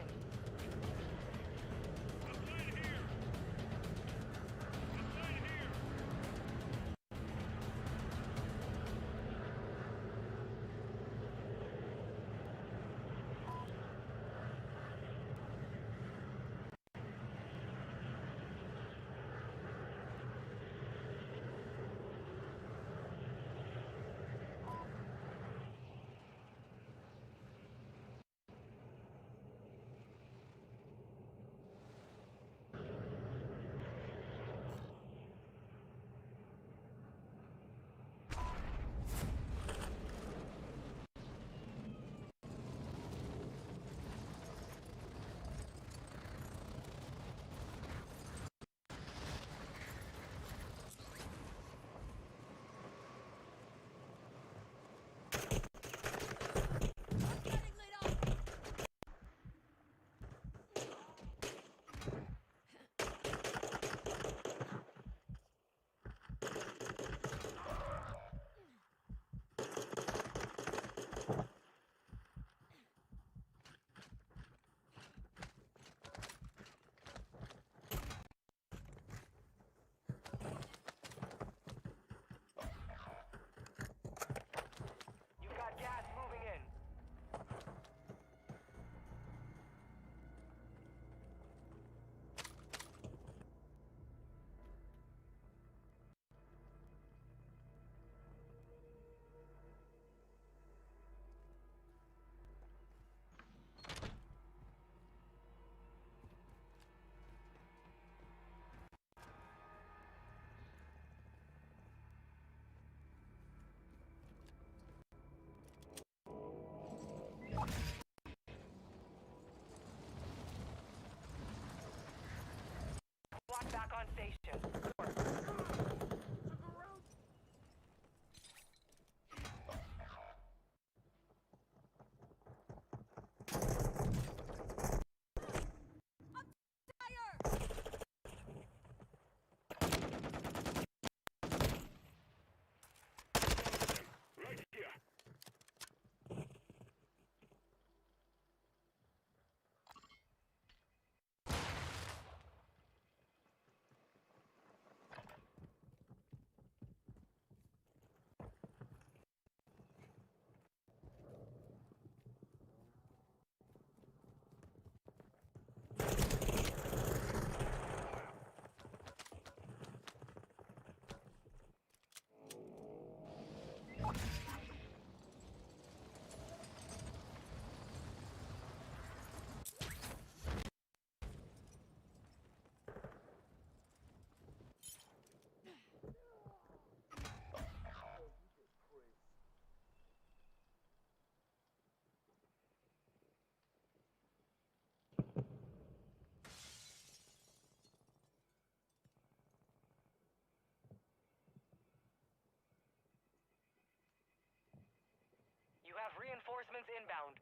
S9: You've got gas moving in. Squad back on station.
S10: Right here.
S9: You have reinforcements inbound.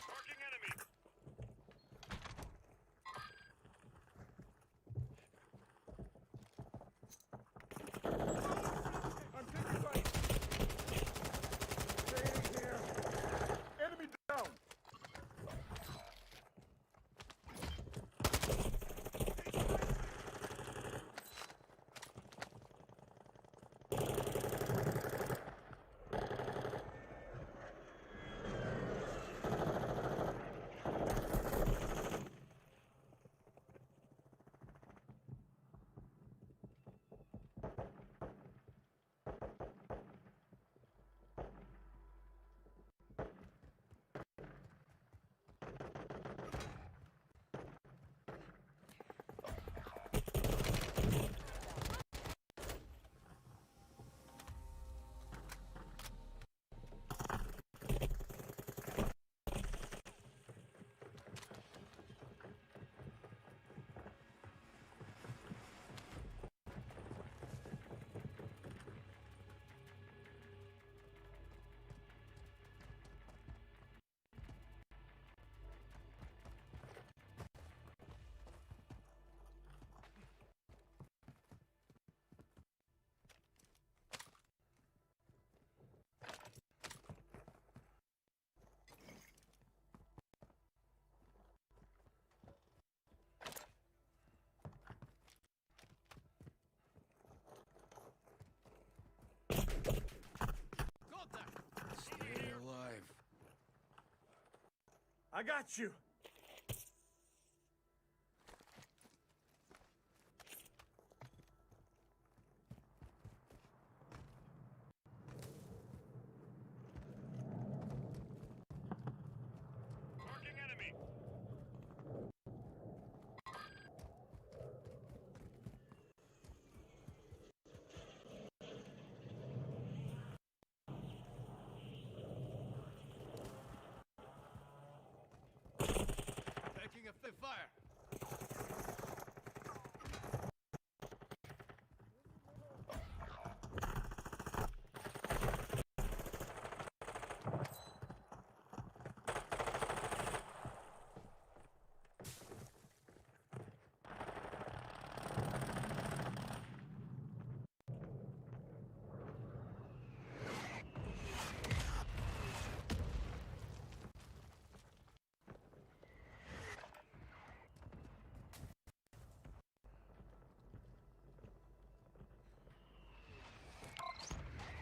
S10: Marking enemy.
S6: I'm taking sight. Stay here. Enemy down.
S12: Contact! Stay alive.
S6: I got you.